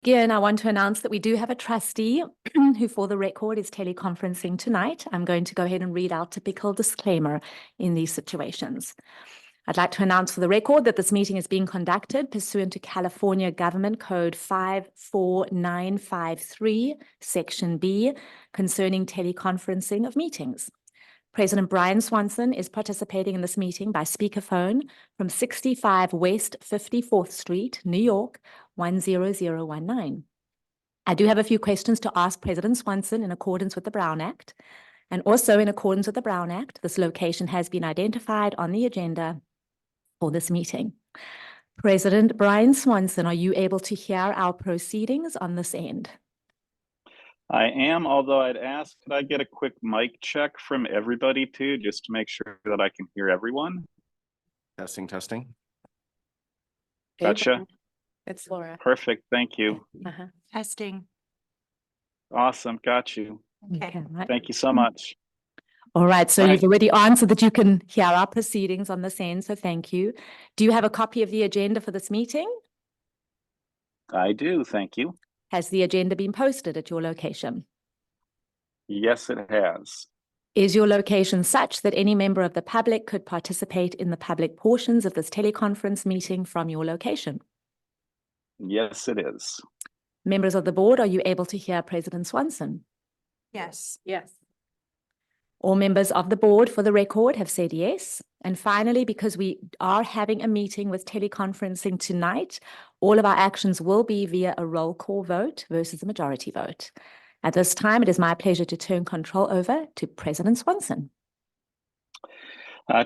begin, I want to announce that we do have a trustee who, for the record, is teleconferencing tonight. I'm going to go ahead and read our typical disclaimer in these situations. I'd like to announce for the record that this meeting is being conducted pursuant to California Government Code 54953, Section B, concerning teleconferencing of meetings. President Brian Swanson is participating in this meeting by speakerphone from 65 West 54th Street, New York, 10019. I do have a few questions to ask President Swanson in accordance with the Brown Act. And also in accordance with the Brown Act, this location has been identified on the agenda for this meeting. President Brian Swanson, are you able to hear our proceedings on this end? I am, although I'd ask that I get a quick mic check from everybody too, just to make sure that I can hear everyone. Testing, testing. Gotcha. It's Laura. Perfect, thank you. Testing. Awesome, got you. Okay. Thank you so much. All right, so All you've right. already answered that you can hear our proceedings on this end, so thank you. Do you have a copy of the agenda for this meeting? I do, thank you. Has the agenda been posted at your location? Yes, it has. Is your location such that any member of the public could participate in the public portions of this teleconference meeting from your location? Yes, it is. Members of the board, are you able to hear President Swanson? Yes. Yes. All members of the board, for the record, have said yes. And finally, because we are having a meeting with teleconferencing tonight, all of our actions will be via a roll call vote versus a majority vote. At this time, it is my pleasure to turn control over to President Swanson.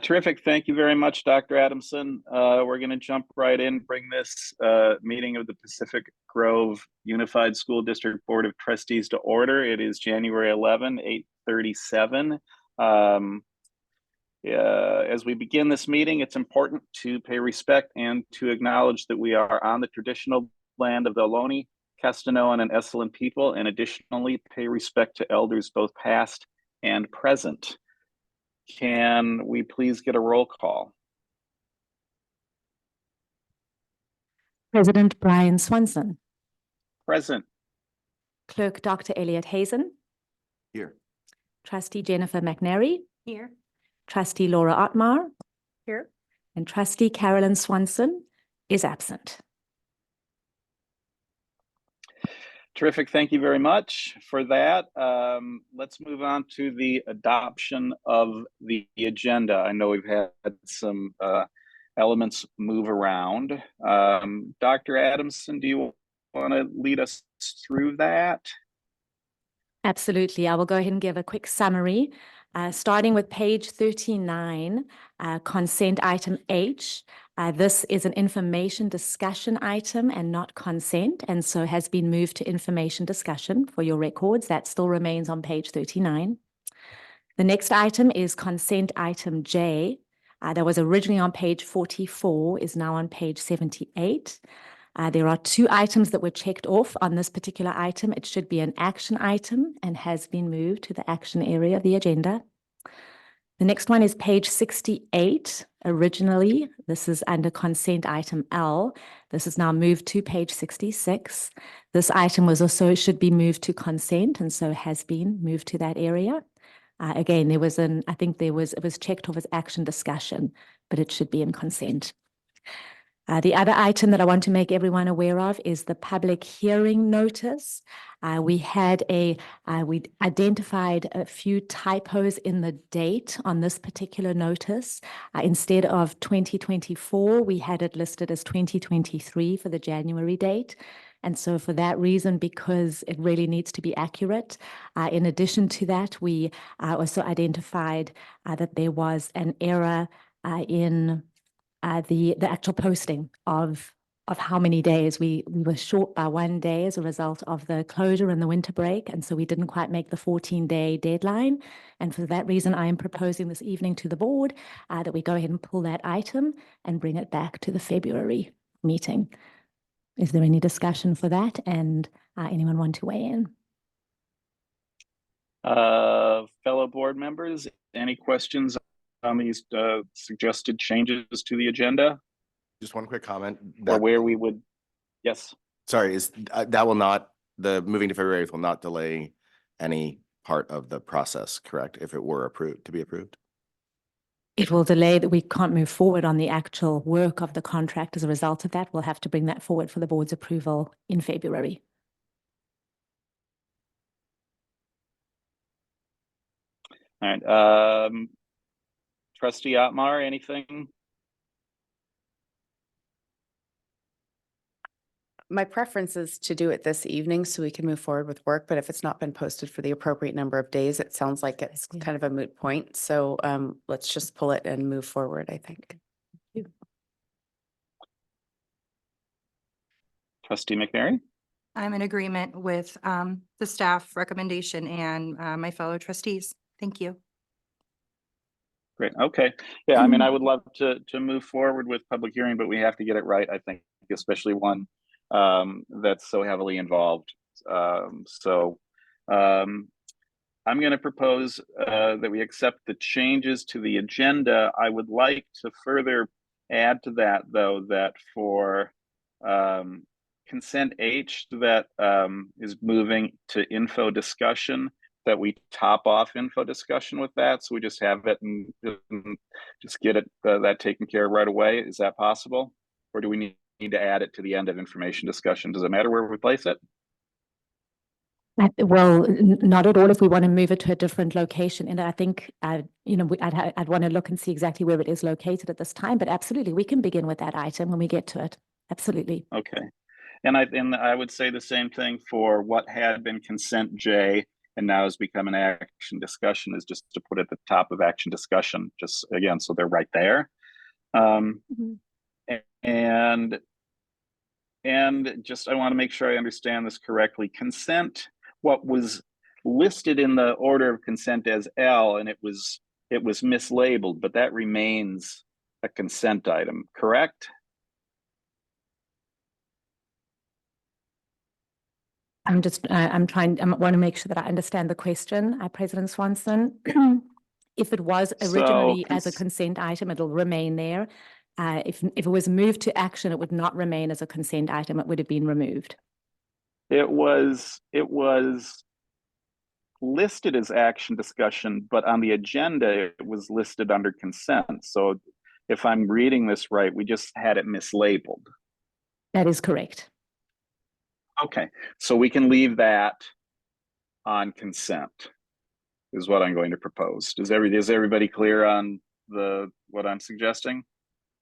Terrific. Thank you very much, Dr. Adamson. We're going to jump right in, bring this meeting of the Pacific Grove Unified School District Board of Trustees to order. It is January 11, 8:37. As we begin this meeting, it's important to pay respect and to acknowledge that we are on the traditional land of the Ohlone, Castanoan, and Esselen people, and additionally pay respect to elders both past and present. Can we please get a roll call? President Brian Swanson. Present. Clerk Dr. Elliot Hazen. Here. Trustee Jennifer McNary. Here. Trustee Laura Ottmar. Here. And Trustee Carolyn Swanson is absent. Terrific. Thank you very much for that. Let's move on to the adoption of the agenda. I know we've had some elements move around. Dr. Adamson, do you want to lead us through that? Absolutely. I will go ahead and give a quick summary. Starting with page 39, consent item H. This is an information discussion item and not consent, and so has been moved to information discussion for your records. That still remains on page 39. The next item is consent item J. That was originally on page 44, is now on page 78. There are two items that were checked off on this particular item. It should be an action item and has been moved to the action area of the agenda. The next one is page 68. Originally, this is under consent item L. This is now moved to page 66. This item was also should be moved to consent and so has been moved to that area. Again, there was it was checked off as action discussion, but it should be in consent. The other item that I want to make everyone aware of is the public hearing notice. We identified a few typos in the date on this particular notice. Instead of 2024, we had it listed as 2023 for the January date. And so for that reason, because it really needs to be accurate, in addition to that, we also identified that there was an error in the actual posting of how many days. We were short by 1 day as a result of the closure and the winter break, and so we didn't quite make the 14-day deadline. And for that reason, I am proposing this evening to the board that we go ahead and pull that item and bring it back to the February meeting. Is there any discussion for that? And anyone want to weigh in? Fellow board members, any questions on these suggested changes to the agenda? Just one quick comment. Or where we would, yes. Sorry, that will not, the moving to February 8th will not delay any part of the process, correct? If it were approved, to be approved? It will delay that we can't move forward on the actual work of the contract as a result of that. We'll have to bring that forward for the board's approval in February. All right. Trustee Otmar, anything? My preference is to do it this evening so we can move forward with work, but if it's not been posted for the appropriate number of days, it sounds like it's Yeah. kind of a moot point. So let's just pull it and move forward, I think. Trustee McNary? I'm in agreement with the staff recommendation and my fellow trustees. Thank you. Great. Okay. Yeah, I mean, I would love to move forward with public hearing, but we have to get it right, I think, especially one that's so heavily involved. I'm going to propose that we accept the changes to the agenda. I would like to further add to that, though, that for consent H that is moving to info discussion, that we top off info discussion with that. So we just have it and just get it that taken care of right away. Is that possible? Or do we need to add it to the end of information discussion? Does it matter where we place it? Well, not at all if we want to move it to a different location. And I think, you know, I'd want to look and see exactly where it is located at this time, but absolutely, we can begin with that item when we get to it. Absolutely. Okay. And I would say the same thing for what had been consent J and now has become an action discussion, is just to put at the top of action discussion, just again, so they're right there. And just, I want to make sure I understand this correctly. Consent, what was listed in the order of consent as L, and it was mislabeled, but that remains a consent item, correct? I want to make sure that I understand the question, President Swanson. If it was originally as a consent item, it'll remain there. If it was moved to action, it would not remain as a consent item. It would have been removed. It was listed as action discussion, but on the agenda, it was listed under consent. So if I'm reading this right, we just had it mislabeled. That is correct. Okay, so we can leave that on consent, is what I'm going to propose. Is everybody clear on what I'm suggesting?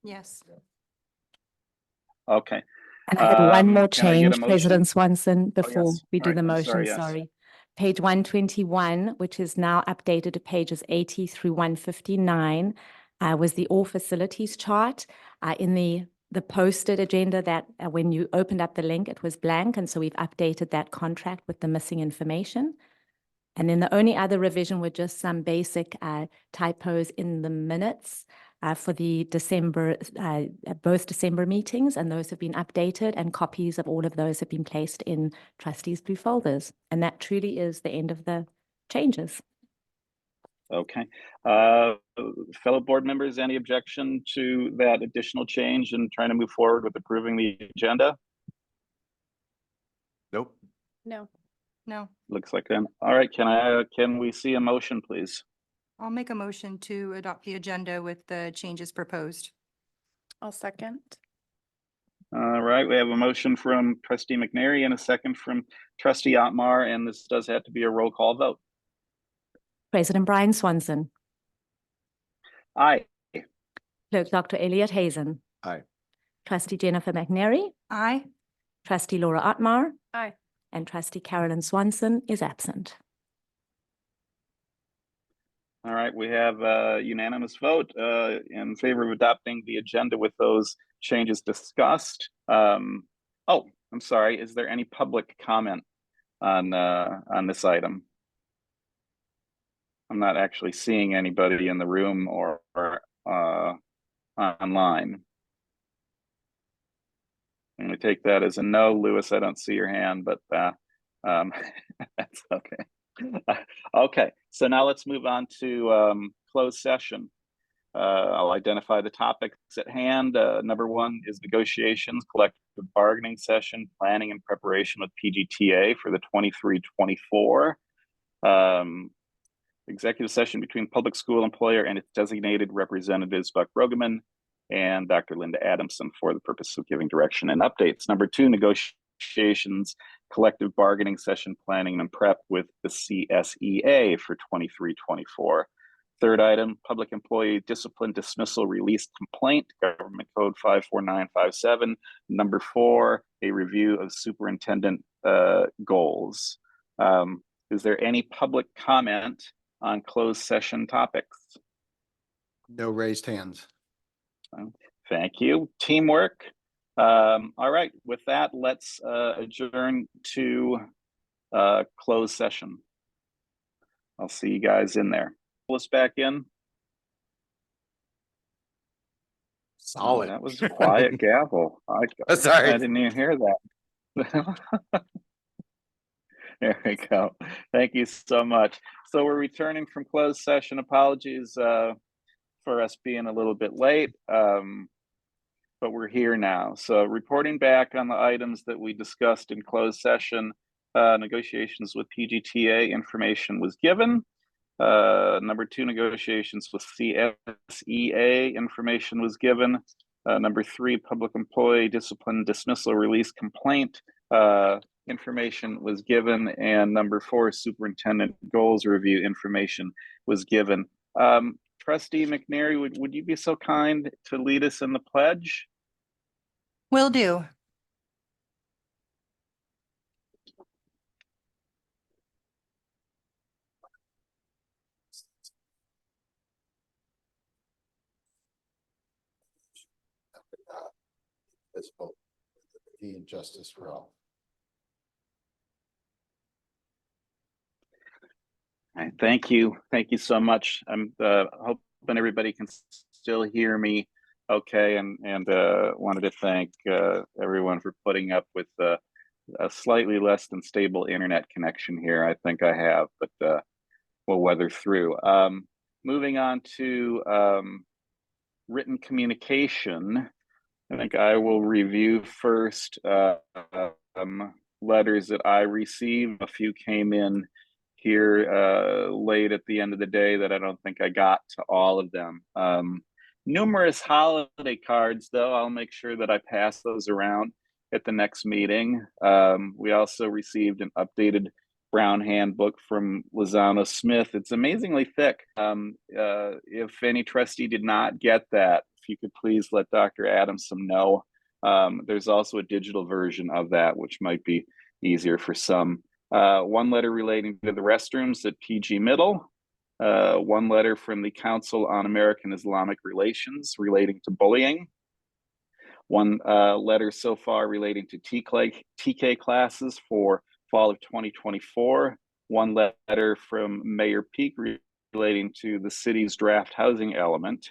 Yes. Okay. And I had one more Can I get a change, motion? President Swanson, before yes. we All do right, the I'm motion, sorry, yes. sorry. Page 121, which is now updated to pages 80 through 159, was the all facilities chart. In the posted agenda that when you opened up the link, it was blank. And so we've updated that contract with the missing information. And then the only other revision were just some basic typos in the minutes for the both December meetings, and those have been updated, and copies of all of those have been placed in trustees' blue folders. And that truly is the end of the changes. Okay. Fellow board members, any objection to that additional change and trying to move forward with approving the agenda? Nope. No. No. Looks like them. All right, can we see a motion, please? I'll make a motion to adopt the agenda with the changes proposed. I'll second. All right, we have a motion from Trustee McNary and a second from Trustee Otmar, and this does have to be a roll call vote. President Brian Swanson. Aye. Clerk Dr. Elliot Hazen. Aye. Trustee Jennifer McNary. Aye. Trustee Laura Otmar. Aye. And Trustee Carolyn Swanson is absent. All right, we have a unanimous vote in favor of adopting the agenda with those changes discussed. Oh, I'm sorry. Is there any public comment on this item? I'm not actually seeing anybody in the room or online. I'm going to take that as a no. Lewis, I don't see your hand, but that's okay. Okay, so now let's move on to closed session. I'll identify the topics at hand. Number one is negotiations, collective bargaining session, planning and preparation with PGTA for the 23-24. Executive session between public school employer and its designated representatives, Buck Rogeman and Dr. Linda Adamson, for the purpose of giving direction and updates. Number two, negotiations, collective bargaining session, planning and prep with the CSEA for 23-24. Third item, public employee discipline dismissal release complaint, Government Code 54957. Number four, a review of superintendent goals. Is there any public comment on closed session topics? No raised hands. Thank you. Teamwork. All right, with that, let's adjourn to closed session. I'll see you guys in there. Pull us back in. Solid. That was a quiet gavel. Sorry. I didn't even hear that. There we go. Thank you so much. So we're returning from closed session. Apologies for us being a little bit late, but we're here now. So reporting back on the items that we discussed in closed session, negotiations with PGTA information was given. Number two, negotiations with CSEA information was given. Number three, public employee discipline dismissal release complaint information was given. And number four, superintendent goals review information was given. Trustee McNary, would you be so kind to lead us in the pledge? Will do. And justice for all. All right, thank you. Thank you so much. I'm hoping everybody can still hear me okay, and wanted to thank everyone for putting up with a slightly less than stable internet connection here. I think I have, but we'll weather through. Moving on to written communication. I think I will review first letters that I received. A few came in here late at the end of the day that I don't think I got to all of them. Numerous holiday cards, though. I'll make sure that I pass those around at the next meeting. We also received an updated Brown handbook from Lozano Smith. It's amazingly thick. If any trustee did not get that, if you could please let Dr. Adamson know. There's also a digital version of that, which might be easier for some. One letter relating to the restrooms at PG Middle. One letter from the Council on American Islamic Relations relating to bullying. One letter so far relating to TK classes for fall of 2024. One letter from Mayor Peak relating to the city's draft housing element.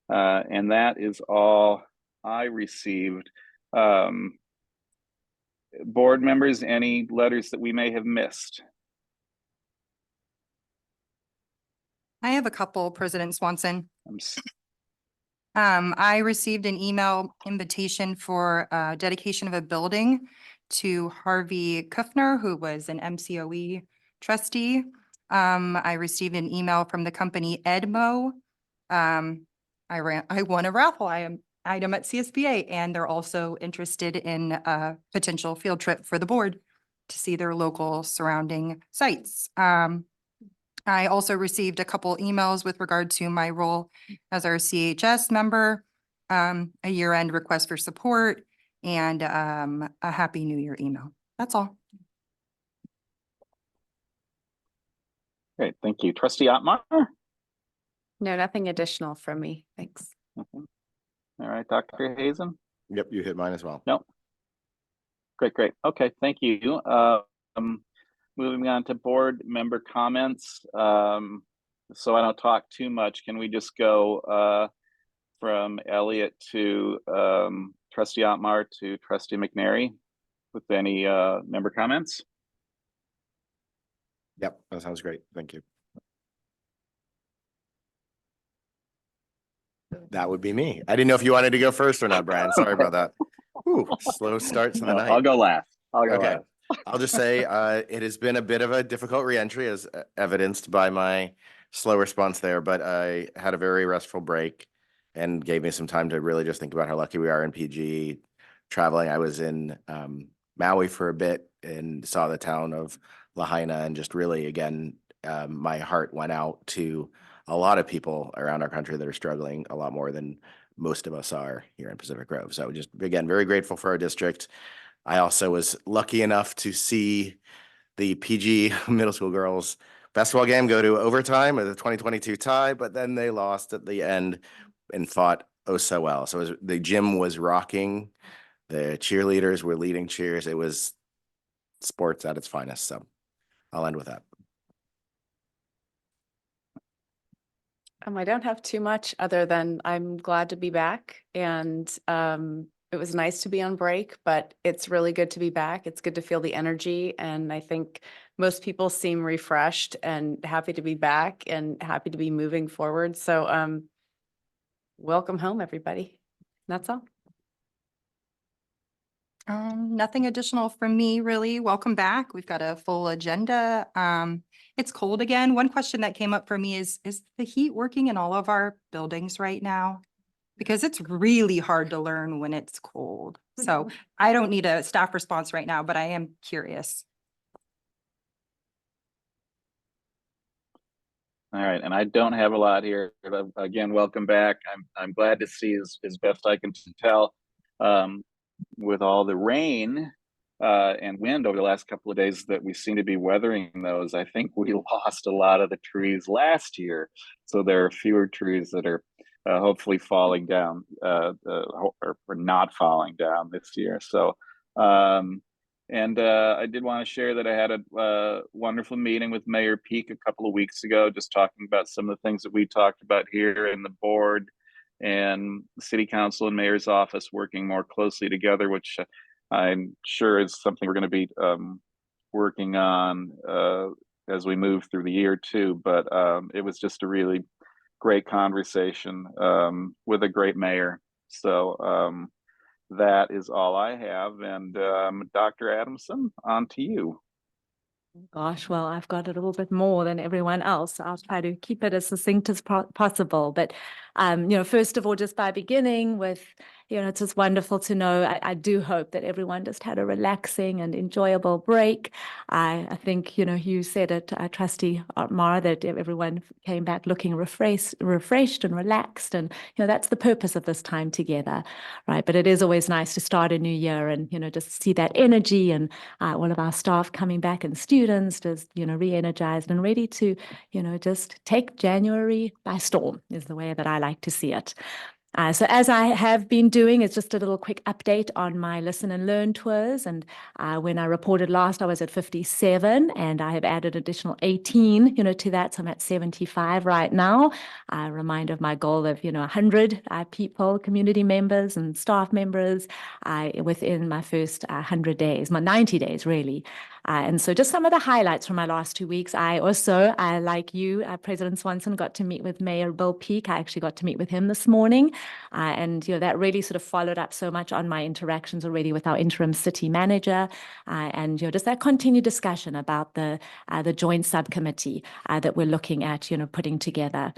And that is all I received. Board members, any letters that we may have missed? I have a couple, President Swanson. I received an email invitation for dedication of a building to Harvey Kuffner, who was an MCOE trustee. I received an email from the company Edmo. I won a raffle item at CSBA, and they're also interested in a potential field trip for the board to see their local surrounding sites. I also received a couple emails with regard to my role as our CHS member, a year-end request for support, and a Happy New Year email. That's all. Great, thank you. Trustee Otmar? No, nothing additional from me. Thanks. All right, Dr. Hazen? Yep, you hit mine as well. No. Great. Okay, thank you. Moving on to board member comments. So I don't talk too much. Can we just go from Elliot to Trustee Otmar to Trustee McNary with any member comments? Yep, that sounds great. Thank you. That would be me. I didn't know if you wanted to go first or not, Brian. Sorry about that. Ooh, slow start to the night. I'll go last. I'll go Okay. last. I'll just say it has been a bit of a difficult reentry as evidenced by my slow response there, but I had a very restful break and gave me some time to really just think about how lucky we are in PG traveling. I was in Maui for a bit and saw the town of Lahaina, and just really, again, my heart went out to a lot of people around our country that are struggling a lot more than most of us are here in Pacific Grove. So just, again, very grateful for our district. I also was lucky enough to see the PG middle school girls basketball game go to overtime with a 2022 tie, but then they lost at the end and fought oh so well. So the gym was rocking. The cheerleaders were leading cheers. It was sports at its finest. So I'll end with that. I don't have too much other than I'm glad to be back, and it was nice to be on break, but it's really good to be back. It's good to feel the energy, and I think most people seem refreshed and happy to be back and happy to be moving forward. So welcome home, everybody. That's all. Nothing additional from me, really. Welcome back. We've got a full agenda. It's cold again. One question that came up for me is the heat working in all of our buildings right now? Because it's really hard to learn when it's cold. So I don't need a staff response right now, but I am curious. All right, and I don't have a lot here. But again, welcome back. I'm glad to see, as best I can tell, with all the rain and wind over the last couple of days, that we seem to be weathering those. I think we lost a lot of the trees last year, so there are fewer trees that are hopefully falling down or not falling down this year. So, I did want to share that I had a wonderful meeting with Mayor Peak a couple of weeks ago, just talking about some of the things that we talked about here in the board and the city council and mayor's office working more closely together, which I'm sure is something we're going to be working on as we move through the year too. But it was just a really great conversation with a great mayor. So that is all I have. And Dr. Adamson, on to you. Gosh, well, I've got a little bit more than everyone else. I'll try to keep it as succinct as possible. But, first of all, just by beginning with, it's just wonderful to know. I do hope that everyone just had a relaxing and enjoyable break. I think, you said it, Trustee Mara, that everyone came back looking refreshed and relaxed. And, that's the purpose of this time together, right? But it is always nice to start a new year and, just see that energy and all of our staff coming back and students just, re-energized and ready to, just take January by storm is the way that I like to see it. So as I have been doing, it's just a little quick update on my listen and learn tours. And when I reported last, I was at 57, and I have added additional 18, to that. So I'm at 75 right now. A reminder of my goal of, 100 people, community members and staff members within my first 100 days, my 90 days, really. And so just some of the highlights from my last 2 weeks. I also, like you, President Swanson, got to meet with Mayor Bill Peak. I actually got to meet with him this morning. And, that really sort of followed up so much on my interactions already with our interim city manager. And, just that continued discussion about the joint subcommittee that we're looking at, putting together.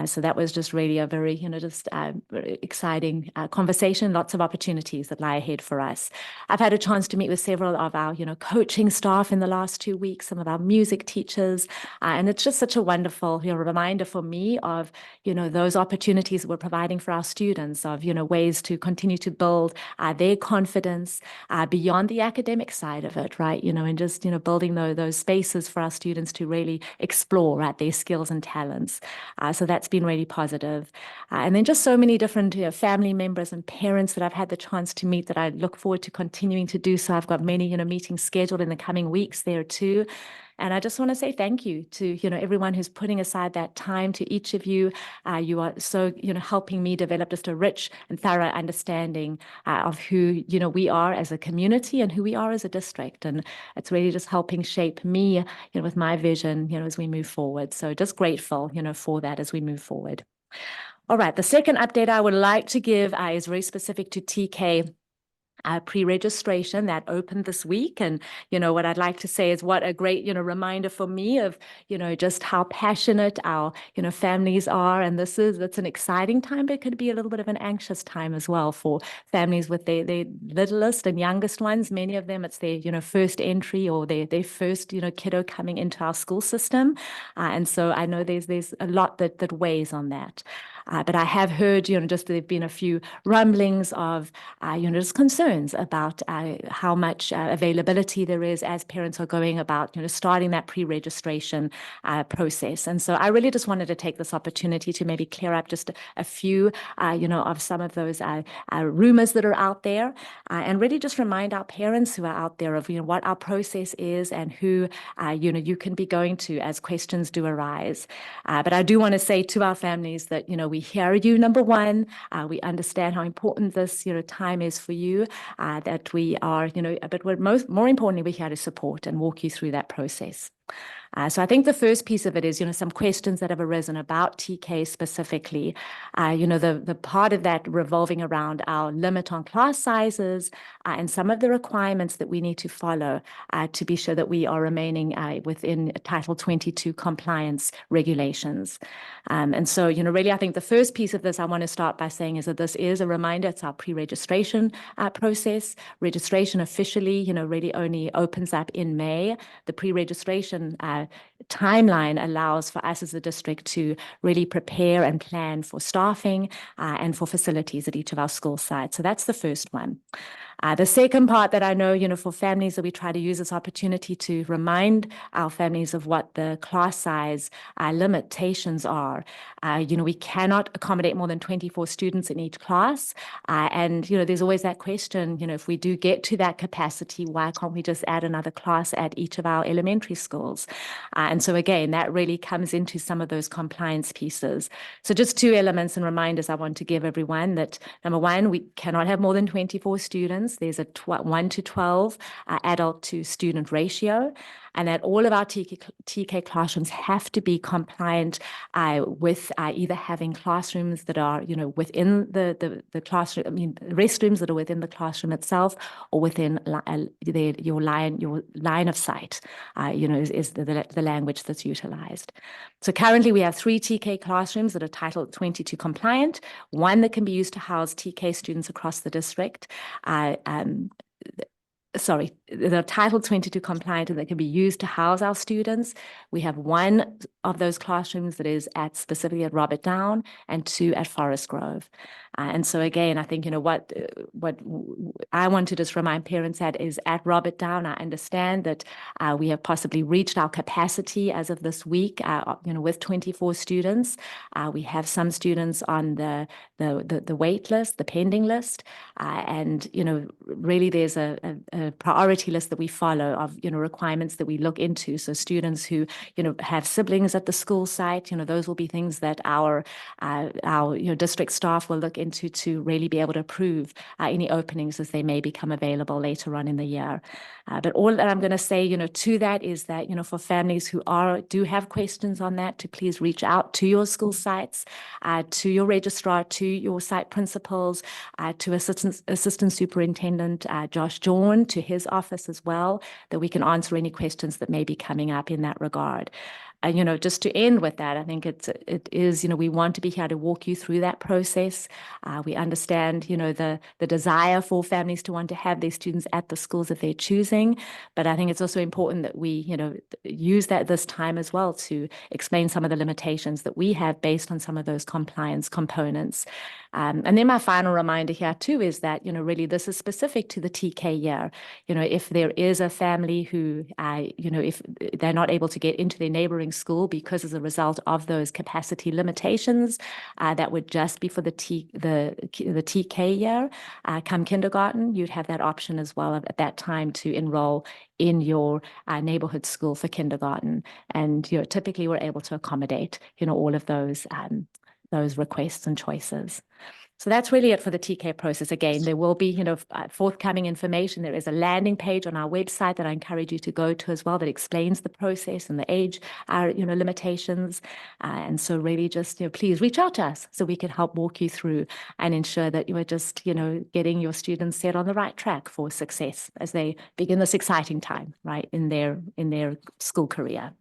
So that was just really a very, very exciting conversation, lots of opportunities that lie ahead for us. I've had a chance to meet with several of our, coaching staff in the last 2 weeks, some of our music teachers. And it's just such a wonderful, reminder for me of, those opportunities we're providing for our students of, ways to continue to build their confidence beyond the academic side of it, right? And just, building those spaces for our students to really explore, right, their skills and talents. So that's been really positive. And then just so many different family members and parents that I've had the chance to meet that I look forward to continuing to do so. I've got many, meetings scheduled in the coming weeks there too. And I just want to say thank you to, everyone who's putting aside that time, to each of you. You are so, helping me develop just a rich and thorough understanding of who, we are as a community and who we are as a district. And it's really just helping shape me, with my vision, as we move forward. So just grateful, for that as we move forward. All right, the second update I would like to give is very specific to TK pre-registration that opened this week. And, what I'd like to say is what a great, reminder for me of, just how passionate our, families are. And that's an exciting time, but it could be a little bit of an anxious time as well for families with their littlest and youngest ones. Many of them, it's their, first entry or their first, kiddo coming into our school system. And so I know there's a lot that weighs on that. But I have heard, just there've been a few rumblings of, just concerns about how much availability there is as parents are going about, starting that pre-registration process. And so I really just wanted to take this opportunity to maybe clear up just a few, of some of those rumors that are out there, and really just remind our parents who are out there of, what our process is and who, you can be going to as questions do arise. But I do want to say to our families that, we hear you, number one. We understand how important this, time is for you, that we are, but more importantly, we're here to support and walk you through that process. So I think the first piece of it is, some questions that have arisen about TK specifically. The part of that revolving around our limit on class sizes and some of the requirements that we need to follow to be sure that we are remaining within Title 22 compliance regulations. And so, really, I think the first piece of this I want to start by saying is that this is a reminder. It's our pre-registration process. Registration officially, really only opens up in May. The pre-registration timeline allows for us as a district to really prepare and plan for staffing and for facilities at each of our school sites. So that's the first one. The second part that I know, for families, that we try to use this opportunity to remind our families of what the class size limitations are. We cannot accommodate more than 24 students in each class. And, there's always that question, if we do get to that capacity, why can't we just add another class at each of our elementary schools? And so again, that really comes into some of those compliance pieces. So just two elements and reminders I want to give everyone that, number one, we cannot have more than 24 students. There's a 1 to 12 adult to student ratio, and that all of our TK classrooms have to be compliant with either having classrooms that are, within the classroom, restrooms that are within the classroom itself, or within your line of sight, is the language that's utilized. So currently we have 3 TK classrooms that are Title 22 compliant, one that can be used to house TK students across the district. The Title 22 compliant and that can be used to house our students. We have one of those classrooms that is specifically at Robert Down and 2 at Forest Grove. And so again, I think, what I want to just remind parents that is at Robert Down, I understand that we have possibly reached our capacity as of this week, with 24 students. We have some students on the wait list, the pending list. And, really there's a priority list that we follow of, requirements that we look into. So students who, have siblings at the school site, those will be things that our district staff will look into to really be able to approve any openings as they may become available later on in the year. But all that I'm going to say, to that is that, for families who do have questions on that, to please reach out to your school sites, to your registrar, to your site principals, to Assistant Superintendent Josh Jorn, to his office as well, that we can answer any questions that may be coming up in that regard. Just to end with that, I think it is, we want to be here to walk you through that process. We understand, the desire for families to want to have their students at the schools that they're choosing. But I think it's also important that we, use this time as well to explain some of the limitations that we have based on some of those compliance components. And then my final reminder here too is that, really this is specific to the TK year. If there is a family who, if they're not able to get into their neighboring school because as a result of those capacity limitations, that would just be for the TK year. Come kindergarten, you'd have that option as well at that time to enroll in your neighborhood school for kindergarten. And typically we're able to accommodate, all of those requests and choices. So that's really it for the TK process. Again, there will be, forthcoming information. There is a landing page on our website that I encourage you to go to as well that explains the process and the age, limitations. And so really just, please reach out to us so we can help walk you through and ensure that you are just, getting your students set on the right track for success as they begin this exciting time, right, in their school career.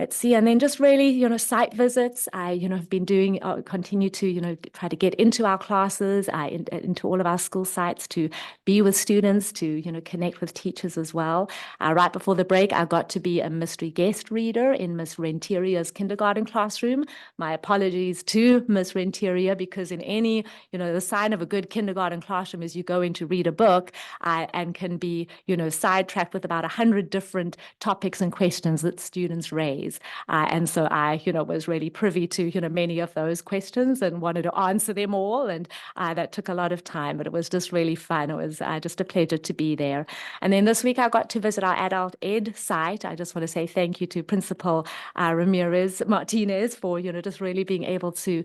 Let's see, and then just really, site visits. I, have been doing, continue to, try to get into our classes, into all of our school sites to be with students, to, connect with teachers as well. Right before the break, I got to be a mystery guest reader in Miss Renteria's kindergarten classroom. My apologies to Miss Renteria, because in any, the sign of a good kindergarten classroom is you go in to read a book and can be, sidetracked with about 100 different topics and questions that students raise. And so I, was really privy to, many of those questions and wanted to answer them all. And that took a lot of time, but it was just really fun. It was just a pleasure to be there. And then this week I got to visit our adult ed site. I just want to say thank you to Principal Ramirez Martinez for, just really being able to,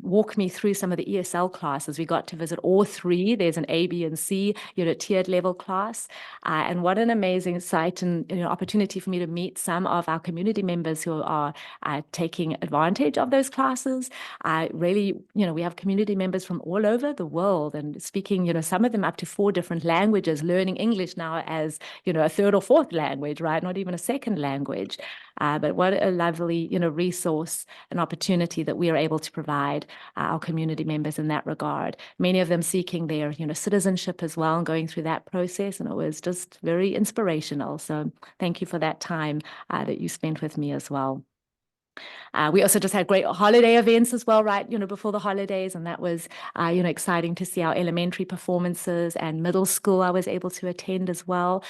walk me through some of the ESL classes. We got to visit all three. There's an A, B, and C, tiered level class. And what an amazing site and opportunity for me to meet some of our community members who are taking advantage of those classes. Really, we have community members from all over the world and speaking, some of them up to 4 different languages, learning English now as, a third or fourth language, right? Not even a second language. But what a lovely, resource and opportunity that we are able to provide our community members in that regard. Many of them seeking their, citizenship as well and going through that process. And it was just very inspirational. So thank you for that time that you spent with me as well. We also just had great holiday events as well, right, before the holidays. And that was, exciting to see our elementary performances, and middle school I was able to attend as well.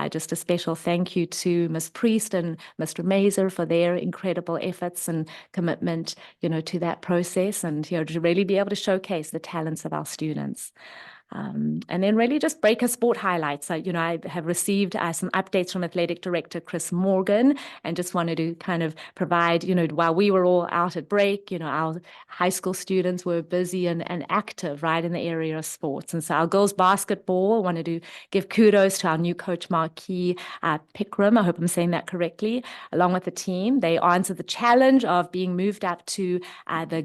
Just a special thank you to Ms. Priest and Mr. Mazer for their incredible efforts and commitment, to that process, and, to really be able to showcase the talents of our students. And then really just breaker sport highlights. I have received some updates from Athletic Director Chris Morgan, and just wanted to kind of provide, while we were all out at break, our high school students were busy and active, right, in the area of sports. And so our girls basketball, wanted to give kudos to our new coach, Marquis Pickram. I hope I'm saying that correctly. Along with the team, they answered the challenge of being moved up to the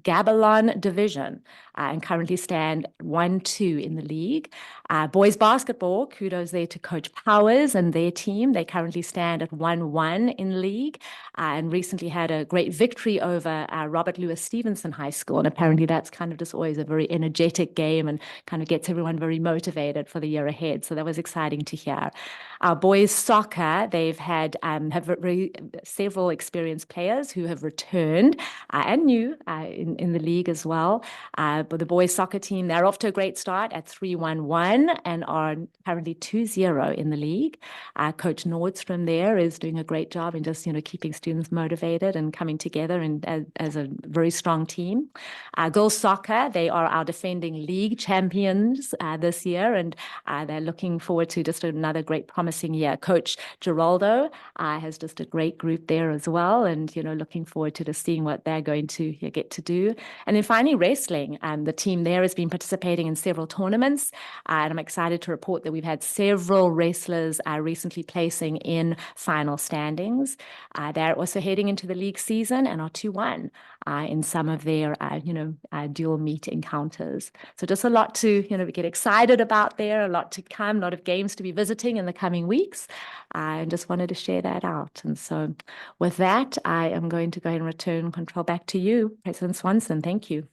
Gabalon division and currently stand 1-2 in the league. Boys basketball, kudos there to Coach Powers and their team. They currently stand at 1-1 in league and recently had a great victory over Robert Louis Stevenson High School. And apparently that's kind of just always a very energetic game and kind of gets everyone very motivated for the year ahead. So that was exciting to hear. Our boys soccer, they've had several experienced players who have returned and new in the league as well. But the boys soccer team, they're off to a great start at 3-1-1 and are currently 2-0 in the league. Coach Nordstrom there is doing a great job in just, keeping students motivated and coming together and as a very strong team. Girls soccer, they are our defending league champions this year, and they're looking forward to just another great promising year. Coach Geraldo has just a great group there as well, and, looking forward to just seeing what they're going to get to do. And then finally, wrestling. The team there has been participating in several tournaments, and I'm excited to report that we've had several wrestlers recently placing in final standings. They're also heading into the league season and are 2-1 in some of their, dual meet encounters. So just a lot to, get excited about there, a lot to come, a lot of games to be visiting in the coming weeks, and just wanted to share that out. And so with that, I am going to go ahead and return control back to you, President Swanson. Thank you.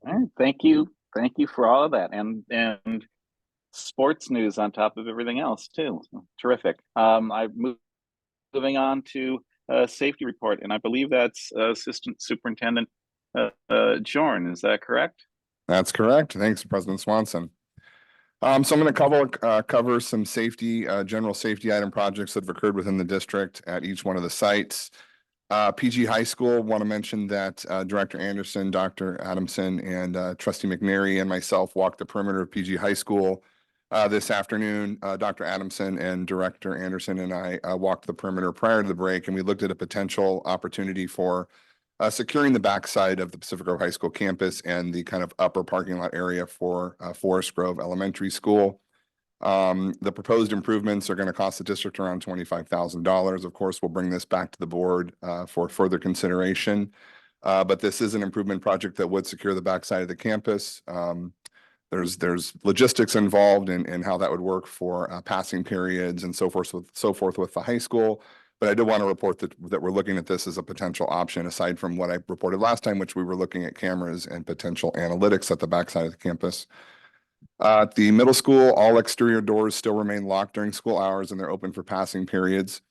All right, thank you for all of that, and sports news on top of everything else too. Terrific. I'm moving on to safety report, and I believe that's Assistant Superintendent Jorn. Is that correct? That's correct. Thanks, President Swanson. So I'm going to cover some safety, general safety item projects that have occurred within the district at each one of the sites. PG High School, want to mention that Director Anderson, Dr. Adamson, and Trustee McNary and myself walked the perimeter of PG High School this afternoon. Dr. Adamson and Director Anderson and I walked the perimeter prior to the break, and we looked at a potential opportunity for securing the backside of the Pacific Grove High School campus and the kind of upper parking lot area for Forest Grove Elementary School. The proposed improvements are going to cost the district around $25,000. Of course, we'll bring this back to the board for further consideration. But this is an improvement project that would secure the backside of the campus. There's logistics involved in how that would work for passing periods and so forth with the high school. But I did want to report that we're looking at this as a potential option aside from what I reported last time, which we were looking at cameras and potential analytics at the backside of the campus. At the middle school, all exterior doors still remain locked during school hours and they're open for passing periods.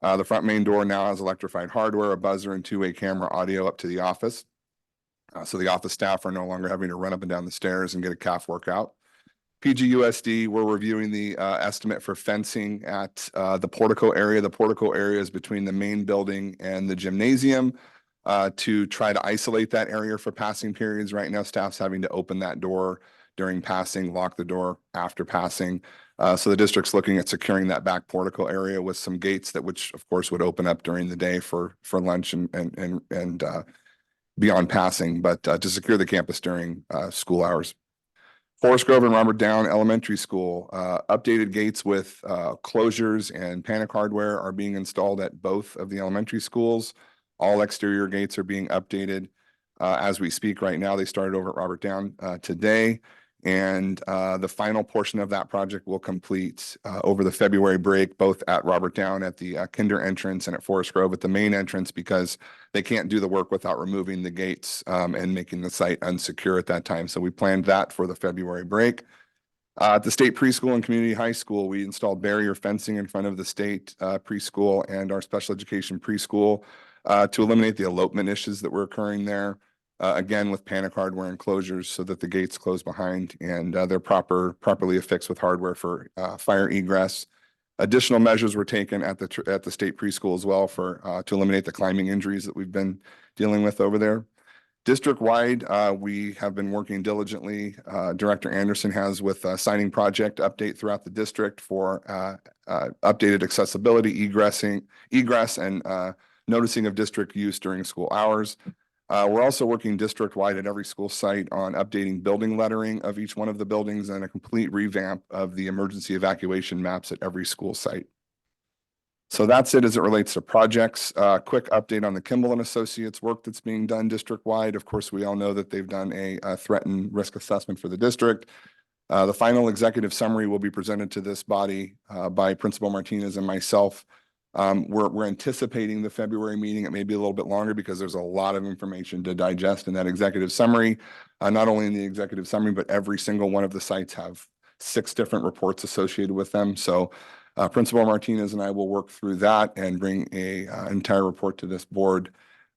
The front main door now has electrified hardware, a buzzer, and two-way camera audio up to the office. So the office staff are no longer having to run up and down the stairs and get a calf workout. PGUSD, we're reviewing the estimate for fencing at the portico area. The portico area is between the main building and the gymnasium to try to isolate that area for passing periods. Right now, staff's having to open that door during passing, lock the door after passing. So the district's looking at securing that back portico area with some gates which of course would open up during the day for lunch and beyond passing, but to secure the campus during school hours. Forest Grove and Robert Down Elementary School, updated gates with closures and panic hardware are being installed at both of the elementary schools. All exterior gates are being updated as we speak right now. They started over at Robert Down today. And the final portion of that project will complete over the February break, both at Robert Down at the kinder entrance and at Forest Grove at the main entrance, because they can't do the work without removing the gates and making the site unsecure at that time. So we planned that for the February break. At the state preschool and community high school, we installed barrier fencing in front of the state preschool and our special education preschool to eliminate the elopement issues that were occurring there. Again, with panic hardware enclosures so that the gates close behind and they're properly affixed with hardware for fire egress. Additional measures were taken at the state preschool as well to eliminate the climbing injuries that we've been dealing with over there. District-wide, we have been working diligently. Director Anderson has with a signing project update throughout the district for updated accessibility, egress, and noticing of district use during school hours. We're also working district-wide at every school site on updating building lettering of each one of the buildings and a complete revamp of the emergency evacuation maps at every school site. So that's it as it relates to projects. Quick update on the Kimball and Associates work that's being done district-wide. Of course, we all know that they've done a threat and risk assessment for the district. The final executive summary will be presented to this body by Principal Martinez and myself. We're anticipating the February meeting. It may be a little bit longer because there's a lot of information to digest in that executive summary. Not only in the executive summary, but every single one of the sites have 6 different reports associated with them. So Principal Martinez and I will work through that and bring an entire report to this board.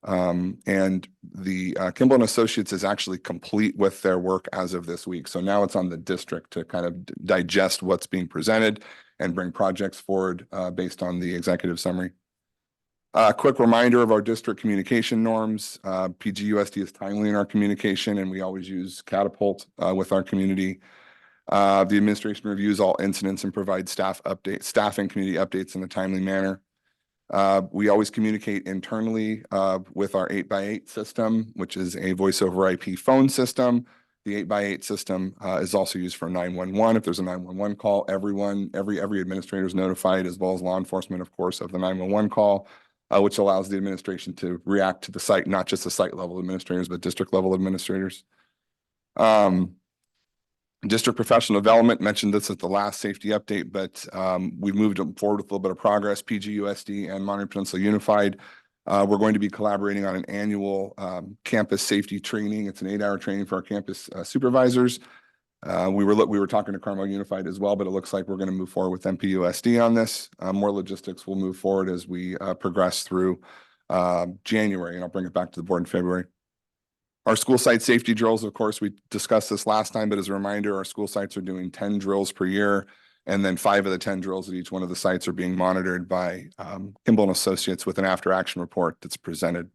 And the Kimball and Associates is actually complete with their work as of this week. So now it's on the district to kind of digest what's being presented and bring projects forward based on the executive summary. Quick reminder of our district communication norms. PGUSD is timely in our communication, and we always use Catapult with our community. The administration reviews all incidents and provides staff and community updates in a timely manner. We always communicate internally with our 8x8 system, which is a voice over IP phone system. The 8x8 system is also used for 911. If there's a 911 call, every administrator is notified, as well as law enforcement, of course, of the 911 call, which allows the administration to react to the site, not just the site level administrators, but district level administrators. District professional development, mentioned this at the last safety update, but we've moved forward with a little bit of progress. PGUSD and Monterey Peninsula Unified. We're going to be collaborating on an annual campus safety training. It's an 8-hour training for our campus supervisors. We were talking to Carmel Unified as well, but it looks like we're going to move forward with MPUSD on this. More logistics will move forward as we progress through January, and I'll bring it back to the board in February. Our school site safety drills, of course, we discussed this last time, but as a reminder, our school sites are doing 10 drills per year. And then 5 of the 10 drills at each one of the sites are being monitored by Kimball and Associates with an after-action report that's presented.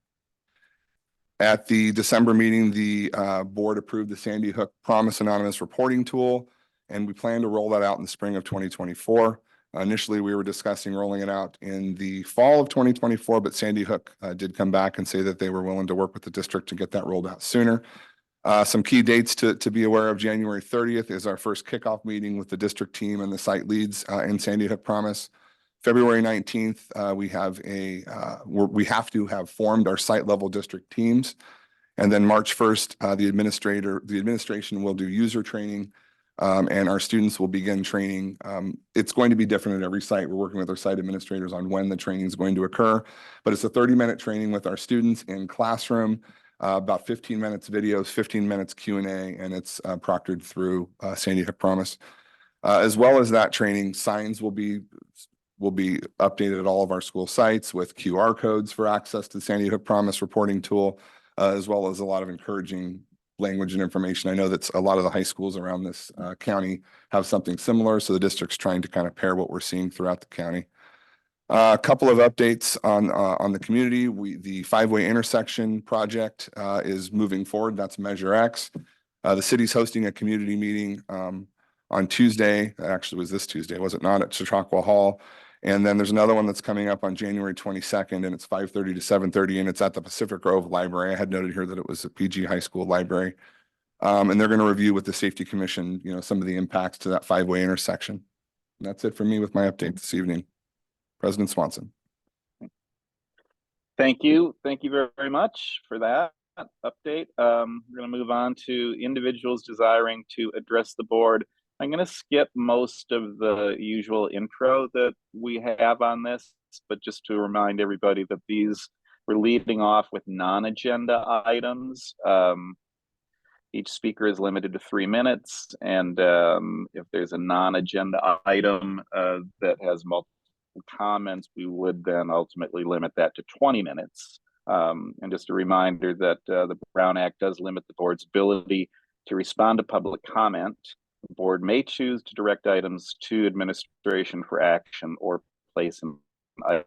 At the December meeting, the board approved the Sandy Hook Promise Anonymous reporting tool, and we plan to roll that out in the spring of 2024. Initially, we were discussing rolling it out in the fall of 2024, but Sandy Hook did come back and say that they were willing to work with the district to get that rolled out sooner. Some key dates to be aware of: January 30th is our first kickoff meeting with the district team and the site leads in Sandy Hook Promise. February 19th, we have we have to have formed our site level district teams. And then March 1st, the administration will do user training, and our students will begin training. It's going to be different at every site. We're working with our site administrators on when the training is going to occur, but it's a 30-minute training with our students in classroom, about 15 minutes videos, 15 minutes Q&A, and it's proctored through Sandy Hook Promise. As well as that training, signs will be updated at all of our school sites with QR codes for access to the Sandy Hook Promise reporting tool, as well as a lot of encouraging language and information. I know that a lot of the high schools around this county have something similar, so the district's trying to kind of pair what we're seeing throughout the county. A couple of updates on the community. The 5-way intersection project is moving forward. That's Measure X. The city's hosting a community meeting on Tuesday. Actually, was this Tuesday, was it not, at Chautauqua Hall? And then there's another one that's coming up on January 22nd, and it's 5:30 to 7:30, and it's at the Pacific Grove Library. I had noted here that it was a PG High School library. And they're going to review with the Safety Commission, some of the impacts to that 5-way intersection. And that's it for me with my update this evening. President Swanson. Thank you. Thank you very, very much for that update. We're going to move on to individuals desiring to address the board. I'm going to skip most of the usual intro that we have on this, but just to remind everybody that we're leading off with non-agenda items. Each speaker is limited to 3 minutes, and if there's a non-agenda item that has multiple comments, we would then ultimately limit that to 20 minutes. And just a reminder that the Brown Act does limit the board's ability to respond to public comment. The board may choose to direct items to administration for action or place an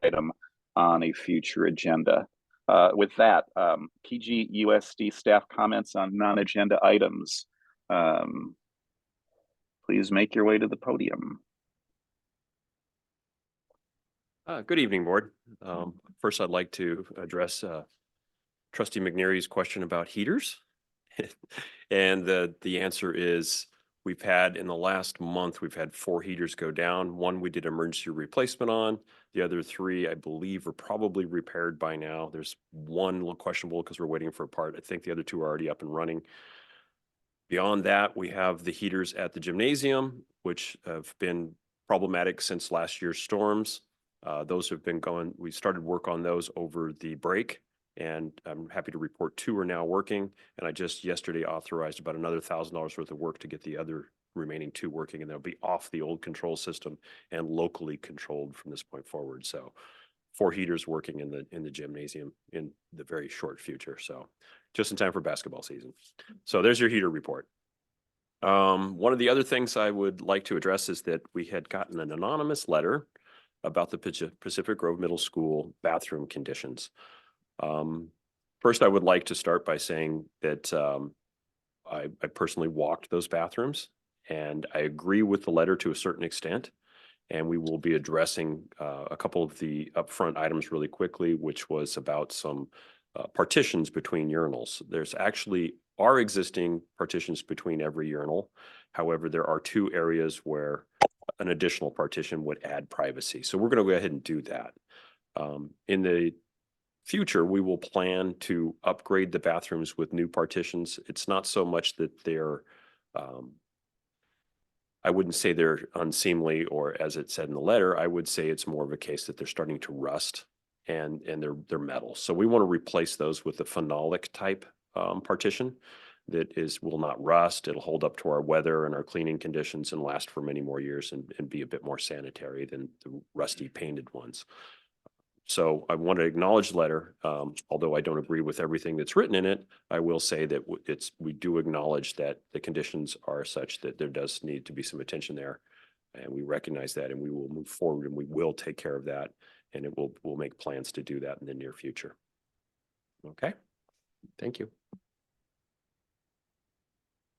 item on a future agenda. With that, PGUSD staff comments on non-agenda items. Please make your way to the podium. Good evening, board. First, I'd like to address Trustee McNeary's question about heaters. And the answer is, in the last month, we've had 4 heaters go down. 1 we did emergency replacement on. The other 3, I believe, are probably repaired by now. There's 1 little questionable because we're waiting for a part. I think the other 2 are already up and running. Beyond that, we have the heaters at the gymnasium, which have been problematic since last year's storms. Those have been going. We started work on those over the break, and I'm happy to report 2 are now working. And I just yesterday authorized about another $1,000 worth of work to get the other remaining 2 working, and they'll be off the old control system and locally controlled from this point forward. So 4 heaters working in the gymnasium in the very short future. So just in time for basketball season. So there's your heater report. One of the other things I would like to address is that we had gotten an anonymous letter about the Pacific Grove Middle School bathroom conditions. First, I would like to start by saying that I personally walked those bathrooms, and I agree with the letter to a certain extent. And we will be addressing a couple of the upfront items really quickly, which was about some partitions between urinals. There's actually are existing partitions between every urinal. However, there are 2 areas where an additional partition would add privacy. So we're going to go ahead and do that. In the future, we will plan to upgrade the bathrooms with new partitions. It's not so much that they're, I wouldn't say they're unseemly, or as it said in the letter, I would say it's more of a case that they're starting to rust and they're metal. So we want to replace those with a phenolic type partition that will not rust. It'll hold up to our weather and our cleaning conditions and last for many more years and be a bit more sanitary than the rusty painted ones. So I want to acknowledge the letter, although I don't agree with everything that's written in it. I will say that we do acknowledge that the conditions are such that there does need to be some attention there, and we recognize that, and we will move forward, and we will take care of that, and we'll make plans to do that in the near future. Okay, thank you.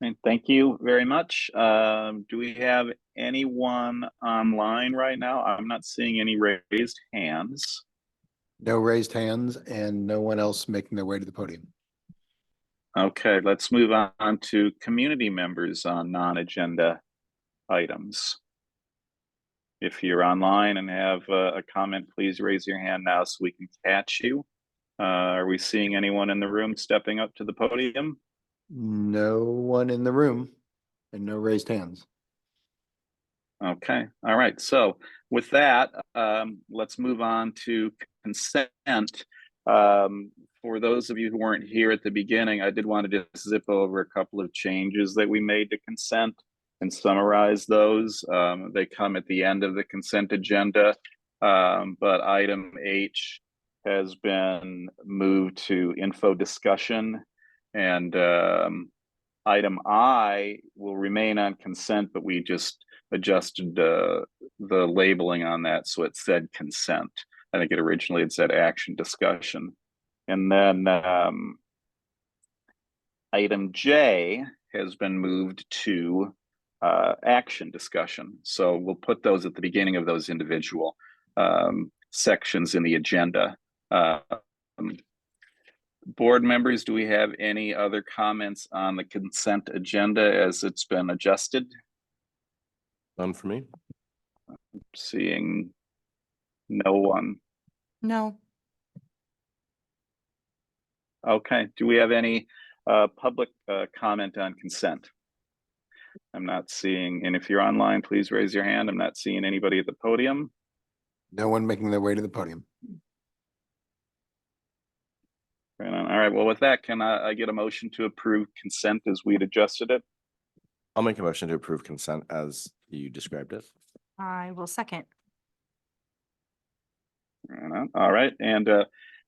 And thank you very much. Do we have anyone online right now? I'm not seeing any raised hands. No raised hands and no one else making their way to the podium. Okay, let's move on to community members on non-agenda items. If you're online and have a comment, please raise your hand now so we can catch you. Are we seeing anyone in the room stepping up to the podium? No one in the room and no raised hands. Okay, all right. So with that, let's move on to consent. For those of you who weren't here at the beginning, I did want to just zip over a couple of changes that we made to consent and summarize those. They come at the end of the consent agenda, but item H has been moved to info discussion, and item I will remain on consent, but we just adjusted the labeling on that so it said consent. I think it originally had said action discussion. And then item J has been moved to action discussion. So we'll put those at the beginning of those individual sections in the agenda. Board members, do we have any other comments on the consent agenda as it's been adjusted? None for me. Seeing no one. No. Okay, do we have any public comment on consent? I'm not seeing, and if you're online, please raise your hand. I'm not seeing anybody at the podium. No one making their way to the podium. Right on. All right, well, with that, can I get a motion to approve consent as we'd adjusted it? I'll make a motion to approve consent as you described it. I will second. Right on. All right, and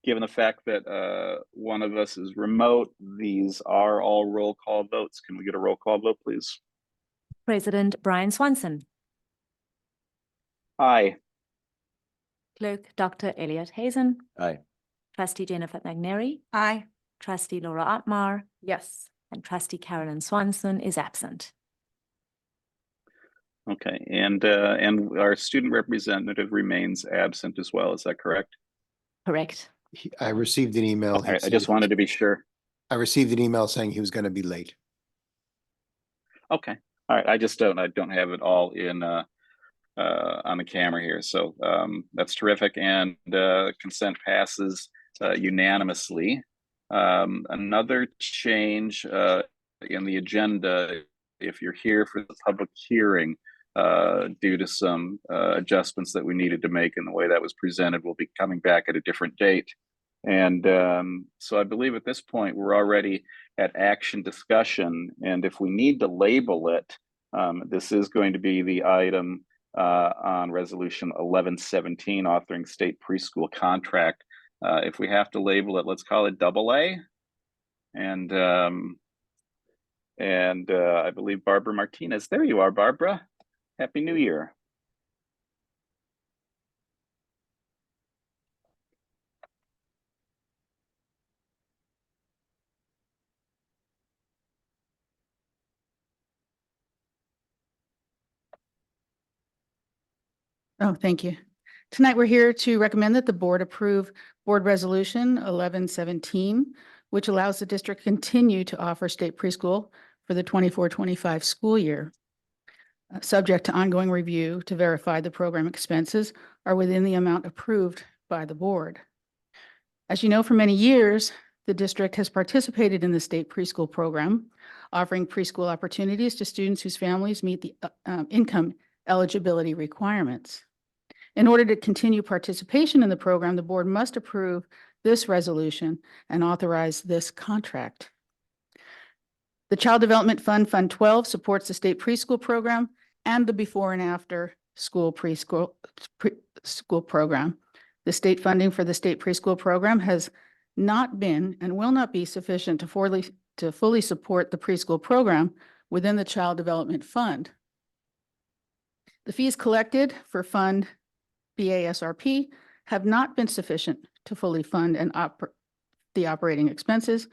given the fact that one of us is remote, these are all roll call votes. Can we get a roll call vote, please? President Brian Swanson, Aye. Clerk Dr. Elliot Hazen, Aye. Trustee Jennifer McNary, Aye. Trustee Laura Otmar, Yes. and Trustee Carolyn Swanson is absent. Okay, and our student representative remains absent as well. Is that correct? Correct. I received an email. All right, I just wanted to be sure. I received an email saying he was going to be late. Okay, all right. I don't have it all in on the camera here, so that's terrific. And consent passes unanimously. Another change in the agenda, if you're here for the public hearing, due to some adjustments that we needed to make in the way that was presented, we'll be coming back at a different date. And so I believe at this point we're already at action discussion, and if we need to label it, this is going to be the item on resolution 1117 authoring state preschool contract. If we have to label it, let's call it AA. And I believe Barbara Martinez, there you are, Barbara. Happy New Year. Oh, thank you. Tonight, we're here to recommend that the board approve Board Resolution 1117, which allows the district to continue to offer state preschool for the 24-25 school year. Subject to ongoing review to verify the program expenses are within the amount approved by the board. As you know, for many years, the district has participated in the state preschool program, offering preschool opportunities to students whose families meet the income eligibility requirements. In order to continue participation in the program, the board must approve this resolution and authorize this contract. The Child Development Fund, Fund 12, supports the state preschool program and the before and after school preschool program. The state funding for the state preschool program has not been and will not be sufficient to fully support the preschool program within the Child Development Fund. The fees collected for Fund BASRP have not been sufficient to fully fund and the operating expenses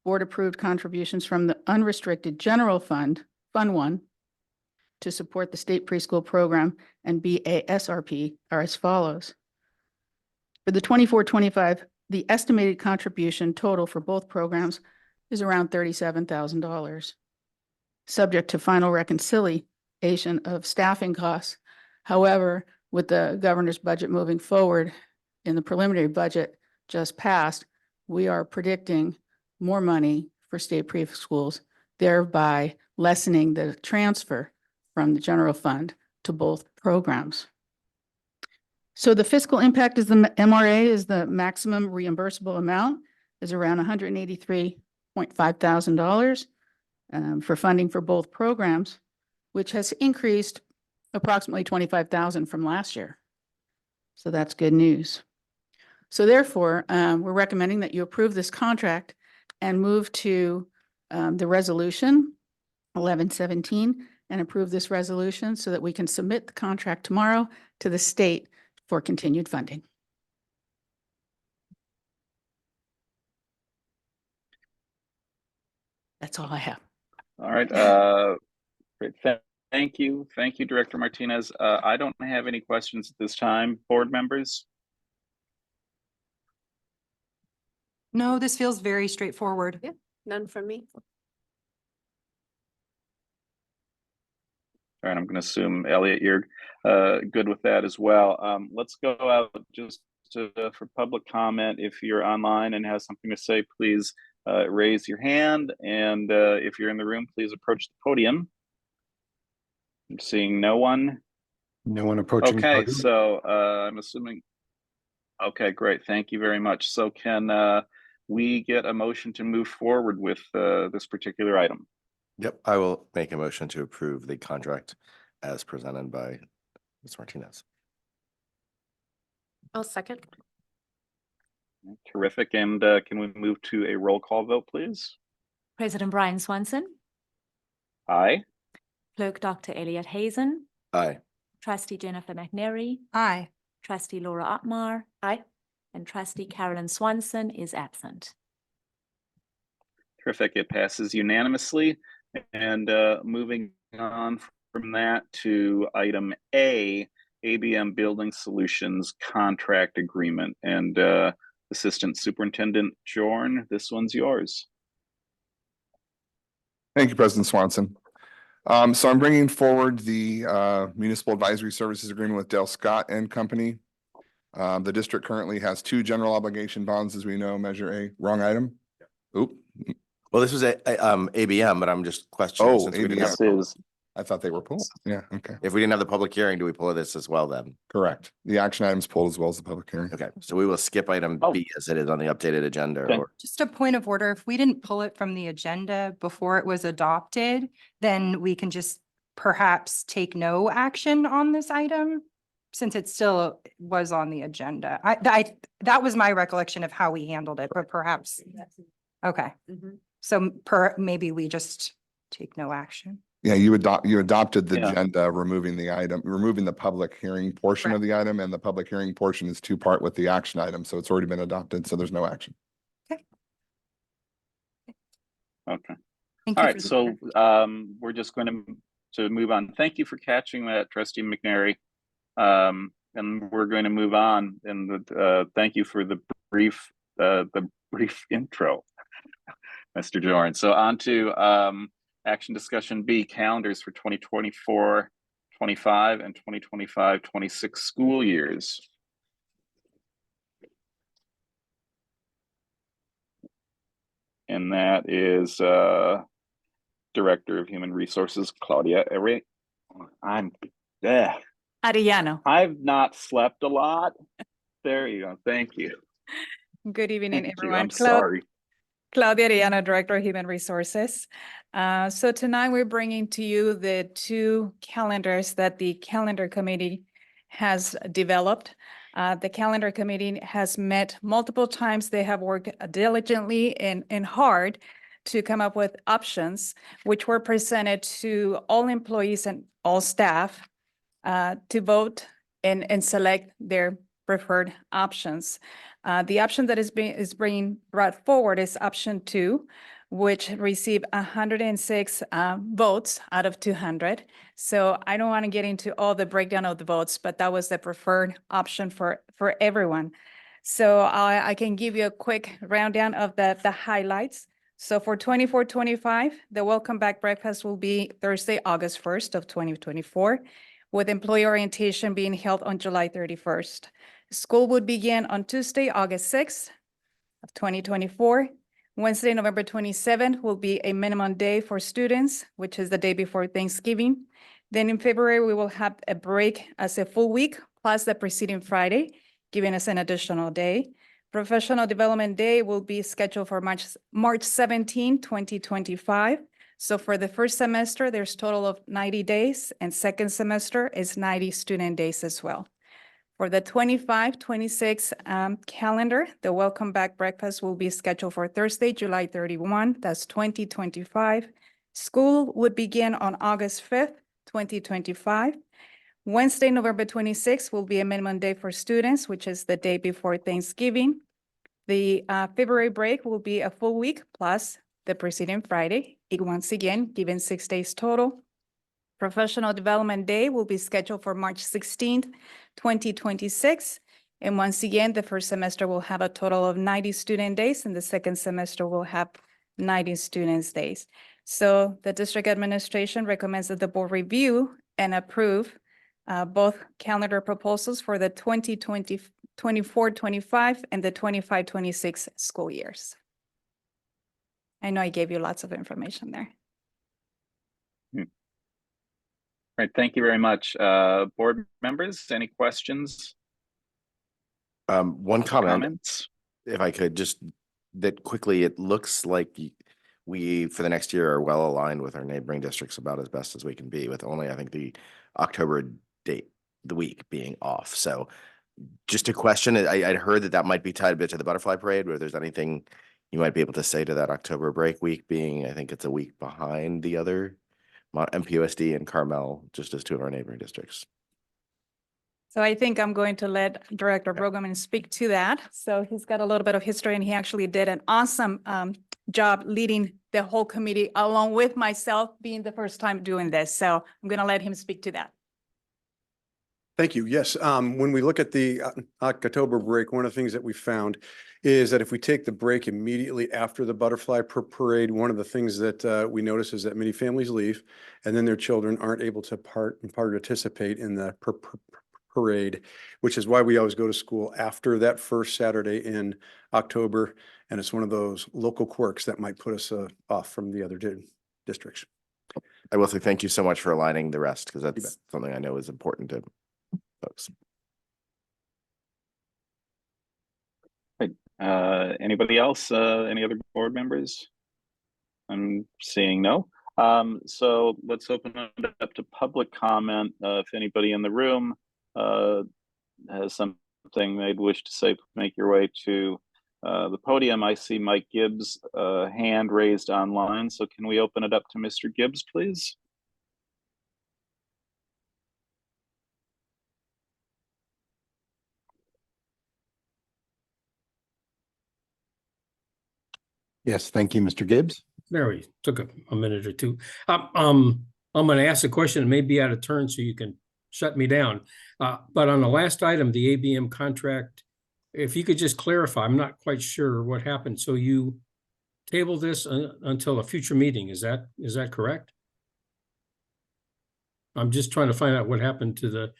board approved contributions from the unrestricted general fund, Fund 1, to support the state preschool program and BASRP are as follows. For the 24-25, the estimated contribution total for both programs is around $37,000. Subject to final reconciliation of staffing costs. However, with the governor's budget moving forward in the preliminary budget just passed, we are predicting more money for state preschools, thereby lessening the transfer from the general fund to both programs. So the fiscal impact is the MRA is the maximum reimbursable amount is around $183.5 thousand for funding for both programs, which has increased approximately 25,000 from last year. So that's good news. So therefore, we're recommending that you approve this contract and move to the resolution 1117 and approve this resolution so that we can submit the contract tomorrow to the state for continued funding. That's all I have. All right. Great. Thank you. Thank you, Director Martinez. I don't have any questions at this time. Board members? No, this feels very straightforward. Yeah. None from me. All right, I'm going to assume, Elliot, you're good with that as well. Let's go out just for public comment. If you're online and have something to say, please raise your hand. And if you're in the room, please approach the podium. I'm seeing no one. No one approaching. the Okay, podium? so I'm assuming. Okay, great. Thank you very much. So can we get a motion to move forward with this particular item? Yep, I will make a motion to approve the contract as presented by Ms. Martinez. I'll second. Terrific. And can we move to a roll call vote, please? President Brian Swanson, Aye. Clerk Dr. Elliot Hazen, Aye. Trustee Jennifer McNary, Aye. Trustee Laura Otmar, Aye. and Trustee Carolyn Swanson is absent. Terrific. It passes unanimously. And moving on from that to item A, ABM Building Solutions Contract Agreement. And Assistant Superintendent Jorn, this one's yours. Thank you, President Swanson. So I'm bringing forward the Municipal Advisory Services Agreement with Dale Scott and Company. The district currently has 2 general obligation bonds, as we know, Measure A. Wrong item. Oop. Well, this was a ABM, but I'm just questioning. Oh, since we didn't ABM. have- This is I thought they were pulled. Yeah, okay, If we didn't have the public hearing, do we pull this as well then? correct. The action item's pulled as well as the public hearing. Okay, so we will skip item Oh. B as it is on the updated agenda. Okay. Or Just a point of order, if we didn't pull it from the agenda before it was adopted, then we can just perhaps take no action on this item since it still was on the agenda. That was my recollection of how we handled it, but perhaps, okay. Mhm. So maybe we just take no action. Yeah, you adopted the Yeah. agenda, removing the public hearing portion of the item, and the public hearing portion is 2-part with the action item, so it's already been adopted, so there's no action. okay. Thank All you right, for the so correction. we're just going to move on. Thank you for catching that, Trustee McNary. And we're going to move on. And thank you for the brief intro, Mr. Jorn. So on to action discussion B, calendars for 2024-25 and 2025-26 school years. And that is Director of Human Resources, Claudia Arellano. Arellano. I've not slept a lot. There you go. Thank you. Good evening, Thank you. everyone. I'm sorry. Claudia Arellano, Director of Human Resources. So tonight we're bringing to you the 2 calendars that the Calendar Committee has developed. The Calendar Committee has met multiple times. They have worked diligently and hard to come up with options, which were presented to all employees and all staff to vote and select their preferred options. The option that is being brought forward is option 2, which received 106 votes out of 200. So I don't want to get into all the breakdown of the votes, but that was the preferred option for everyone. So I can give you a quick rundown of the highlights. So for 24-25, the Welcome Back Breakfast will be Thursday, August 1st of 2024, with employee orientation being held on July 31st. School would begin on Tuesday, August 6th of 2024. Wednesday, November 27th will be a minimum day for students, which is the day before Thanksgiving. Then in February, we will have a break as a full week, plus the preceding Friday, giving us an additional day. Professional Development Day will be scheduled for March 17, 2025. So for the first semester, there's a total of 90 days, and second semester is 90 student days as well. For the 25-26 calendar, the Welcome Back Breakfast will be scheduled for Thursday, July 31, that's 2025. School would begin on August 5th, 2025. Wednesday, November 26th will be a minimum day for students, which is the day before Thanksgiving. The February break will be a full week plus the preceding Friday, once again, given 6 days total. Professional Development Day will be scheduled for March 16th, 2026. And once again, the first semester will have a total of 90 student days, and the second semester will have 90 students days. So the district administration recommends that the board review and approve both calendar proposals for the 24-25 and the 25-26 school years. I know I gave you lots of information there. All right, thank you very much. Board members, any questions? One comment, Comments? if I could, just that quickly, it looks like we, for the next year, are well aligned with our neighboring districts about as best as we can be, with only, I think, the October date, the week being off. So just a question, I'd heard that might be tied a bit to the butterfly parade, where there's anything you might be able to say to that October break week being, I think it's a week behind the other PGUSD and Carmel, just as two of our neighboring districts. So I think I'm going to let Director Brueggemann speak to that. So he's got a little bit of history, and he actually did an awesome job leading the whole committee, along with myself being the first time doing this. So I'm going to let him speak to that. Thank you. Yes, when we look at the October break, one of the things that we found is that if we take the break immediately after the butterfly parade, one of the things that we notice is that many families leave, and then their children aren't able to participate in the parade, which is why we always go to school after that first Saturday in October. And it's one of those local quirks that might put us off from the other districts. I will say thank you so much for aligning the rest, because that's something I know is important to folks. Right. Anybody else? Any other board members? I'm seeing no. So let's open it up to public comment. If anybody in the room has something they'd wish to say, make your way to the podium. I see Mike Gibbs' hand raised online. So can we open it up to Mr. Gibbs, please? Yes, thank you, Mr. Gibbs. There we took a minute or two. I'm going to ask a question. It may be out of turn, so you can shut me down. But on the last item, the ABM contract, if you could just clarify, I'm not quite sure what happened. So you table this until a future meeting. Is that correct? I'm just trying to find out what happened to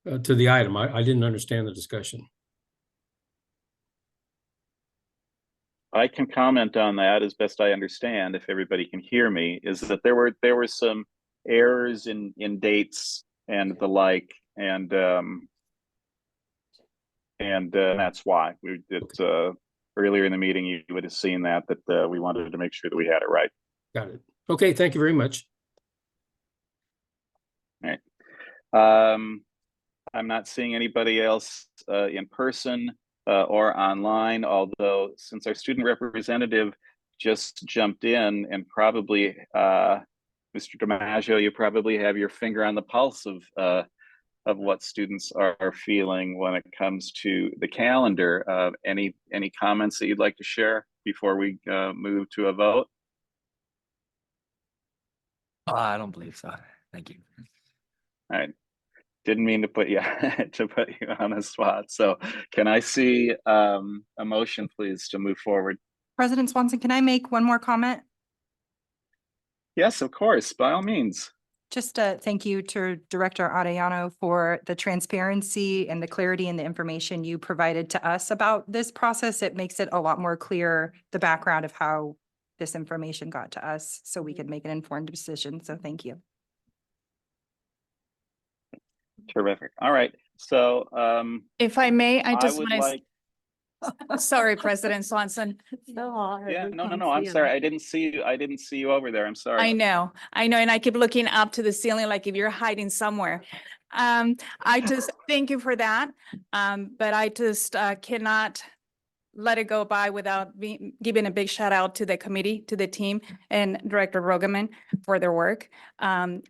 the item. I didn't understand the discussion. I can comment on that as best I understand, if everybody can hear me, is that there were some errors in dates and the like, and that's why we did earlier in the meeting. You would have seen that we wanted to make sure that we had it right. Got it. Okay, thank you very much. All right. I'm not seeing anybody else in person or online, although since our student representative just jumped in, and probably Mr. DiMaggio, you probably have your finger on the pulse of what students are feeling when it comes to the calendar. Any comments that you'd like to share before we move to a vote? I don't believe so. Thank you. All right. Didn't mean to put you to put you on the spot. So can I see a motion, please, to move forward? President Swanson, can I make one more comment? Yes, of course, by all means. Just a thank you to Director Arellano for the transparency and the clarity and the information you provided to us about this process. It makes it a lot more clear, the background of how this information got to us, so we could make an informed decision. So thank you. Terrific. All right. So If I may, I I just would want like. to, sorry, President Swanson. So hard. Yeah, we no. can't I'm see 'em. sorry. I didn't see you. I didn't see you over there. I'm sorry. I know, and I keep looking up to the ceiling like if you're hiding somewhere. I just thank you for that. But I just cannot let it go by without giving a big shout out to the committee, to the team, and Director Rogaman for their work. And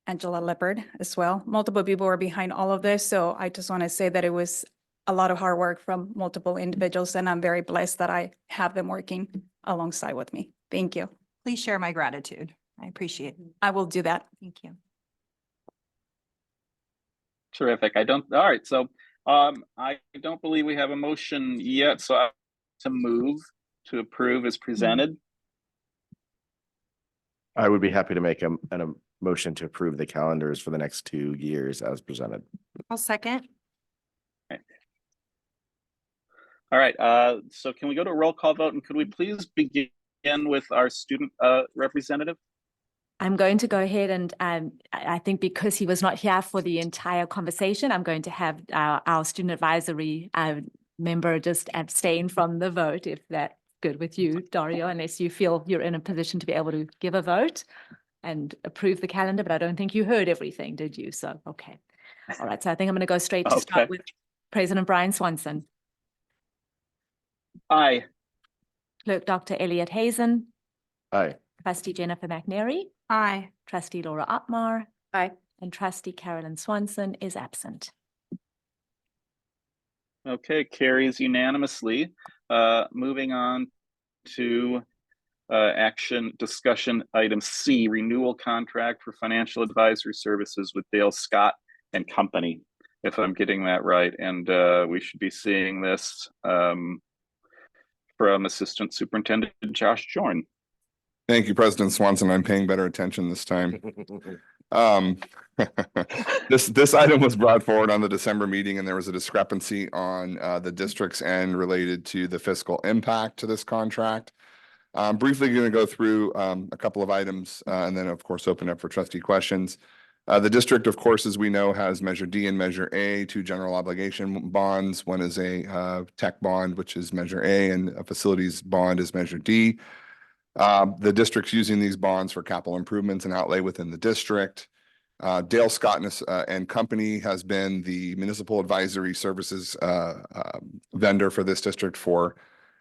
Angela Leopard as well. Multiple people were behind all of this, so I just want to say that it was a lot of hard work from multiple individuals, and I'm very blessed that I have them working alongside with me. Thank you. Please share my gratitude. I appreciate it. I will do that. Thank you. Terrific. All right. So I don't believe we have a motion yet. So I to move to approve as presented. I would be happy to make a motion to approve the calendars for the next 2 years as presented. I'll second. All right. So can we go to a roll call vote, and could we please begin with our student representative? I'm going to go ahead and I think because he was not here for the entire conversation, I'm going to have our student advisory member just abstain from the vote, if that's good with you, Dario, unless you feel you're in a position to be able to give a vote and approve the calendar, but I don't think you heard everything, did you? So, okay. All right, so I think I'm going to go straight to start with President Brian Swanson. Aye. Clerk Dr. Elliot Hazen. Aye. Trustee Jennifer McNary. Aye. Trustee Laura Otmar. Aye. And Trustee Carolyn Swanson is absent. Okay, carries unanimously. Moving on to action discussion item C, renewal contract for financial advisory services with Dale Scott and Company, if I'm getting that right. And we should be seeing this from Assistant Superintendent Josh Jorn. Thank you, President Swanson. I'm paying better attention this time. This item was brought forward on the December meeting, and there was a discrepancy on the district's end related to the fiscal impact to this contract. I'm briefly going to go through a couple of items and then, of course, open up for trustee questions. The district, of course, as we know, has Measure D and Measure A, 2 general obligation bonds. One is a tech bond, which is Measure A, and a facilities bond is Measure D. The district's using these bonds for capital improvements and outlay within the district. Dale Scott and Company has been the municipal advisory services vendor for this district for,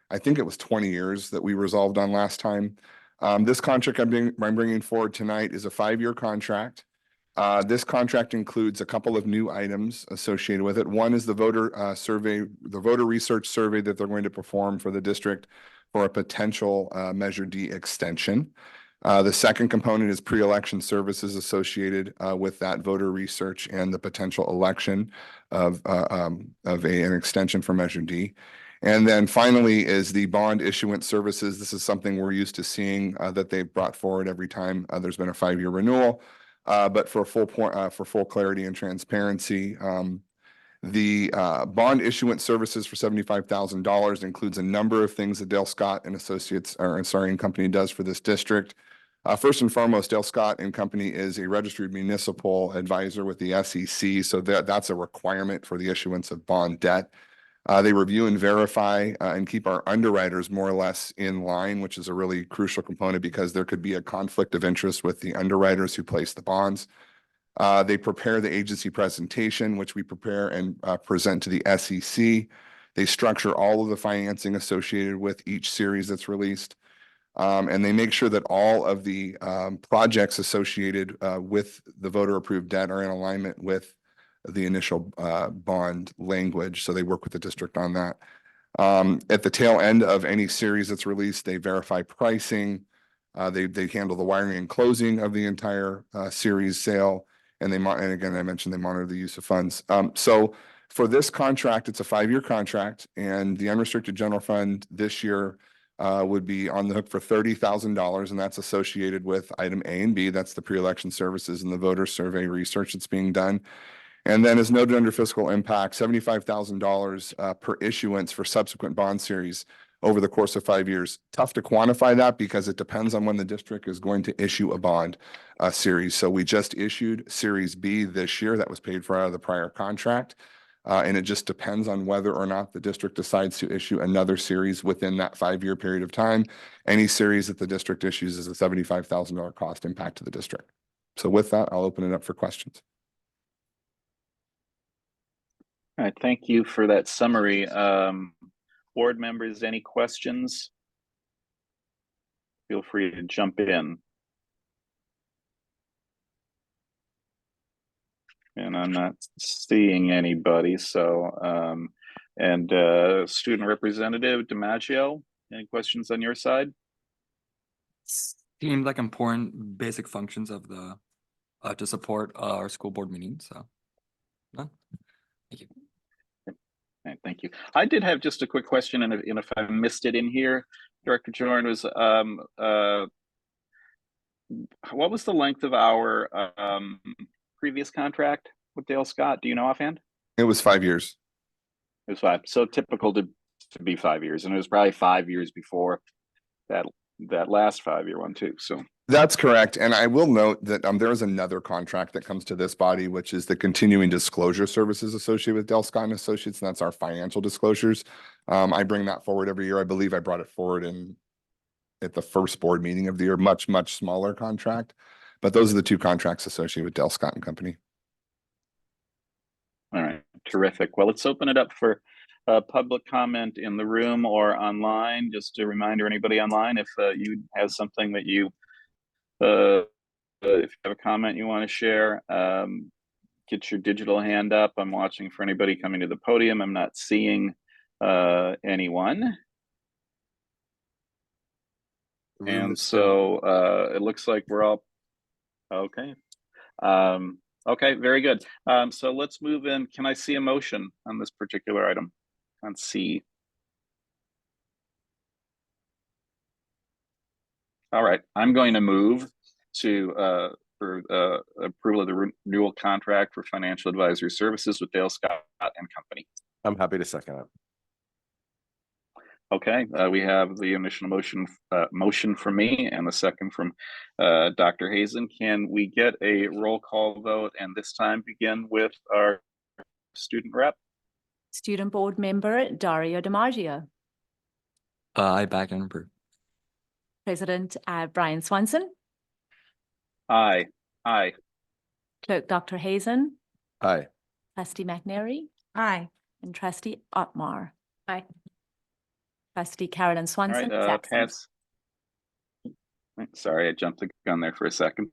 I think it was 20 years that we resolved on last time. This contract I'm bringing forward tonight is a 5-year contract. This contract includes a couple of new items associated with it. One is the voter survey, the voter research survey that they're going to perform for the district for a potential Measure D extension. The second component is pre-election services associated with that voter research and the potential election of an extension for Measure D. And then finally is the bond issuance services. This is something we're used to seeing that they've brought forward every time there's been a 5-year renewal. But for full clarity and transparency, the bond issuance services for $75,000 includes a number of things that Dale Scott and Associates, and Company does for this district. First and foremost, Dale Scott and Company is a registered municipal advisor with the SEC, so that's a requirement for the issuance of bond debt. They review and verify and keep our underwriters more or less in line, which is a really crucial component because there could be a conflict of interest with the underwriters who place the bonds. They prepare the agency presentation, which we prepare and present to the SEC. They structure all of the financing associated with each series that's released. And they make sure that all of the projects associated with the voter approved debt are in alignment with the initial bond language. So they work with the district on that. At the tail end of any series that's released, they verify pricing. They handle the wiring and closing of the entire series sale. And and again, I mentioned they monitor the use of funds. So for this contract, it's a 5-year contract, and the unrestricted general fund this year would be on the hook for $30,000, and that's associated with item A and B. That's the pre-election services and the voter survey research that's being done. And then as noted under fiscal impact, $75,000 per issuance for subsequent bond series over the course of 5 years. Tough to quantify that because it depends on when the district is going to issue a bond series. So we just issued Series B this year that was paid for out of the prior contract. And it just depends on whether or not the district decides to issue another series within that 5-year period of time. Any series that the district issues is a $75,000 cost impact to the district. So with that, I'll open it up for questions. All right, thank you for that summary. Board members, any questions? Feel free to jump in. And I'm not seeing anybody, so, student representative DiMaggio, any questions on your side? Seems like important basic functions of the to support our school board meetings. So, no, thank you. Right, thank you. I did have just a quick question, and if I missed it in here, Director Jordan, was what was the length of our previous contract with Dale Scott? Do you know offhand? It was 5 years. It was 5. So typical to be 5 years, and it was probably 5 years before that last 5-year one too. So that's correct. And I will note that there is another contract that comes to this body, which is the continuing disclosure services associated with Dale Scott and Associates, and that's our financial disclosures. I bring that forward every year. I believe I brought it forward at the first board meeting of the year, much smaller contract. But those are the 2 contracts associated with Dale Scott and Company. All right, terrific. Well, let's open it up for public comment in the room or online. Just a reminder, anybody online, if you have something that you if you have a comment you want to share, get your digital hand up. I'm watching for anybody coming to the podium. I'm not seeing anyone. And so it looks like we're all okay. Okay, very good. So let's move in. Can I see a motion on this particular item on C? All right, I'm going to move to for approval of the renewal contract for financial advisory services with Dale Scott and Company. I'm happy to second it. Okay, we have the initial motion from me and the second from Dr. Hazen. Can we get a roll call vote, and this time begin with our student rep? Student board member Dario DiMaggio. I back and approve. President Brian Swanson. Aye. Aye. Clerk Dr. Hazen. Aye. Trustee McNary. Aye. And Trustee Otmar. Aye. Trustee Carolyn Swanson. All right, pass. Sorry, I jumped the gun there for a second.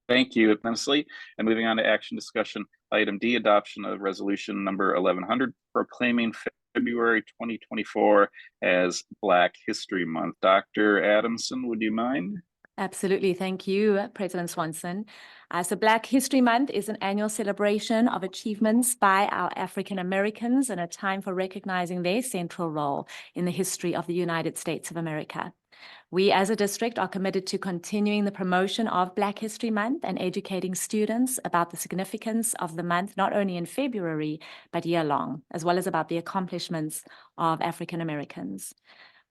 Thank you, immensely. And moving on to action discussion, item D, adoption of resolution number 1100, proclaiming February 2024 as Black History Month. Dr. Adamson, would you mind? Absolutely. Thank you, President Swanson. So Black History Month is an annual celebration of achievements by our African Americans and a time for recognizing their central role in the history of the United States of America. We as a district are committed to continuing the promotion of Black History Month and educating students about the significance of the month, not only in February, but year-long, as well as about the accomplishments of African Americans.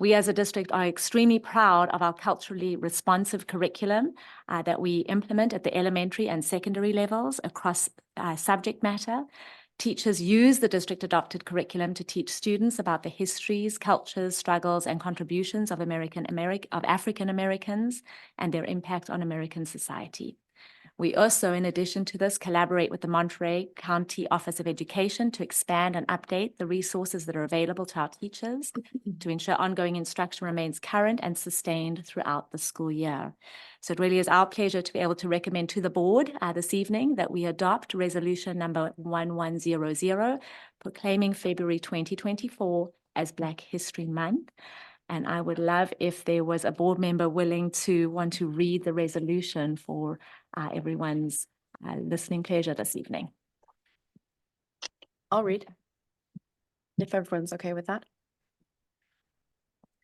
We as a district are extremely proud of our culturally responsive curriculum that we implement at the elementary and secondary levels across subject matter. Teachers use the district adopted curriculum to teach students about the histories, cultures, struggles, and contributions of African Americans and their impact on American society. We also, in addition to this, collaborate with the Monterey County Office of Education to expand and update the resources that are available to our teachers to ensure ongoing instruction remains current and sustained throughout the school year. So it really is our pleasure to be able to recommend to the board this evening that we adopt resolution number 1100, proclaiming February 2024 as Black History Month. And I would love if there was a board member willing to want to read the resolution for everyone's listening pleasure this evening. I'll read, if everyone's okay with that.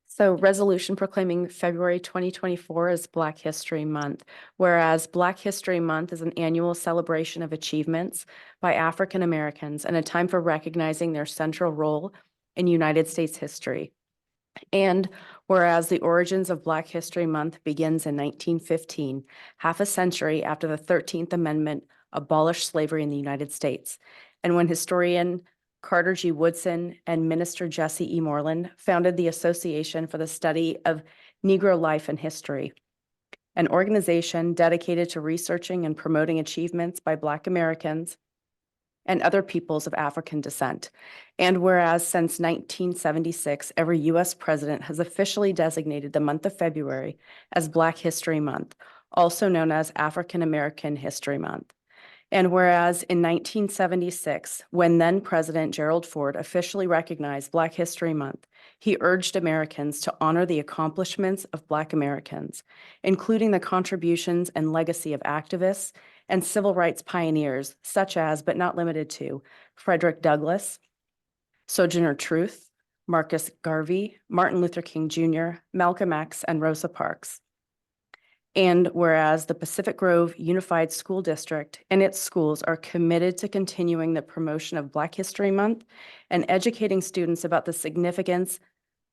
So resolution proclaiming February 2024 as Black History Month, whereas Black History Month is an annual celebration of achievements by African Americans and a time for recognizing their central role in United States history. And whereas the origins of Black History Month begins in 1915, half a century after the 13th Amendment abolished slavery in the United States, and when historian Carter G. Woodson and Minister Jesse E. Moreland founded the Association for the Study of Negro Life and History, an organization dedicated to researching and promoting achievements by Black Americans and other peoples of African descent. And whereas since 1976, every U.S. president has officially designated the month of February as Black History Month, also known as African American History Month. And whereas in 1976, when then President Gerald Ford officially recognized Black History Month, he urged Americans to honor the accomplishments of Black Americans, including the contributions and legacy of activists and civil rights pioneers, such as, but not limited to, Frederick Douglass, Sojourner Truth, Marcus Garvey, Martin Luther King Jr., Malcolm X, and Rosa Parks. And whereas the Pacific Grove Unified School District and its schools are committed to continuing the promotion of Black History Month and educating students about the significance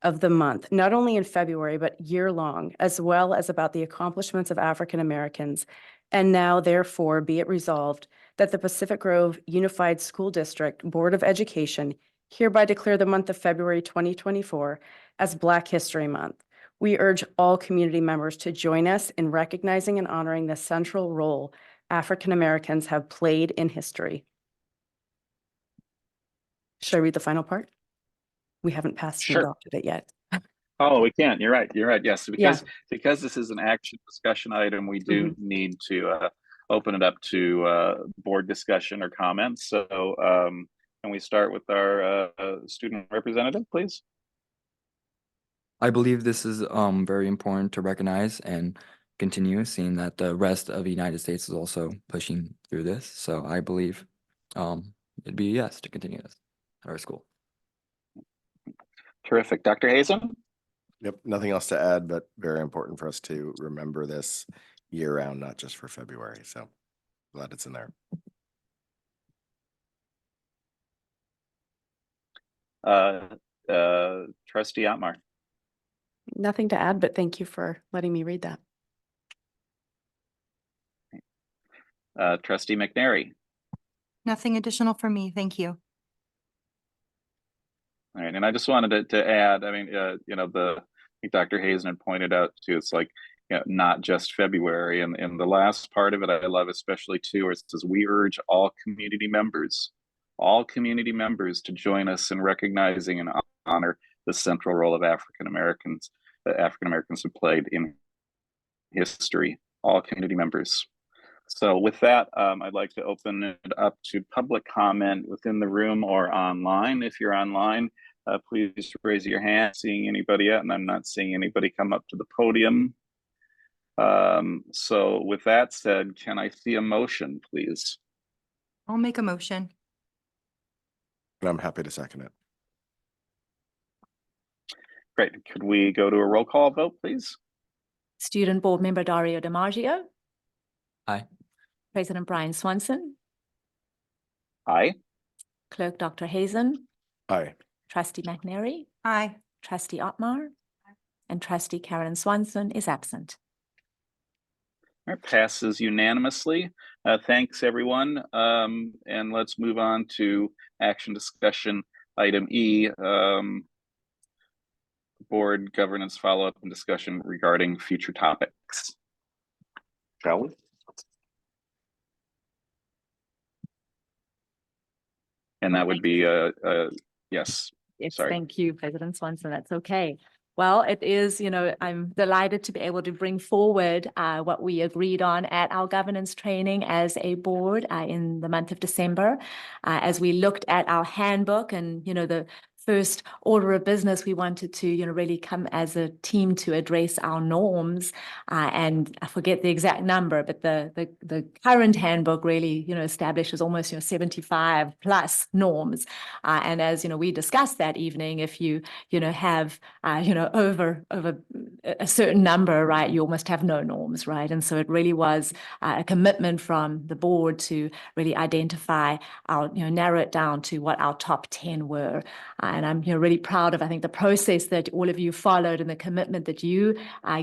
of the month, not only in February, but year-long, as well as about the accomplishments of African Americans. And now, therefore, be it resolved that the Pacific Grove Unified School District Board of Education hereby declare the month of February 2024 as Black History Month. We urge all community members to join us in recognizing and honoring the central role African Americans have played in history. Should I read the final part? We haven't passed and Sure. adopted it yet. Oh, we can't. You're right. You're right. Yes, because this is an action discussion item, we do need to open it up to board discussion or comments. So can we start with our student representative, please? I believe this is very important to recognize and continue, seeing that the rest of the United States is also pushing through this. So I believe it'd be a yes to continue this at our school. Terrific. Dr. Hazen? Yep, nothing else to add, but very important for us to remember this year round, not just for February. So glad it's in there. Trustee Otmar? Nothing to add, but thank you for letting me read that. Trustee McNary? Nothing additional for me. Thank you. All right, and I just wanted to add, I mean, I think Dr. Hazen had pointed out too, it's like, not just February. And the last part of it, I love especially too, where it says, we urge all community members to join us in recognizing and honor the central role of African Americans that African Americans have played in history, all community members. So with that, I'd like to open it up to public comment within the room or online. If you're online, please raise your hand. Seeing anybody yet, and I'm not seeing anybody come up to the podium. So with that said, can I see a motion, please? I'll make a motion. And I'm happy to second it. Great. Could we go to a roll call vote, please? Student Board Member Dario DiMaggio. Aye. President Brian Swanson. Aye. Clerk Dr. Hazen. Aye. Trustee McNary. Aye. Trustee Otmar. And Trustee Karen Swanson is absent. All right, passes unanimously. Thanks, everyone. And let's move on to action discussion item E, board governance follow-up and discussion regarding future topics. Shall we? And that would be yes. Yes, Sorry. thank you, President Swanson. That's okay. Well, it is, I'm delighted to be able to bring forward what we agreed on at our governance training as a board in the month of December, as we looked at our handbook and, the first order of business, we wanted to, really come as a team to address our norms. And I forget the exact number, but the current handbook really, establishes almost, 75 plus norms. And as, we discussed that evening, if you, have, over a certain number, right, you almost have no norms, right? And so it really was a commitment from the board to really identify our, narrow it down to what our top 10 were. And I'm, really proud of, I think, the process that all of you followed and the commitment that you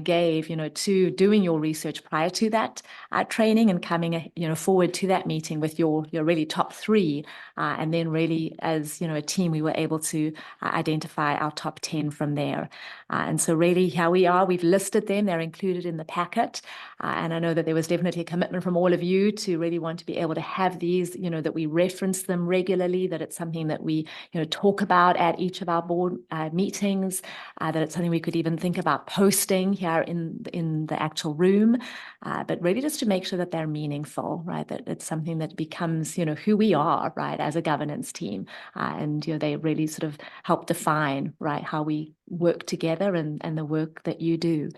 gave, to doing your research prior to that training and coming, forward to that meeting with your really top 3. And then really as, a team, we were able to identify our top 10 from there. And so really here we are, we've listed them, they're included in the packet. And I know that there was definitely a commitment from all of you to really want to be able to have these, that we reference them regularly, that it's something that we, talk about at each of our board meetings, that it's something we could even think about posting here in the actual room, but really just to make sure that they're meaningful, right? That it's something that becomes, who we are, right, as a governance team. And, they really sort of help define, right, how we work together and the work that you do.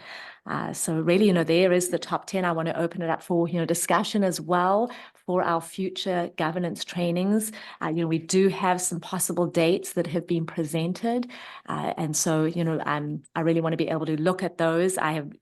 So really, there is the top 10. I want to open it up for, discussion as well for our future governance trainings. We do have some possible dates that have been presented. And so, I really want to be able to look at those. I have,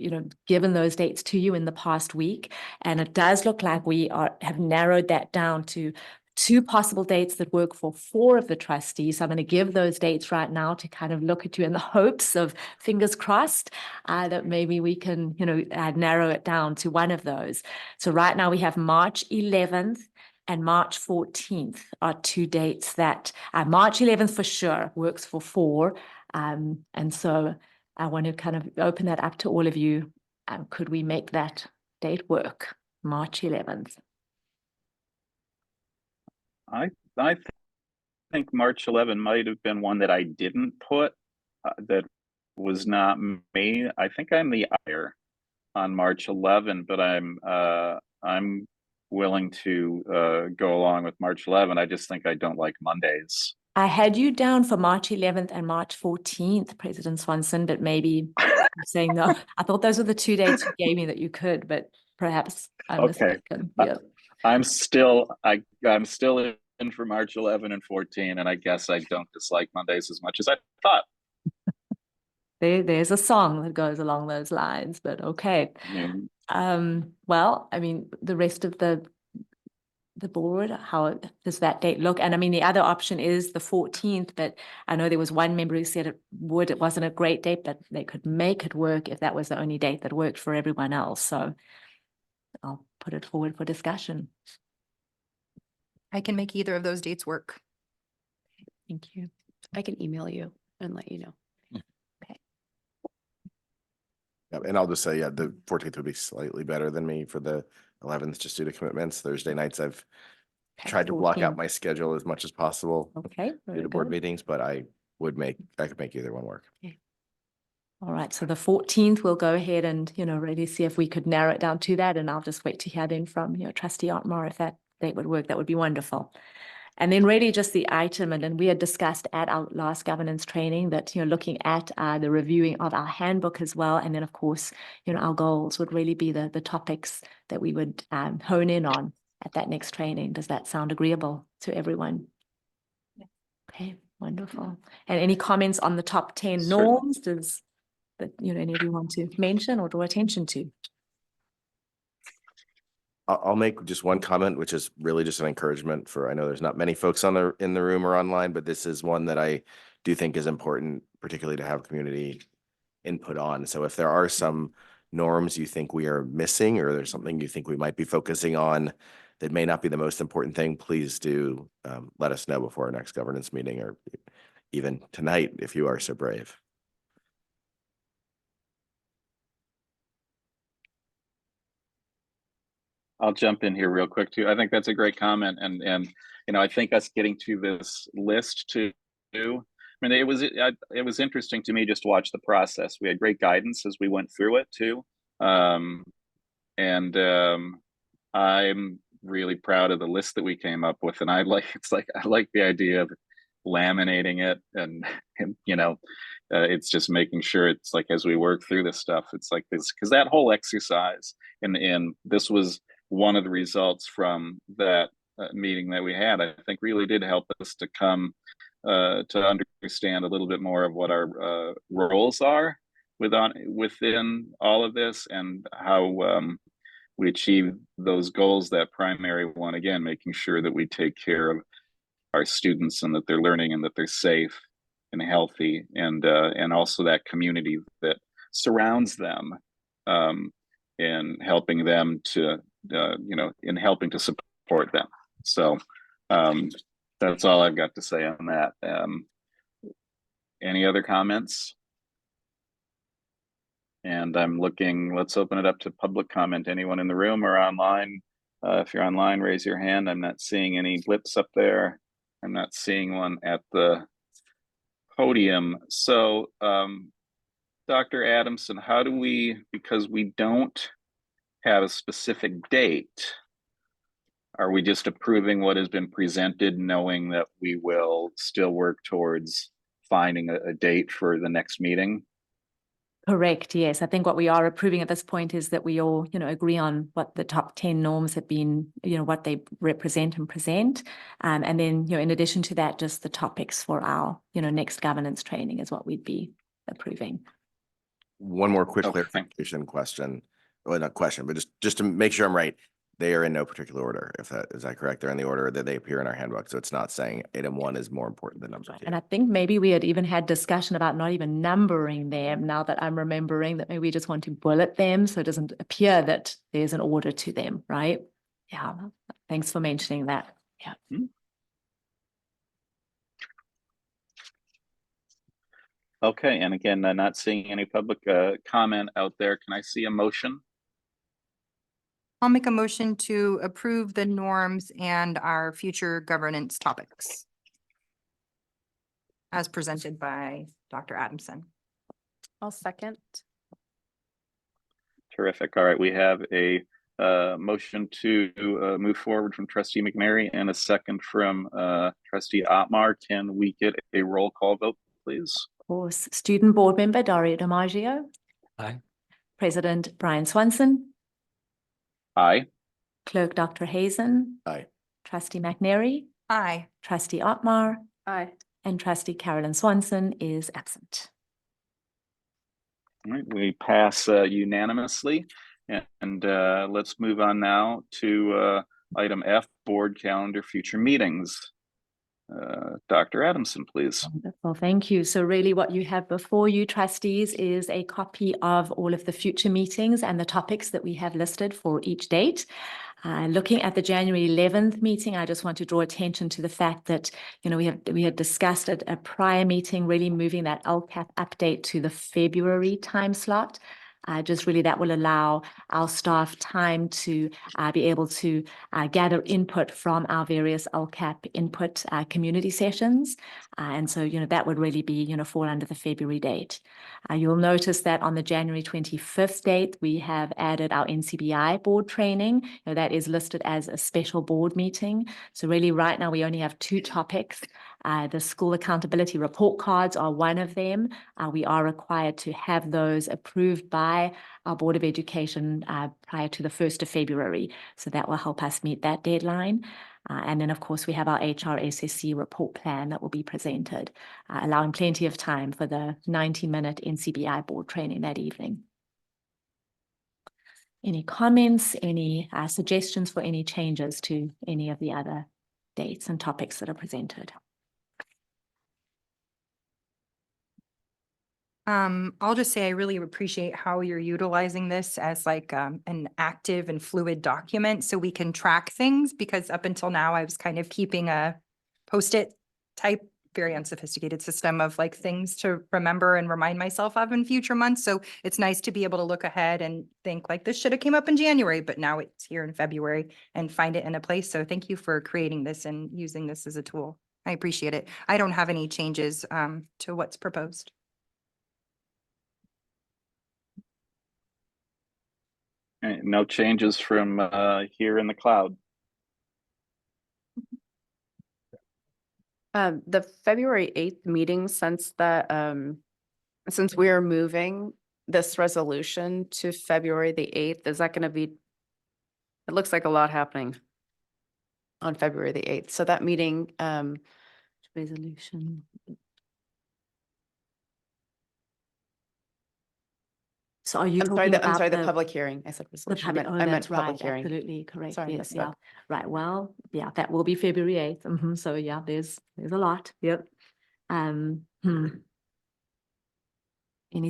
given those dates to you in the past week, and it does look like we have narrowed that down to 2 possible dates that work for 4 of the trustees. So I'm going to give those dates right now to kind of look at you in the hopes of, fingers crossed, that maybe we can, narrow it down to one of those. So right now we have March 11th and March 14th are 2 dates that March 11th for sure works for 4. And so I want to kind of open that up to all of you. Could we make that date work? March 11th. I think March 11 might have been one that I didn't put, that was not me. I think I'm the higher on March 11, but I'm willing to go along with March 11. I just think I don't like Mondays. I had you down for March 11th and March 14th, President Swanson, but maybe I'm saying no. I thought those were the 2 dates you gave me that you could, but perhaps I'm mistaken. Yeah. I'm still in for March 11 and 14, and I guess I don't dislike Mondays as much as I thought. There's a song that goes along those lines, but okay. Well, I mean, the rest of the board, how does that date look? And I mean, the other option is the 14th, but I know there was one member who said it wasn't a great date, but they could make it work if that was the only date that worked for everyone else. So I'll put it forward for discussion. I can make either of those dates work. Thank you. I can email you and let you know. Okay. Yeah, and I'll just say, yeah, the 14th would be slightly better than me for the 11th, just due to commitments. Thursday nights, I've tried to block out 14th. my schedule as much as possible Okay. due very to board good. meetings, but I could make either one work. All right, so the 14th, we'll go ahead and, really see if we could narrow it down to that. And I'll just wait to hear then from, Trustee Otmar, if that date would work, that would be wonderful. And then really just the item, and then we had discussed at our last governance training that, looking at the reviewing of our handbook as well. And then of course, our goals would really be the topics that we would hone in on at that next training. Does that sound agreeable to everyone? Yeah. Okay, wonderful. And any comments on the top 10 norms? Does that, any of you want to mention or draw attention to? I'll make just one comment, which is really just an encouragement for, I know there's not many folks in the room or online, but this is one that I do think is important, particularly to have community input on. So if there are some norms you think we are missing, or there's something you think we might be focusing on that may not be the most important thing, please do let us know before our next governance meeting, or even tonight, if you are so brave. I'll jump in here real quick too. I think that's a great comment, and I think us getting to this list too. I mean, it was interesting to me just to watch the process. We had great guidance as we went through it too, and I'm really proud of the list that we came up with, and I like the idea of laminating it and you know, it's just making sure it's like as we work through this stuff, it's like this, because that whole exercise and this was one of the results from that meeting that we had, I think really did help us to come to understand a little bit more of what our roles are within all of this, and how we achieve those goals. That primary one, again, making sure that we take care of our students and that they're learning and that they're safe and healthy, and also that community that surrounds them, and helping them to you know, in helping to support them. So that's all I've got to say on that. Any other comments? And I'm looking, let's open it up to public comment. Anyone in the room or online? If you're online, raise your hand. I'm not seeing any blips up there. I'm not seeing one at the podium. So, Dr. Adamson, how do we, because we don't have a specific date, are we just approving what has been presented, knowing that we will still work towards finding a date for the next meeting? Correct. Yes. I think what we are approving at this point is that we all, you know, agree on what the top 10 norms have been, you know, what they represent and present. And then, you know, in addition to that, just the topics for our, you know, next governance training is what we'd be approving. One more quick Okay. clarification question, well, not question, but just to make sure I'm right. They are in no particular order. If that is that correct? They're in the order that they appear in our handbook. So it's not saying item 1 is more important than number 2. And I think maybe we had even had discussion about not even numbering them. Now that I'm remembering that, maybe we just want to bullet them so it doesn't appear that there's an order to them, right? Yeah. Thanks for mentioning that. Yeah. Okay, and again, not seeing any public comment out there. Can I see a motion? I'll make a motion to approve the norms and our future governance topics as presented by Dr. Adamson. I'll second. Terrific. All right, we have a motion to move forward from Trustee McNary and a second from Trustee Otmar. Can we get a roll call vote, please? Of course. Student Board Member Dario DiMaggio. Aye. President Brian Swanson. Aye. Clerk Dr. Hazen. Aye. Trustee McNary. Aye. Trustee Otmar. Aye. And Trustee Carolyn Swanson is absent. All right, we pass unanimously, and let's move on now to item F, board calendar future meetings. Dr. Adamson, please. Wonderful, thank you. So really what you have before you, trustees, is a copy of all of the future meetings and the topics that we have listed for each date. Looking at the January 11th meeting, I just want to draw attention to the fact that, you know, we had discussed at a prior meeting, really moving that LCAP update to the February time slot. Just really that will allow our staff time to be able to gather input from our various LCAP input community sessions. And so, you know, that would really be, you know, fall under the February date. You'll notice that on the January 25th date, we have added our NCBI board training. You know, that is listed as a special board meeting. So really right now we only have 2 topics. The school accountability report cards are one of them. We are required to have those approved by our Board of Education prior to the 1st of February. So that will help us meet that deadline. And then, of course, we have our HRSSC report plan that will be presented, allowing plenty of time for the 90-minute NCBI board training that evening. Any comments, any suggestions for any changes to any of the other dates and topics that are presented? I'll just say I really appreciate how you're utilizing this as like an active and fluid document so we can track things, because up until now I was kind of keeping a Post-it type, very unsophisticated system of like things to remember and remind myself of in future months. So it's nice to be able to look ahead and think like this should have came up in January, but now it's here in February, and find it in a place. So thank you for creating this and using this as a tool. I appreciate it. I don't have any changes to what's proposed. No changes from here in the cloud. The February 8th meeting, since we are moving this resolution to February the 8th, is that going to be, it looks like a lot happening on February the 8th. So that meeting, Resolution. So are you I'm talking sorry, I'm about sorry, the public hearing. I said the resolution. public, I meant that's right, public hearing. absolutely correct. Sorry, Yes, missed yeah. that. Right, well, yeah, that will be February 8th. So yeah, there's a lot. Yep. Any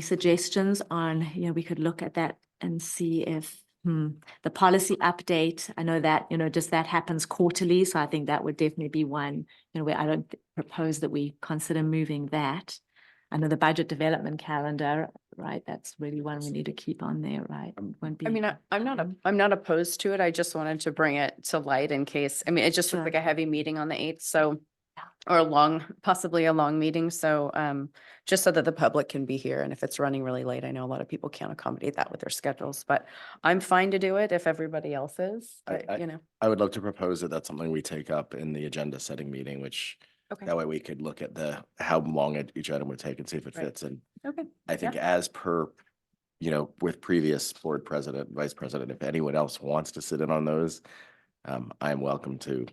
suggestions on, we could look at that and see if the policy update, I know that, just that happens quarterly. So I think that would definitely be one, where I don't propose that we consider moving that. I know the budget development calendar, right? That's really one we need to keep on there, right? Won't be. I mean, I'm not opposed to it. I just wanted to bring it to light in case, I mean, it just Sure. looked like a heavy meeting on the 8th, so, or possibly a long meeting. So, just so that the public can be here. And if it's running really late, I know a lot of people can't accommodate that with their schedules, but I'm fine to do it if everybody else is, but, I would love to propose that that's something we take up in the agenda setting meeting, which Okay. that way we could look at how long each item would take and see if it Right. fits. And Okay. I think as per, with previous board president, vice president, if anyone else wants to sit in on those, I'm welcome to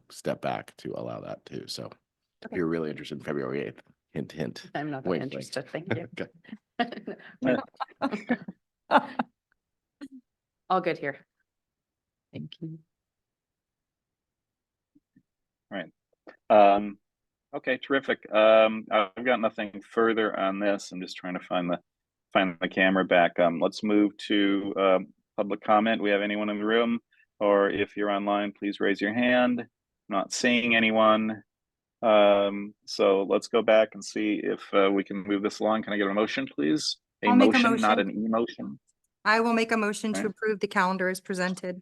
step back to allow that too. So if you're really interested in February 8th, hint, hint. I'm not that wink, wink. interested. Thank you. Okay. All good here. Thank you. Right. Okay, terrific. I've got nothing further on this. I'm just trying to find the camera back. Let's move to public comment. We have anyone in the room, or if you're online, please raise your hand. Not seeing anyone. So let's go back and see if we can move this along. Can I get a motion, please? I'll make a Motion, not motion. an emotion. I will make a motion to Right. approve the calendar as presented.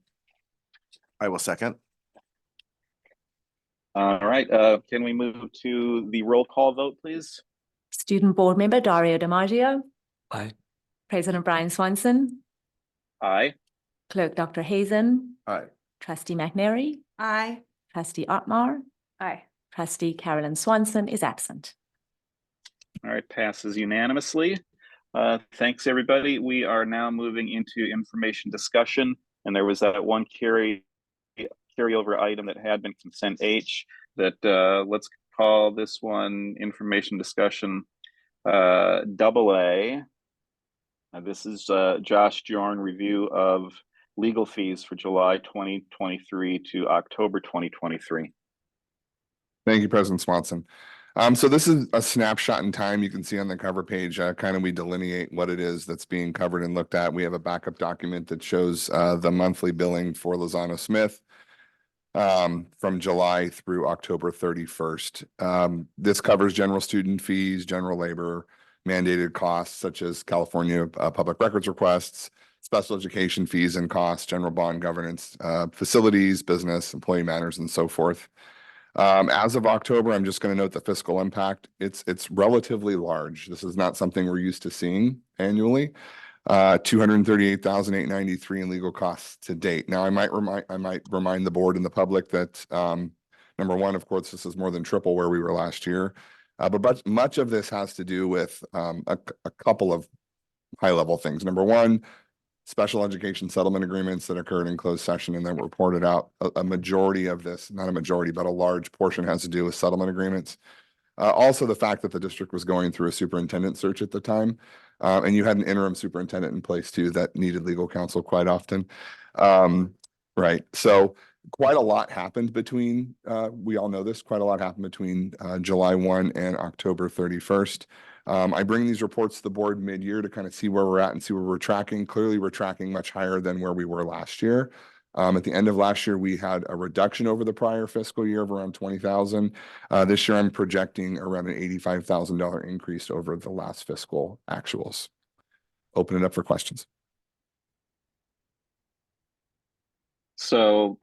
I will second. All right. Can we move to the roll call vote, please? Student Board Member Dario DiMaggio. Aye. President Brian Swanson. Aye. Clerk Dr. Hazen. Aye. Trustee McNary. Aye. Trustee Otmar. Aye. Trustee Carolyn Swanson is absent. All right, passes unanimously. Thanks, everybody. We are now moving into information discussion, and there was that one carryover item that had been consent H that let's call this one information discussion AA. This is Josh Jorn review of legal fees for July 2023 to October 2023. Thank you, President Swanson. So this is a snapshot in time. You can see on the cover page, we delineate what it is that's being covered and looked at. We have a backup document that shows the monthly billing for Lozano Smith from July through October 31st. This covers general student fees, general labor, mandated costs such as California public records requests, special education fees and costs, general bond governance, facilities, business, employee matters, and so forth. As of October, I'm just going to note the fiscal impact. It's relatively large. This is not something we're used to seeing annually. $238,893 in legal costs to date. Now, I might remind the board and the public that number one, of course, this is more than triple where we were last year. But much of this has to do with a couple of high-level things. Number one, special education settlement agreements that occurred in closed session and then were reported out. A majority of this, not a majority, but a large portion has to do with settlement agreements. Also, the fact that the district was going through a superintendent search at the time, and you had an interim superintendent in place too that needed legal counsel quite often. Right. So quite a lot happened between, we all know this, quite a lot happened between July 1 and October 31st. I bring these reports to the board mid-year to kind of see where we're at and see where we're tracking. Clearly, we're tracking much higher than where we were last year. At the end of last year, we had a reduction over the prior fiscal year of around 20,000. This year, I'm projecting around an $85,000 increase over the last fiscal actuals. Open it up for questions. So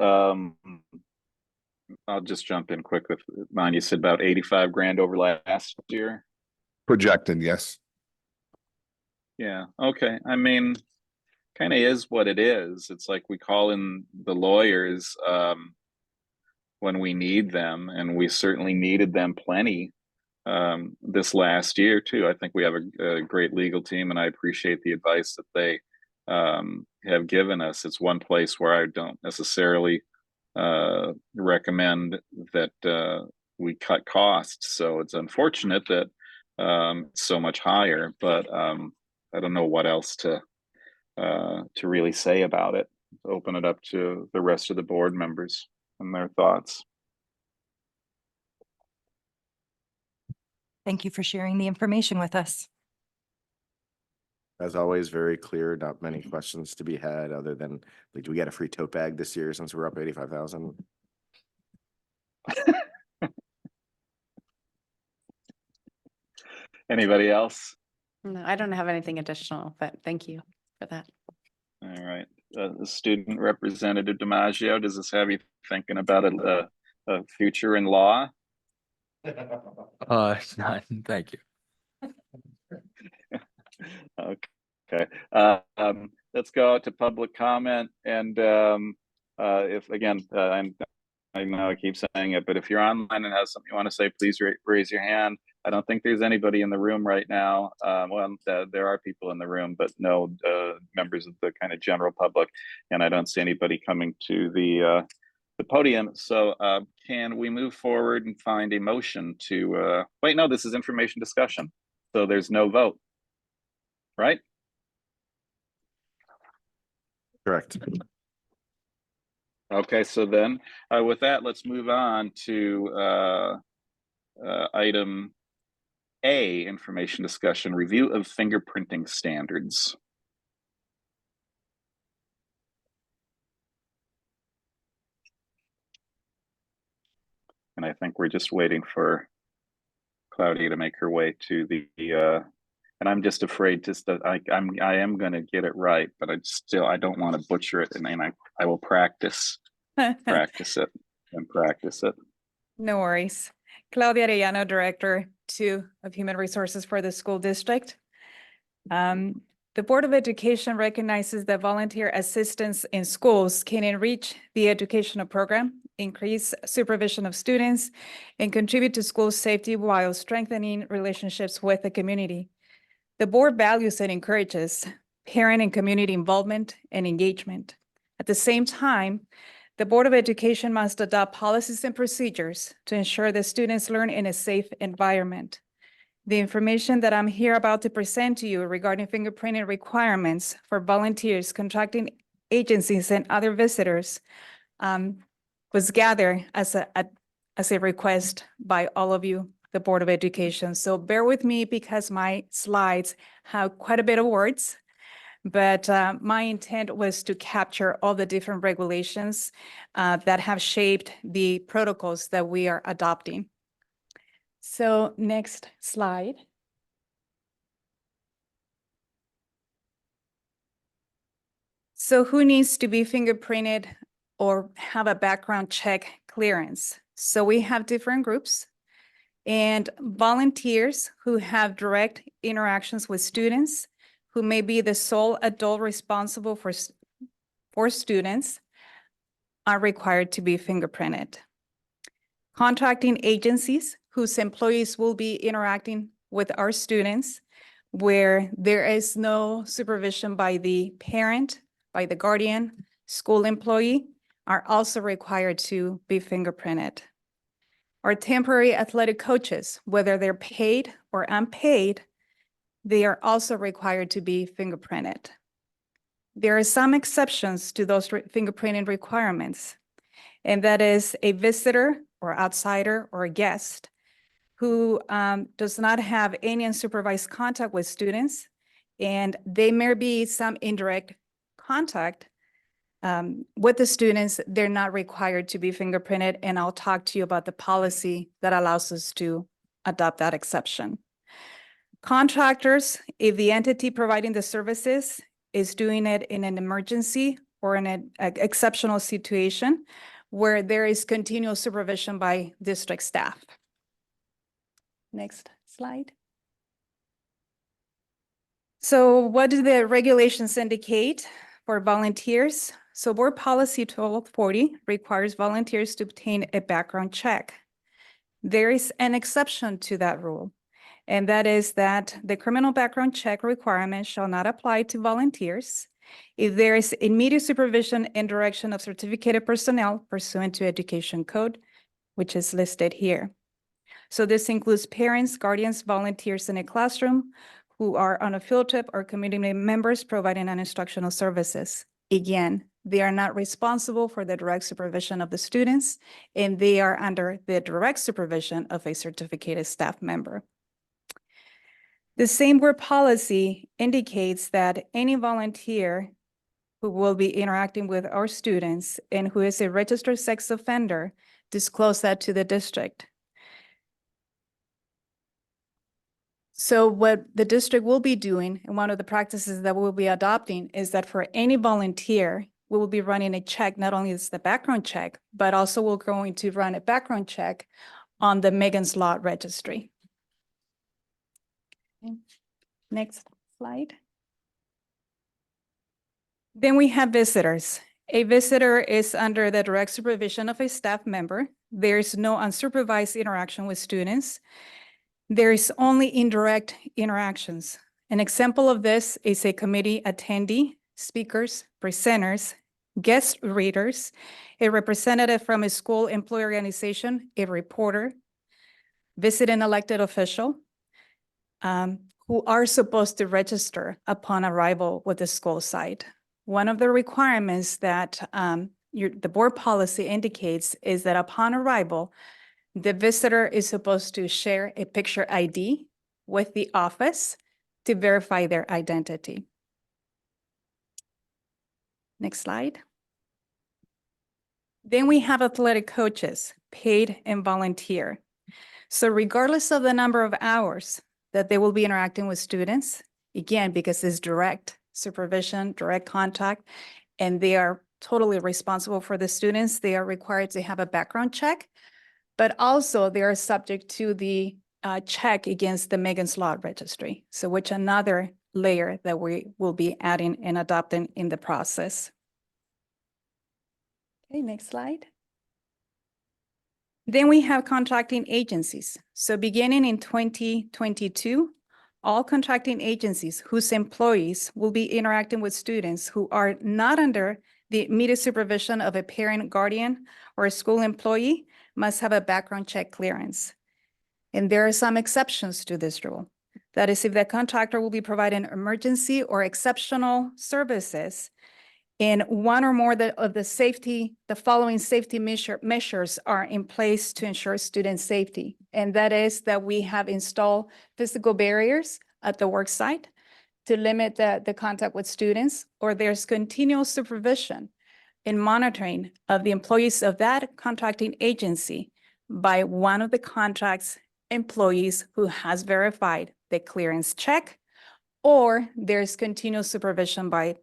I'll just jump in quick with mine. You said about 85 grand over last year. Projected, yes. Yeah. Okay. I mean, kind of is what it is. It's like we call in the lawyers when we need them, and we certainly needed them plenty this last year too. I think we have a great legal team, and I appreciate the advice that they have given us. It's one place where I don't necessarily recommend that we cut costs. So it's unfortunate that it's so much higher, but I don't know what else to really say about it. Open it up to the rest of the board members and their thoughts. Thank you for sharing the information with us. As always, very clear, not many questions to be had other than, like, do we get a free tote bag this year since we're up 85,000? Anybody else? No, I don't have anything additional, but thank you for that. All right. The student representative DiMaggio, does this have you thinking about a future in law? None, thank you. Okay. Let's go out to public comment, and if again, I know I keep saying it, but if you're online and have something you want to say, please raise your hand. I don't think there's anybody in the room right now. Well, there are people in the room, but no members of the kind of general public, and I don't see anybody coming to the podium. So can we move forward and find a motion to, wait, no, this is information discussion. So there's no vote, right? Correct. Okay, so then with that, let's move on to item A, information discussion, review of fingerprinting standards. And I think we're just waiting for Claudia to make her way to the, and I'm just afraid I am going to get it right, but I don't want to butcher it, and I will practice it and practice it. No worries. Claudia Arellano, Director 2 of Human Resources for the school district. The Board of Education recognizes that volunteer assistance in schools can enrich the educational program, increase supervision of students, and contribute to school safety while strengthening relationships with the community. The board values and encourages parent and community involvement and engagement. At the same time, the Board of Education must adopt policies and procedures to ensure that students learn in a safe environment. The information that I'm here about to present to you regarding fingerprinting requirements for volunteers, contracting agencies, and other visitors was gathered as a request by all of you, the Board of Education. So bear with me because my slides have quite a bit of words, but my intent was to capture all the different regulations that have shaped the protocols that we are adopting. So next slide. So who needs to be fingerprinted or have a background check clearance? So we have different groups and volunteers who have direct interactions with students, who may be the sole adult responsible for students, are required to be fingerprinted. Contracting agencies whose employees will be interacting with our students, where there is no supervision by the parent, by the guardian, school employee, are also required to be fingerprinted. Our temporary athletic coaches, whether they're paid or unpaid, they are also required to be fingerprinted. There are some exceptions to those fingerprinting requirements, and that is a visitor or outsider or a guest who does not have any unsupervised contact with students, and they may be some indirect contact with the students. They're not required to be fingerprinted, and I'll talk to you about the policy that allows us to adopt that exception. Contractors, if the entity providing the services is doing it in an emergency or in an exceptional situation where there is continual supervision by district staff. Next slide. So what do the regulations indicate? for volunteers. So Board Policy 1240 requires volunteers to obtain a background check. There is an exception to that rule, and that is that the criminal background check requirement shall not apply to volunteers if there is immediate supervision and direction of certificated personnel pursuant to Education Code, which is listed here. So this includes parents, guardians, volunteers in a classroom who are on a field trip, or community members providing instructional services. Again, they are not responsible for the direct supervision of the students, and they are under the direct supervision of a certificated staff member. The same board policy indicates that any volunteer who will be interacting with our students and who is a registered sex offender, disclose that to the district. So what the district will be doing, and one of the practices that we'll be adopting, is that for any volunteer, we will be running a check. Not only is the background check, but also we're going to run a background check on the Megan's Law registry. Okay. Next slide. Then we have visitors. A visitor is under the direct supervision of a staff member. There is no unsupervised interaction with students. There is only indirect interactions. An example of this is a committee attendee, speakers, presenters, guest readers, a representative from a school employee organization, a reporter, visiting elected official, who are supposed to register upon arrival with the school site. One of the requirements that the board policy indicates is that upon arrival, the visitor is supposed to share a picture ID with the office to verify their identity. Next slide. Then we have athletic coaches, paid and volunteer. So regardless of the number of hours that they will be interacting with students, again, because it's direct supervision, direct contact, and they are totally responsible for the students, they are required to have a background check, but also they are subject to the check against the Megan's Law registry. So which another layer that we will be adding and adopting in the process. Okay, next slide. Then we have contracting agencies. So beginning in 2022, all contracting agencies whose employees will be interacting with students who are not under the immediate supervision of a parent, guardian, or a school employee must have a background check clearance. And there are some exceptions to this rule. That is, if the contractor will be providing emergency or exceptional services, and one or more of the following safety measures are in place to ensure student safety. And that is that we have installed physical barriers at the work site to limit the contact with students, or there's continual supervision and monitoring of the employees of that contracting agency by one of the contract's employees who has verified the clearance check, or there's continuous supervision by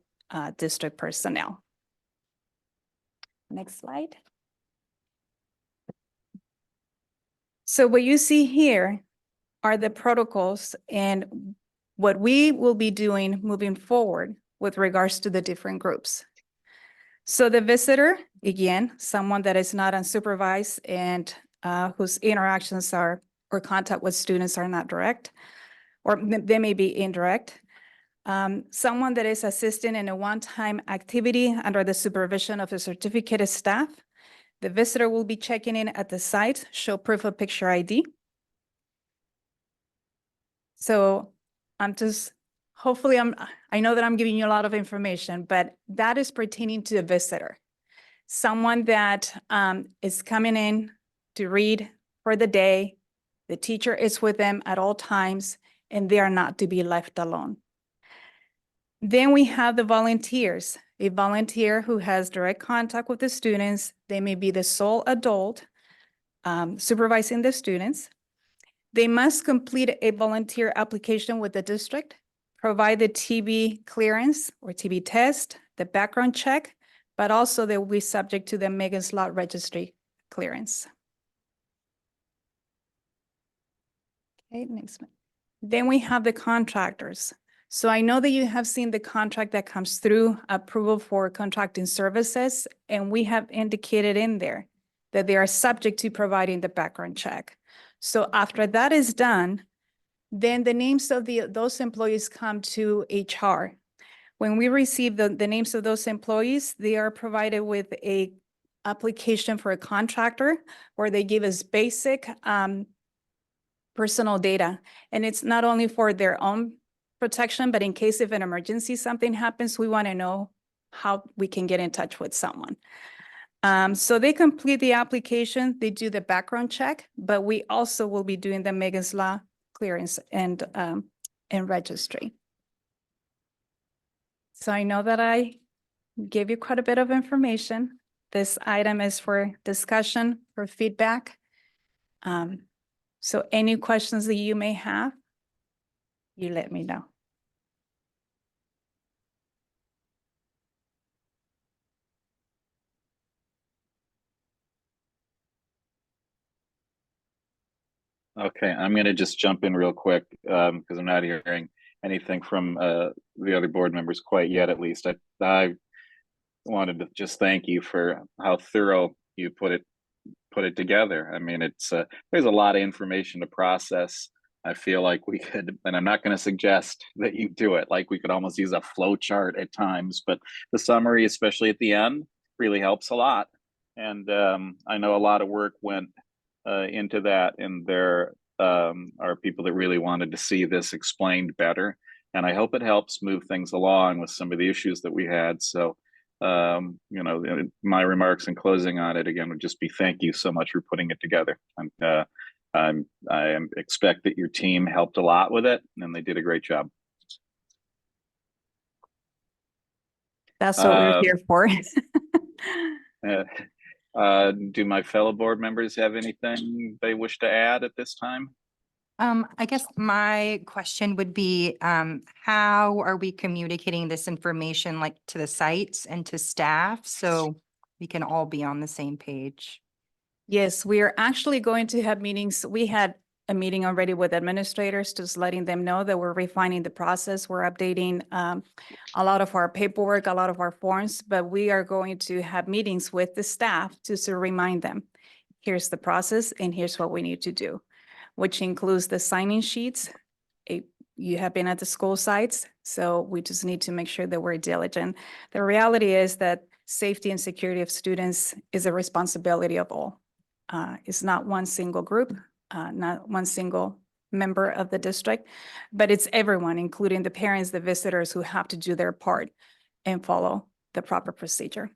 district personnel. Next slide. So what you see here are the protocols and what we will be doing moving forward with regards to the different groups. So the visitor, again, someone that is not unsupervised and whose interactions or contact with students are not direct, or they may be indirect. Someone that is assisting in a one-time activity under the supervision of a certificated staff. The visitor will be checking in at the site, show proof of picture ID. So hopefully I know that I'm giving you a lot of information, but that is pertaining to the visitor. Someone that is coming in to read for the day. The teacher is with them at all times, and they are not to be left alone. Then we have the volunteers, a volunteer who has direct contact with the students. They may be the sole adult supervising the students. They must complete a volunteer application with the district, provide the TB clearance or TB test, the background check, but also they will be subject to the Megan's Law registry clearance. Okay, next one. Then we have the contractors. So I know that you have seen the contract that comes through approval for contracting services, and we have indicated in there that they are subject to providing the background check. So after that is done, then the names of those employees come to HR. When we receive the names of those employees, they are provided with a application for a contractor where they give us basic personal data. And it's not only for their own protection, but in case if an emergency, something happens, we want to know how we can get in touch with someone. So they complete the application, they do the background check, but we also will be doing the Megan's Law clearance and registry. So I know that I gave you quite a bit of information. This item is for discussion, for feedback. So any questions that you may have, you let me know. Okay, I'm going to just jump in real quick because I'm not hearing anything from the other board members quite yet, at least. I wanted to just thank you for how thorough you put it together. I mean, it's there's a lot of information to process. I feel like we could, and I'm not going to suggest that you do it, like we could almost use a flow chart at times, but the summary, especially at the end, really helps a lot. And I know a lot of work went into that, and there are people that really wanted to see this explained better. And I hope it helps move things along with some of the issues that we had. So, you know, my remarks in closing on it again would just be thank you so much for putting it together. And I expect that your team helped a lot with it, and they did a great job. That's what we're here for. Do my fellow board members have anything they wish to add at this time? I guess my question would be, how are we communicating this information like to the sites and to staff so we can all be on the same page? Yes, we are actually going to have meetings. We had a meeting already with administrators, just letting them know that we're refining the process. We're updating a lot of our paperwork, a lot of our forms, but we are going to have meetings with the staff to remind them, here's the process and here's what we need to do, which includes the signing sheets. You have been at the school sites, so we just need to make sure that we're diligent. The reality is that safety and security of students is a responsibility of all. It's not one single group, not one single member of the district, but it's everyone, including the parents, the visitors, who have to do their part and follow the proper procedure.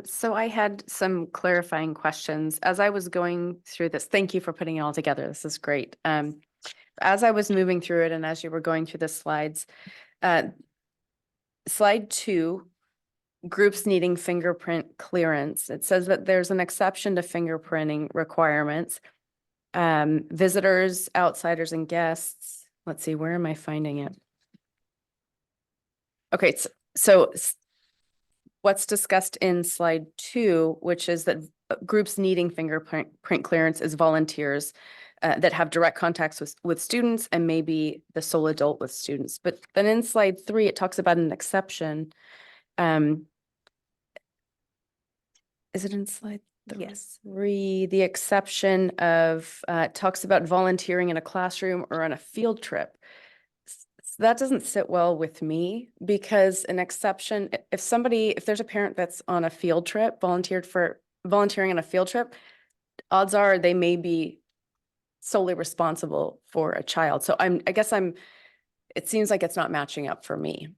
So I had some clarifying questions as I was going through this. Thank you for putting it all together. This is great. As I was moving through it and as you were going through the slides, slide 2, groups needing fingerprint clearance. It says that there's an exception to fingerprinting requirements. Visitors, outsiders, and guests. Let's see, where am I finding it? Okay, so what's discussed in slide 2, which is that groups needing fingerprint clearance is volunteers that have direct contacts with students and maybe the sole adult with students. But then in slide 3, it talks about an exception. Is it in slide 3? Yes. The exception of talks about volunteering in a classroom or on a field trip. That doesn't sit well with me because an exception, if there's a parent that's on a field trip, volunteering on a field trip, odds are they may be solely responsible for a child. So it seems like it's not matching up for me.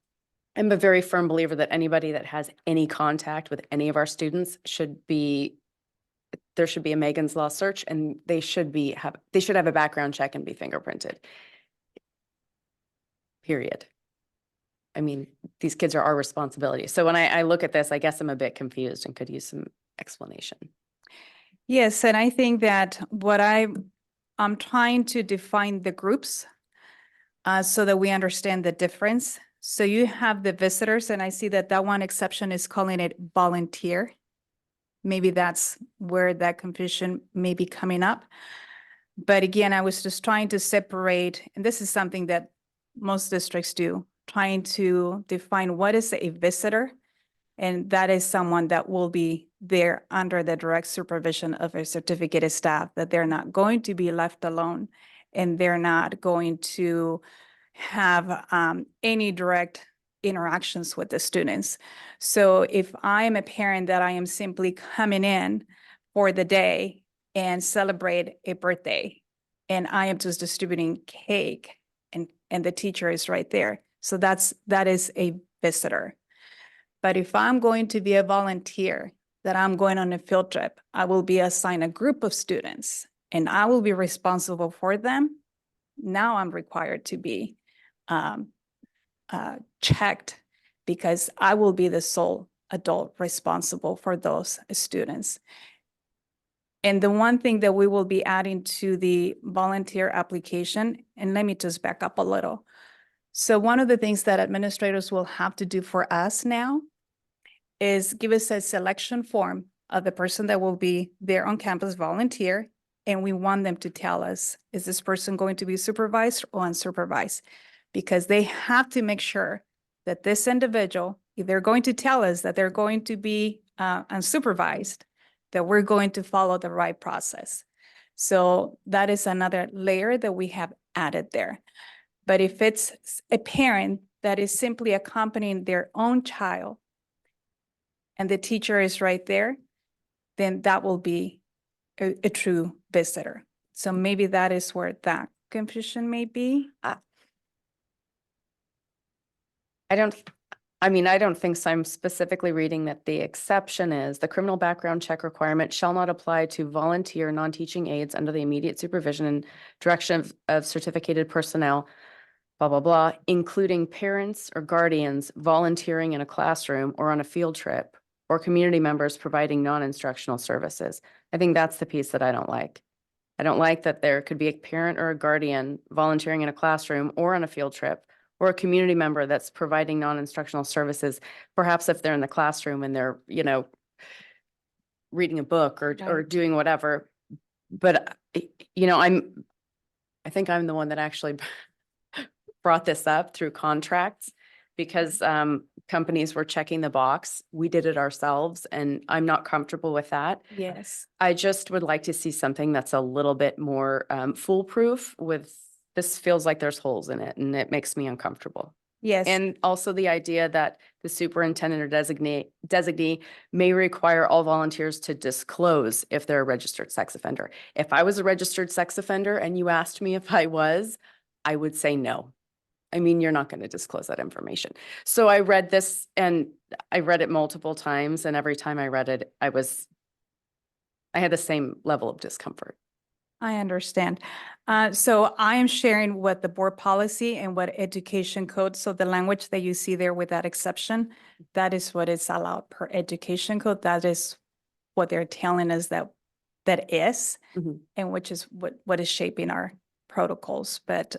I'm a very firm believer that anybody that has any contact with any of our students there should be a Megan's Law search, and they should have a background check and be fingerprinted. Period. I mean, these kids are our responsibility. So when I look at this, I guess I'm a bit confused and could use some explanation. Yes, and I think that I'm trying to define the groups so that we understand the difference. So you have the visitors, and I see that one exception is calling it volunteer. Maybe that's where that confusion may be coming up. But again, I was just trying to separate, and this is something that most districts do, trying to define what is a visitor. And that is someone that will be there under the direct supervision of a certificated staff, that they're not going to be left alone and they're not going to have any direct interactions with the students. So if I'm a parent that I am simply coming in for the day and celebrate a birthday, and I am just distributing cake and the teacher is right there. So that is a visitor. But if I'm going to be a volunteer, that I'm going on a field trip, I will be assigned a group of students and I will be responsible for them. Now I'm required to be checked because I will be the sole adult responsible for those students. And the one thing that we will be adding to the volunteer application, and let me just back up a little. So one of the things that administrators will have to do for us now is give us a selection form of the person that will be there on campus volunteer. And we want them to tell us, is this person going to be supervised or unsupervised? Because they have to make sure that this individual, if they're going to tell us that they're going to be unsupervised, that we're going to follow the right process. So that is another layer that we have added there. But if it's a parent that is simply accompanying their own child and the teacher is right there, then that will be a true visitor. So maybe that is where that confusion may be. I don't think so. I'm specifically reading that the exception is the criminal background check requirement shall not apply to volunteer non-teaching aides under the immediate supervision and direction of certificated personnel, blah, blah, blah, including parents or guardians volunteering in a classroom or on a field trip, or community members providing non-instructional services. I think that's the piece that I don't like. I don't like that there could be a parent or a guardian volunteering in a classroom or on a field trip, or a community member that's providing non-instructional services, perhaps if they're in the classroom and they're, reading a book or Right. doing whatever. But, I think I'm the one that actually brought this up through contracts because companies were checking the box. We did it ourselves and I'm not comfortable with that. Yes. I just would like to see something that's a little bit more foolproof with, this feels like there's holes in it and it makes me uncomfortable. Yes. And also the idea that the superintendent or designee may require all volunteers to disclose if they're a registered sex offender. If I was a registered sex offender and you asked me if I was, I would say no. I mean, you're not going to disclose that information. So I read this and I read it multiple times, and every time I read it, I had the same level of discomfort. I understand. So I am sharing what the board policy and what education code. So the language that you see there with that exception, that is what is allowed per education code. That is what they're telling us that is, and which is what is shaping our protocols. But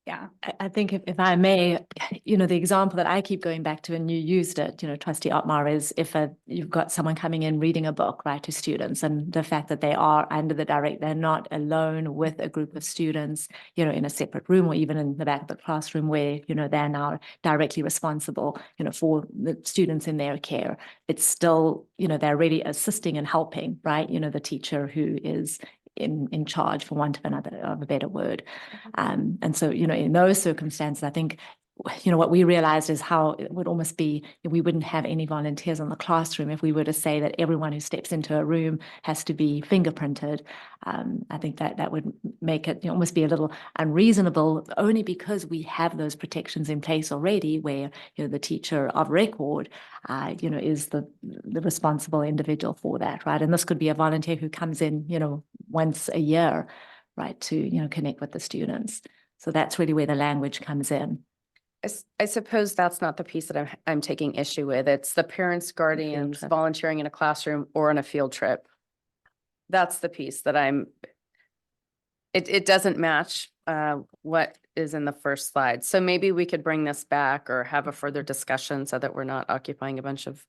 yeah. I think if I may, the example that I keep going back to, and you used it, Trustee Otmar, is if you've got someone coming in reading a book, right, to students, and the fact that they are under they're not alone with a group of students, in a separate room or even in the back of the classroom where, they're now directly responsible, for the students in their care. It's still, they're really assisting and helping, right? The teacher who is in charge, for want of a better word. And so, in those circumstances, I think, what we realized is how it would almost be, we wouldn't have any volunteers in the classroom if we were to say that everyone who steps into a room has to be fingerprinted. I think that would make it almost be a little unreasonable, only because we have those protections in place already where, the teacher of record, is the responsible individual for that, right? And this could be a volunteer who comes in, once a year, right, to, connect with the students. So that's really where the language comes in. I suppose that's not the piece that I'm taking issue with. It's the parents, guardians volunteering in a classroom or on a field trip. That's the piece that it doesn't match what is in the first slide. So maybe we could bring this back or have a further discussion so that we're not occupying a bunch of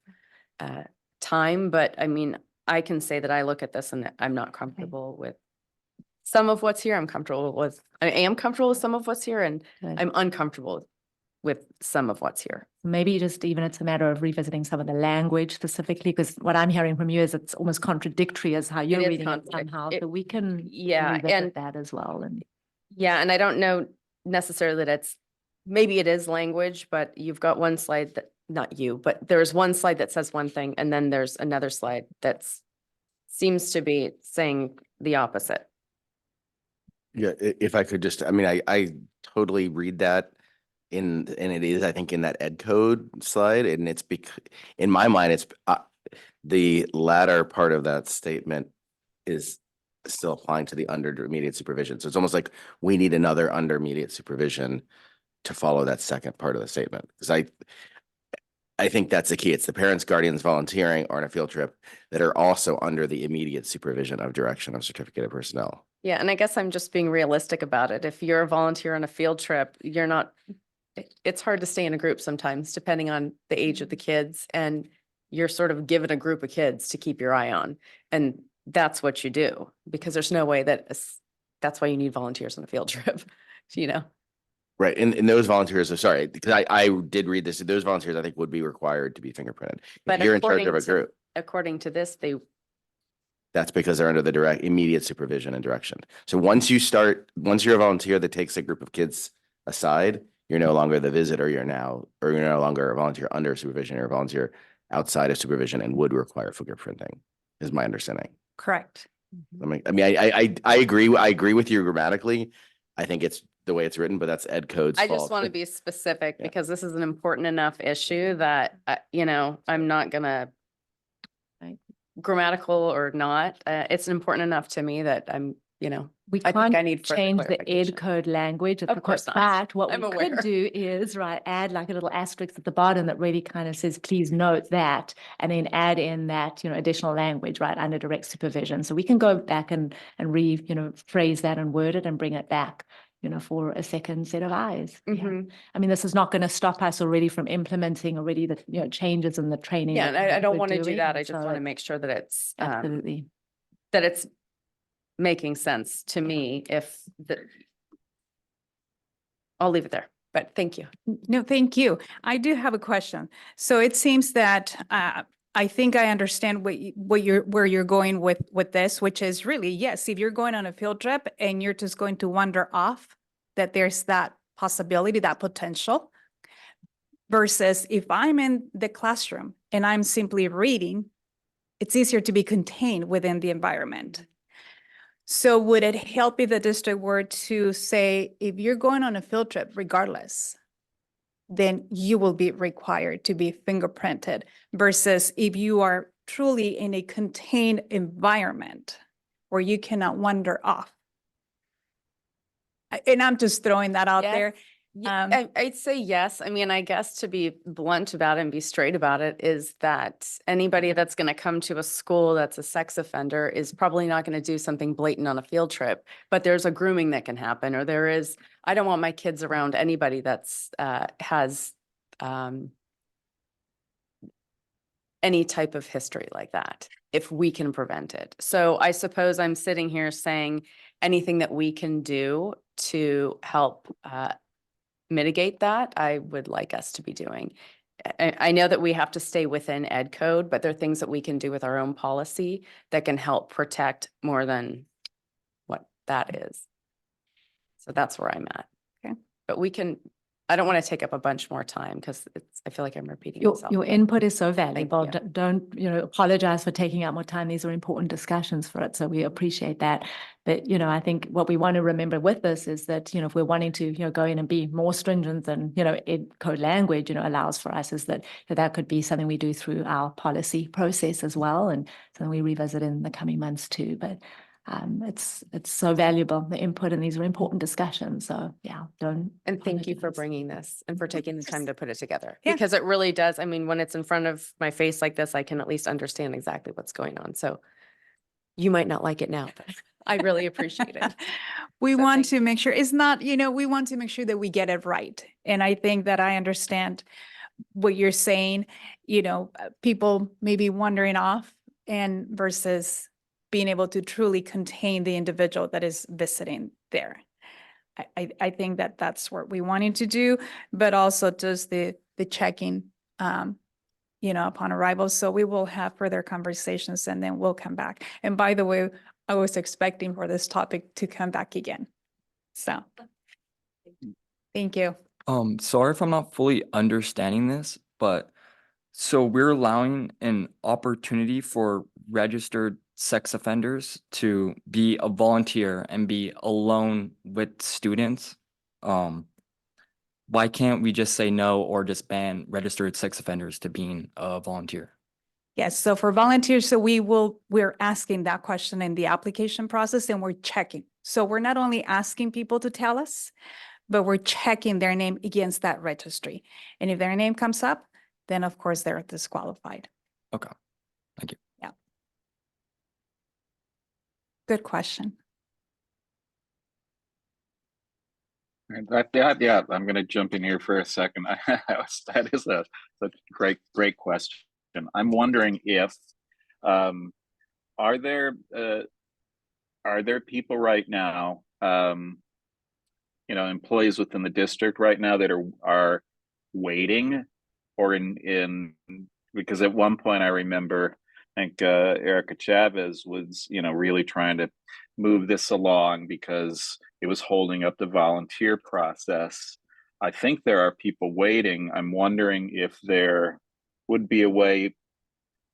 time. But I mean, I can say that I look at this and I'm not comfortable with some of what's here. I am comfortable with some of what's here, and Good. I'm uncomfortable with some of what's here. Maybe just even it's a matter of revisiting some of the language specifically, because what I'm hearing from you is it's almost contradictory as how you're is reading it contradict- somehow. it- So we can yeah, revisit and- that as well. And Yeah, and I don't know necessarily that maybe it is language, but you've got one slide that, not you, but there's one slide that says one thing, and then there's another slide that's seems to be saying the opposite. Yeah, if I could just, I mean, I totally read that and it is, I think, in that ed code slide, and it's in my mind, it's the latter part of that statement is still applying to the intermediate supervision. So it's almost like we need another intermediate supervision to follow that second part of the statement. Because I think that's the key. It's the parents, guardians volunteering or on a field trip that are also under the immediate supervision of direction of certificated personnel. Yeah, and I guess I'm just being realistic about it. If you're a volunteer on a field trip, you're not, it's hard to stay in a group sometimes, depending on the age of the kids, and you're sort of given a group of kids to keep your eye on. And that's what you do, because there's no way that's why you need volunteers on a field trip, you know? Right. And those volunteers are sorry, because I did read this. Those volunteers, I think, would be required to be fingerprinted. But If you're in charge of a group, according to this, that's because they're under the direct immediate supervision and direction. So once you're a volunteer that takes a group of kids aside, you're no longer the visitor, you're no longer a volunteer under supervision, you're a volunteer outside of supervision and would require fingerprinting, is my understanding. Correct. I agree with you grammatically. I think it's the way it's written, but that's ed code's I fault. just want to be specific Yeah. because this is an important enough issue that, I'm not gonna grammatical or not, it's important enough to me that we I think I can't need further change the clarification. ed code language. Of course not. But what I'm we aware. could do is add like a little asterisk at the bottom that really kind of says, please note that, and then add in that, additional language, right, under direct supervision. So we can go back and phrase that and word it and bring it back, for a second set of eyes. Yeah. Mhm. I mean, this is not going to stop us already from implementing already the, changes in the training. Yeah, and I don't we're want to do doing, that. and I just so want to make sure that it's, absolutely. that it's making sense to me I'll leave it there, but thank you. No, thank you. I do have a question. So it seems that I think I understand where you're going with this, which is really, yes, if you're going on a field trip and you're just going to wander off, that there's that possibility, that potential. Versus if I'm in the classroom and I'm simply reading, it's easier to be contained within the environment. So would it help if the district were to say, if you're going on a field trip, regardless, then you will be required to be fingerprinted versus if you are truly in a contained environment where you cannot wander off. And I'm just throwing that out there. Yeah, I'd say yes. I mean, I guess to be blunt about it and be straight about it is that anybody that's going to come to a school that's a sex offender is probably not going to do something blatant on a field trip, but there's a grooming that can happen, or I don't want my kids around anybody that's has any type of history like that, if we can prevent it. So I suppose I'm sitting here saying anything that we can do to help mitigate that, I would like us to be doing. I know that we have to stay within ed code, but there are things that we can do with our own policy that can help protect more than what that is. So that's where I'm at. Okay. But I don't want to take up a bunch more time because I feel like I'm repeating Your myself. input is so valuable. you. Don't apologize for taking up more time. These are important discussions for it, so we appreciate that. But I think what we want to remember with this is that if we're wanting to go in and be more stringent than ed code language allows for us, is that that could be something we do through our policy process as well, and something we revisit in the coming months too. But it's so valuable, the input, and these are important discussions. So yeah, And thank you for apologize. bringing this and for taking the time to put it together. Yeah. Because it really does. I mean, when it's in front of my face like this, I can at least understand exactly what's going on. So you might not like it now, but I really appreciate it. We So want thank to make sure it's not, we want to make sure that we get it right. And I think that I understand what you're saying, people maybe wandering off and versus being able to truly contain the individual that is visiting there. I think that that's what we wanted to do, but also just the checking, upon arrival. So we will have further conversations and then we'll come back. And by the way, I was expecting for this topic to come back again. So, thank you. Sorry if I'm not fully understanding this, but so we're allowing an opportunity for registered sex offenders to be a volunteer and be alone with students. Why can't we just say no or just ban registered sex offenders to being a volunteer? Yes, so for volunteers, so we're asking that question in the application process and we're checking. So we're not only asking people to tell us, but we're checking their name against that registry. And if their name comes up, then of course they're disqualified. Okay, thank you. Yeah. Good question. Yeah, I'm going to jump in here for a second. That is a great question. I'm wondering if are there people right now, employees within the district right now that are waiting, or in because at one point I remember, I think Erica Chavez was really trying to move this along because it was holding up the volunteer process. I think there are people waiting. I'm wondering if there would be a way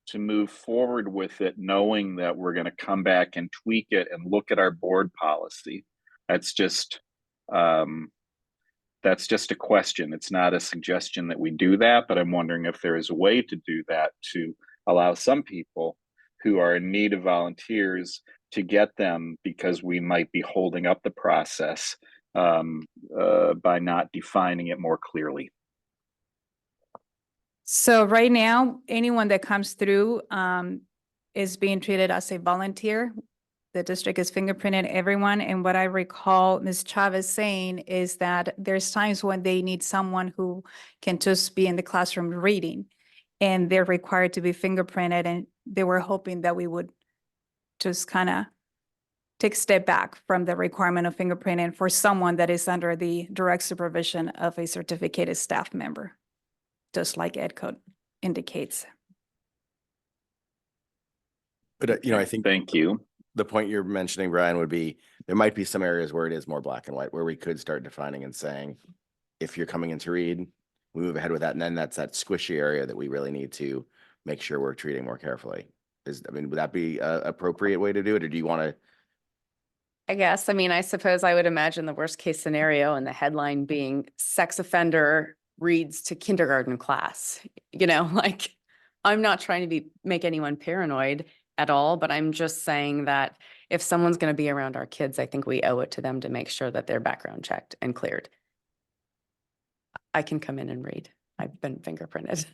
to move forward with it, knowing that we're going to come back and tweak it and look at our board policy. That's just a question. It's not a suggestion that we do that, but I'm wondering if there is a way to do that to allow some people who are in need of volunteers to get them, because we might be holding up the process by not defining it more clearly. So right now, anyone that comes through is being treated as a volunteer. The district is fingerprinted everyone. And what I recall Ms. Chavez saying is that there's times when they need someone who can just be in the classroom reading, and they're required to be fingerprinted. And they were hoping that we would just kind of take a step back from the requirement of fingerprinting for someone that is under the direct supervision of a certificated staff member, just like Ed Code indicates. But, I think. Thank you. The point you're mentioning, Brian, would be there might be some areas where it is more black and white, where we could start defining and saying, if you're coming in to read, we move ahead with that. And then that's that squishy area that we really need to make sure we're treating more carefully. Would that be an appropriate way to do it? Or do you want to? I guess, I suppose I would imagine the worst case scenario and the headline being sex offender reads to kindergarten class. I'm not trying to make anyone paranoid at all, but I'm just saying that if someone's going to be around our kids, I think we owe it to them to make sure that they're background checked and cleared. I can come in and read. I've been fingerprinted.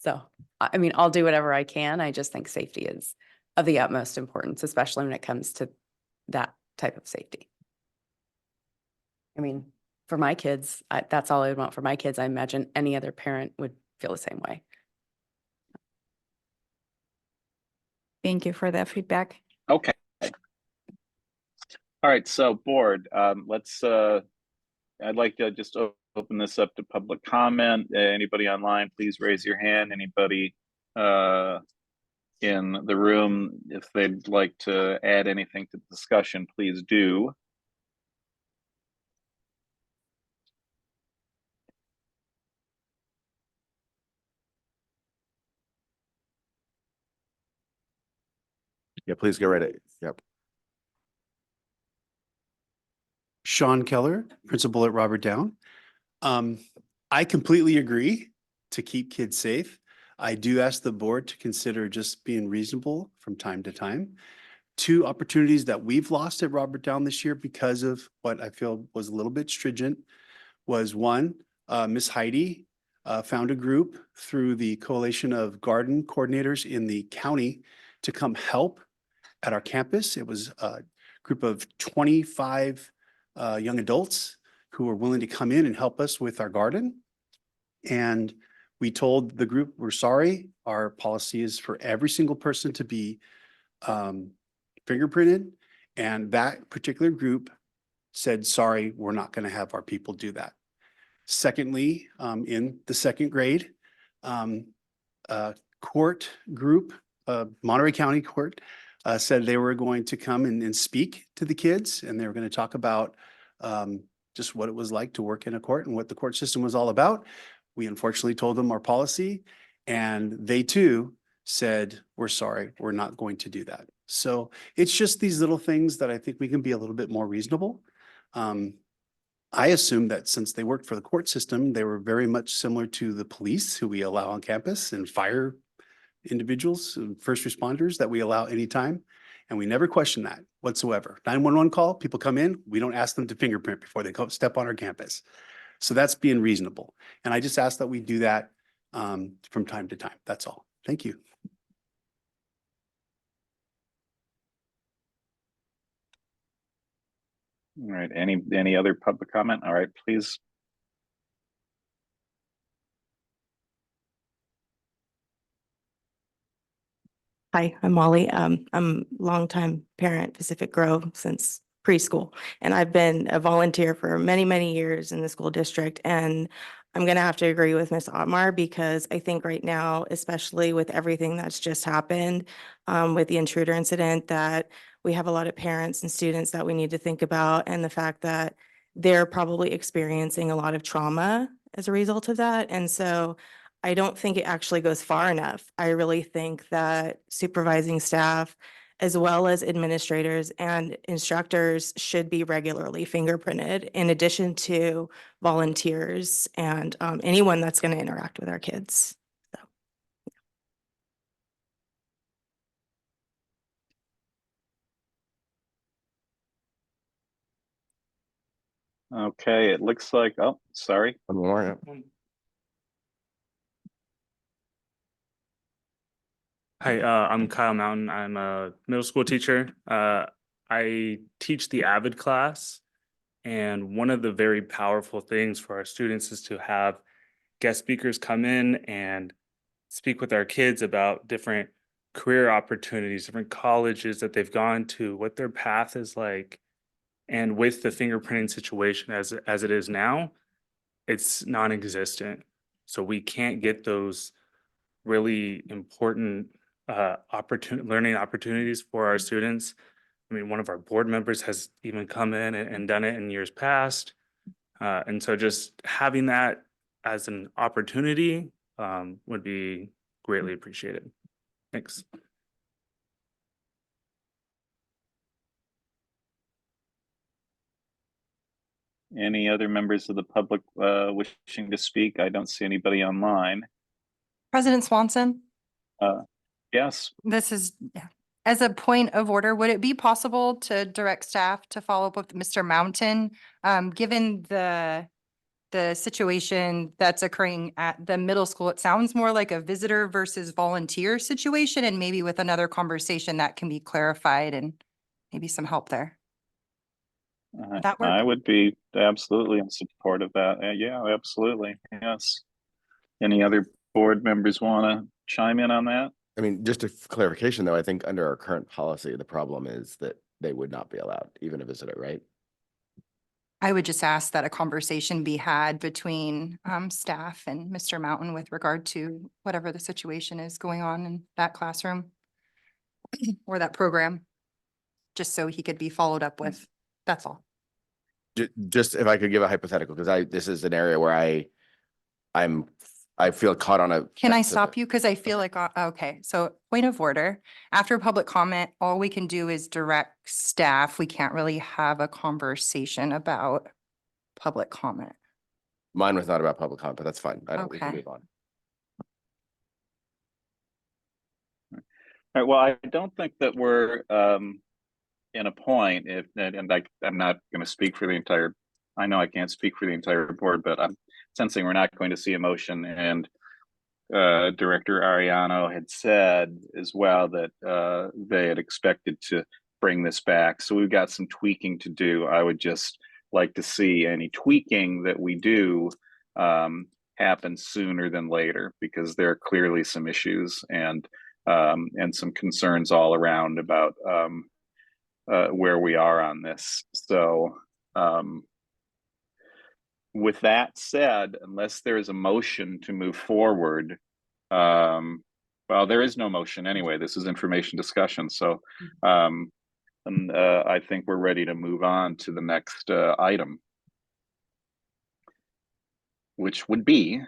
So, I'll do whatever I can. I just think safety is of the utmost importance, especially when it comes to that type of safety. For my kids, that's all I would want for my kids. I imagine any other parent would feel the same way. Thank you for that feedback. Okay. All right, so board, I'd like to just open this up to public comment. Anybody online, please raise your hand. Anybody in the room, if they'd like to add anything to the discussion, please do. Yeah, please go right ahead. Yep. Sean Keller, principal at Robert Down. I completely agree to keep kids safe. I do ask the board to consider just being reasonable from time to time. 2 opportunities that we've lost at Robert Down this year because of what I feel was a little bit stringent was one, Miss Heidi found a group through the Coalition of Garden Coordinators in the county to come help at our campus. It was a group of 25 young adults who were willing to come in and help us with our garden. And we told the group, we're sorry, our policy is for every single person to be fingerprinted. And that particular group said, sorry, we're not going to have our people do that. Secondly, in the second grade, court group, Monterey County Court, said they were going to come and speak to the kids, and they were going to talk about just what it was like to work in a court and what the court system was all about. We unfortunately told them our policy, and they too said, we're sorry, we're not going to do that. So it's just these little things that I think we can be a little bit more reasonable. I assume that since they worked for the court system, they were very much similar to the police who we allow on campus and fire individuals, first responders that we allow anytime. And we never question that whatsoever. 911 call, people come in, we don't ask them to fingerprint before they step on our campus. So that's being reasonable. And I just ask that we do that from time to time. That's all. Thank you. All right, any other public comment? All right, please. Hi, I'm Molly. I'm a longtime parent, Pacific Grove, since preschool. And I've been a volunteer for many, many years in the school district. And I'm going to have to agree with Ms. Otmar, because I think right now, especially with everything that's just happened with the intruder incident, that we have a lot of parents and students that we need to think about, and the fact that they're probably experiencing a lot of trauma as a result of that. And so I don't think it actually goes far enough. I really think that supervising staff, as well as administrators and instructors, should be regularly fingerprinted, in addition to volunteers and anyone that's going to interact with our kids. So. Okay, it looks like, oh, sorry. One more. Hi, I'm Kyle Mountain. I'm a middle school teacher. I teach the AVID class, and one of the very powerful things for our students is to have guest speakers come in and speak with our kids about different career opportunities, different colleges that they've gone to, what their path is like. And with the fingerprinting situation as it is now, it's non-existent. So we can't get those really important learning opportunities for our students. I mean, one of our board members has even come in and done it in years past. And so just having that as an opportunity would be greatly appreciated. Thanks. Any other members of the public wishing to speak? I don't see anybody online. President Swanson, Yes. this is, as a point of order, would it be possible to direct staff to follow up with Mr. Mountain? Given the situation that's occurring at the middle school, it sounds more like a visitor versus volunteer situation, and maybe with another conversation that can be clarified and maybe some help there. That work? I would be absolutely in support of that. Yeah, absolutely. Yes. Any other board members want to chime in on that? I mean, just a clarification though, I think under our current policy, the problem is that they would not be allowed, even a visitor, right? I would just ask that a conversation be had between staff and Mr. Mountain with regard to whatever the situation is going on in that classroom or that program, just so he could be followed up with. That's all. Just if I could give a hypothetical, because this is an area where I feel caught on a. Can I stop you? Because I feel like, okay, so point of order. After public comment, all we can do is direct staff. We can't really have a conversation about public comment. Mine was not about public comment, but that's fine. We can Okay. move on. All right, well, I don't think that we're in a point, I'm not going to speak for the entire, I know I can't speak for the entire board, but I'm sensing we're not going to see a motion. And Director Ariano had said as well that they had expected to bring this back. So we've got some tweaking to do. I would just like to see any tweaking that we do happen sooner than later, because there are clearly some issues and some concerns all around about where we are on this. So with that said, unless there is a motion to move forward, well, there is no motion anyway. This is information discussion. So and I think we're ready to move on to the next item, which would be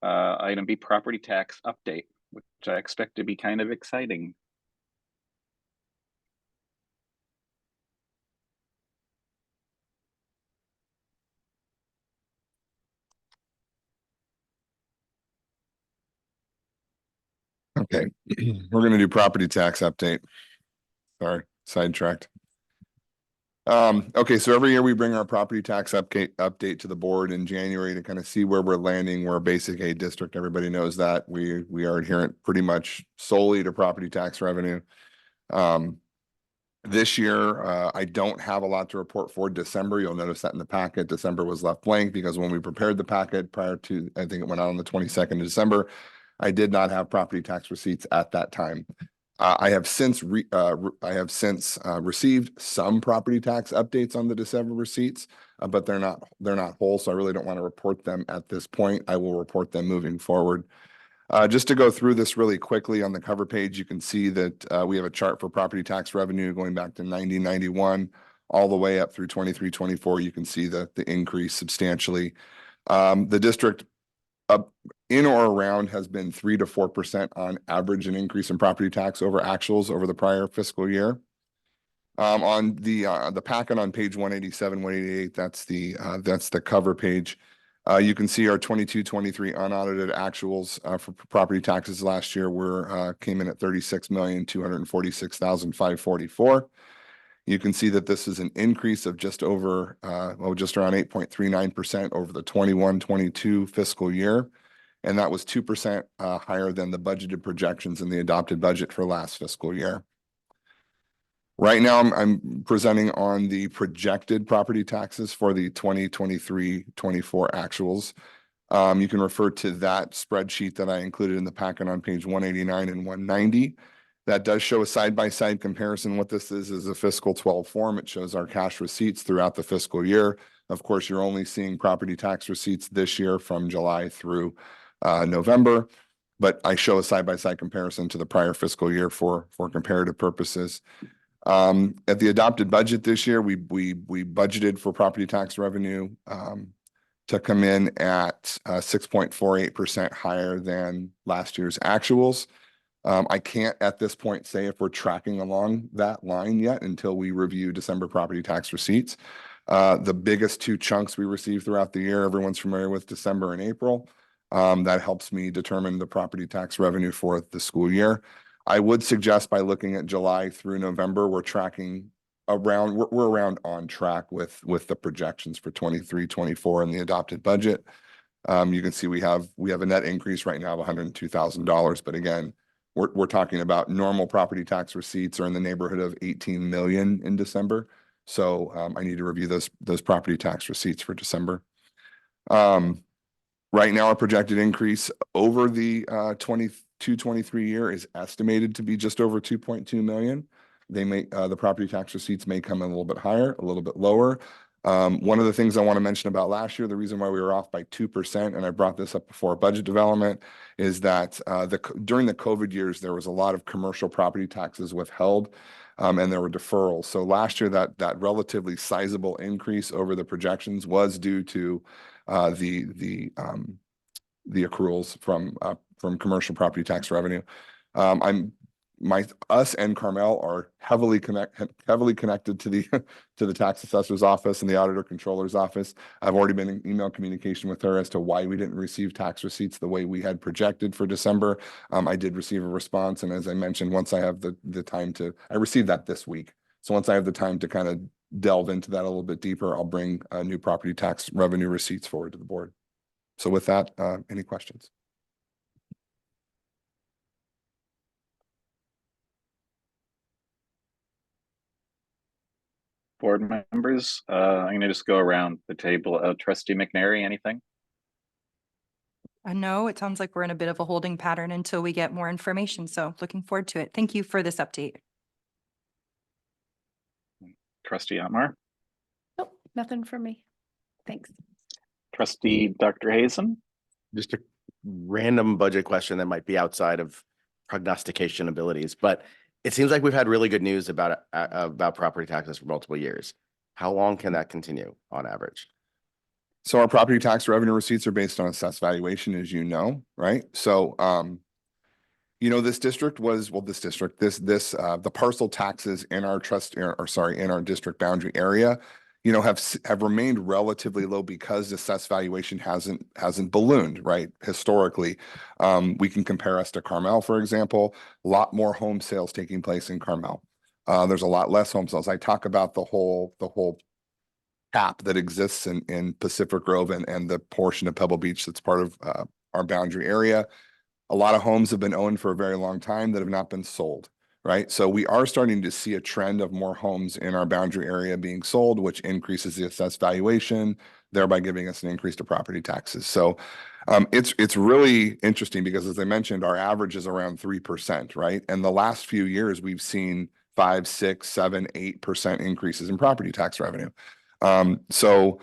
item B, property tax update, which I expect to be kind of exciting. Okay, we're gonna do property tax update. Sorry, sidetracked. Okay, so every year we bring our property tax update to the board in January to kind of see where we're landing. We're a basic aid district. Everybody knows that. We are adherent pretty much solely to property tax revenue. This year, I don't have a lot to report for December. You'll notice that in the packet. December was left blank because when we prepared the packet prior to, I think it went out on the 22nd of December, I did not have property tax receipts at that time. I have since received some property tax updates on the December receipts, but they're not whole, so I really don't want to report them at this point. I will report them moving forward. Just to go through this really quickly, on the cover page, you can see that we have a chart for property tax revenue going back to 1991 all the way up through 23-24. You can see the increase substantially. The district up in or around has been 3 to 4% on average, an increase in property tax over actuals over the prior fiscal year. On the packet on page 187, 188, that's the cover page. You can see our 22-23 unaudited actuals for property taxes last year came in at 36,246,544. You can see that this is an increase of just around 8.39% over the 21-22 fiscal year. And that was 2% higher than the budgeted projections in the adopted budget for last fiscal year. Right now, I'm presenting on the projected property taxes for the 2023-24 actuals. You can refer to that spreadsheet that I included in the packet on page 189 and 190. That does show a side-by-side comparison. What this is a fiscal 12 form. It shows our cash receipts throughout the fiscal year. Of course, you're only seeing property tax receipts this year from July through November, but I show a side-by-side comparison to the prior fiscal year for comparative purposes. At the adopted budget this year, we budgeted for property tax revenue to come in at 6.48% higher than last year's actuals. I can't at this point say if we're tracking along that line yet until we review December property tax receipts. The biggest two chunks we receive throughout the year, everyone's familiar with December and April. That helps me determine the property tax revenue for the school year. I would suggest by looking at July through November, we're around on track with the projections for 23-24 in the adopted budget. You can see we have a net increase right now of $102,000, but again, we're talking about normal property tax receipts are in the neighborhood of 18 million in December. So I need to review those property tax receipts for December. Right now, our projected increase over the 22-23 year is estimated to be just over 2.2 million. The property tax receipts may come in a little bit higher, a little bit lower. One of the things I want to mention about last year, the reason why we were off by 2%, and I brought this up before budget development, is that during the COVID years, there was a lot of commercial property taxes withheld, and there were deferrals. So last year, that relatively sizable increase over the projections was due to the accruals from commercial property tax revenue. Us and Carmel are heavily connected to the tax assessor's office and the auditor controller's office. I've already been in email communication with her as to why we didn't receive tax receipts the way we had projected for December. I did receive a response, and as I mentioned, once I have the time I received that this week. So once I have the time to kind of delve into that a little bit deeper, I'll bring new property tax revenue receipts forward to the board. So with that, any questions? Board members, I'm going to just go around the table. Trustee McNary, anything? No, it sounds like we're in a bit of a holding pattern until we get more information. So looking forward to it. Thank you for this update. Trustee Otmar, Nope, nothing for me. Thanks. Trustee Dr. Hazen. Just a random budget question that might be outside of prognostication abilities, but it seems like we've had really good news about property taxes for multiple years. How long can that continue on average? So our property tax revenue receipts are based on assessed valuation, as you know, right? So, you know, this district was, well, the parcel taxes in our in our district boundary area, you know, have remained relatively low because assessed valuation hasn't ballooned, right? Historically, we can compare us to Carmel, for example. A lot more home sales taking place in Carmel. There's a lot less home sales. I talk about the whole cap that exists in Pacific Grove and the portion of Pebble Beach that's part of our boundary area. A lot of homes have been owned for a very long time that have not been sold, right? So we are starting to see a trend of more homes in our boundary area being sold, which increases the assessed valuation, thereby giving us an increase to property taxes. So it's really interesting because, as I mentioned, our average is around 3%, right? And the last few years we've seen 5, 6, 7, 8% increases in property tax revenue. So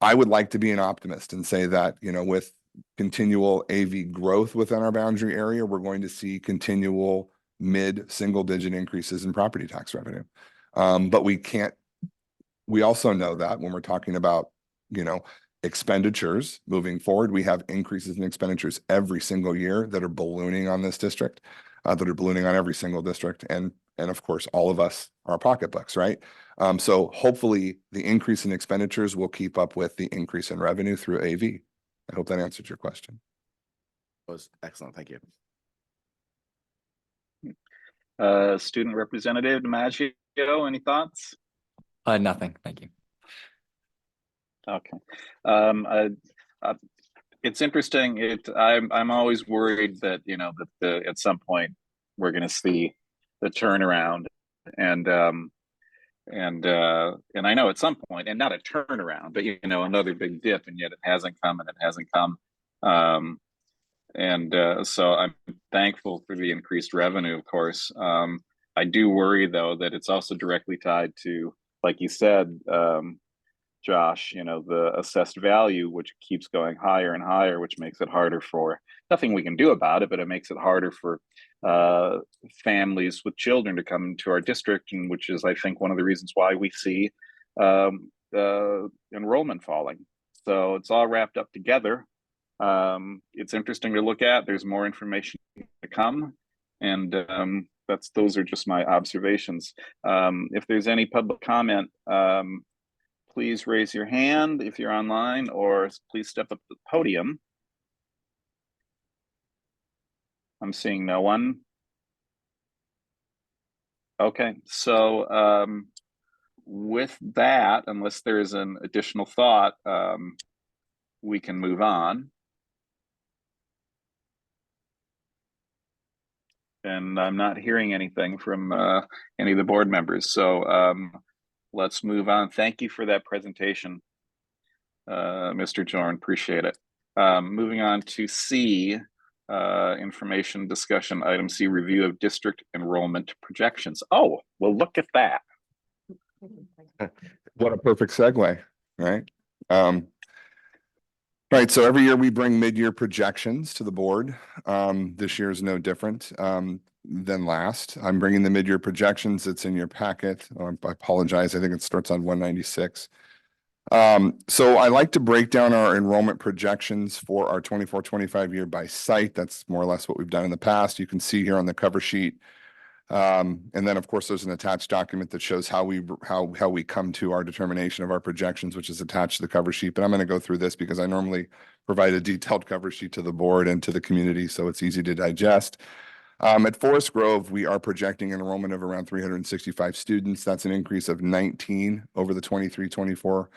I would like to be an optimist and say that, you know, with continual AV growth within our boundary area, we're going to see continual mid-single digit increases in property tax revenue. But we also know that when we're talking about, you know, expenditures moving forward, we have increases in expenditures every single year that are ballooning on this district, that are ballooning on every single district. And of course, all of us, our pocketbooks, right? So hopefully the increase in expenditures will keep up with the increase in revenue through AV. I hope that answered your question. That was excellent. Thank you. Student Representative DiMaggio, any thoughts? Nothing. Thank you. Okay. It's interesting. I'm always worried that, you know, that at some point we're going to see the turnaround, and I know at some point, and not a turnaround, but, you know, another big dip, and yet it hasn't come, and it hasn't come. So I'm thankful for the increased revenue, of course. I do worry, though, that it's also directly tied to, like you said, Josh, you know, the assessed value, which keeps going higher and higher, which makes it harder for, nothing we can do about it, but it makes it harder for families with children to come to our district, and which is, I think, one of the reasons why we see enrollment falling. So it's all wrapped up together. It's interesting to look at. There's more information to come, and those are just my observations. If there's any public comment, please raise your hand if you're online, or please step up to the podium. I'm seeing no one. Okay, so with that, unless there's an additional thought, we can move on. And I'm not hearing anything from any of the board members. So let's move on. Thank you for that presentation, Mr. Jorn. Appreciate it. Moving on to C, information discussion, item C, review of district enrollment projections. Oh, well, look at that. What a perfect segue, right? Right, so every year we bring mid-year projections to the board. This year is no different than last. I'm bringing the mid-year projections. It's in your packet. I apologize. I think it starts on 196. So I like to break down our enrollment projections for our 24-25 year by site. That's more or less what we've done in the past. You can see here on the cover sheet. And then, of course, there's an attached document that shows how we come to our determination of our projections, which is attached to the cover sheet. But I'm going to go through this because I normally provide a detailed cover sheet to the board and to the community, so it's easy to digest. At Forest Grove, we are projecting enrollment of around 365 students. That's an increase of 19 over the 23-24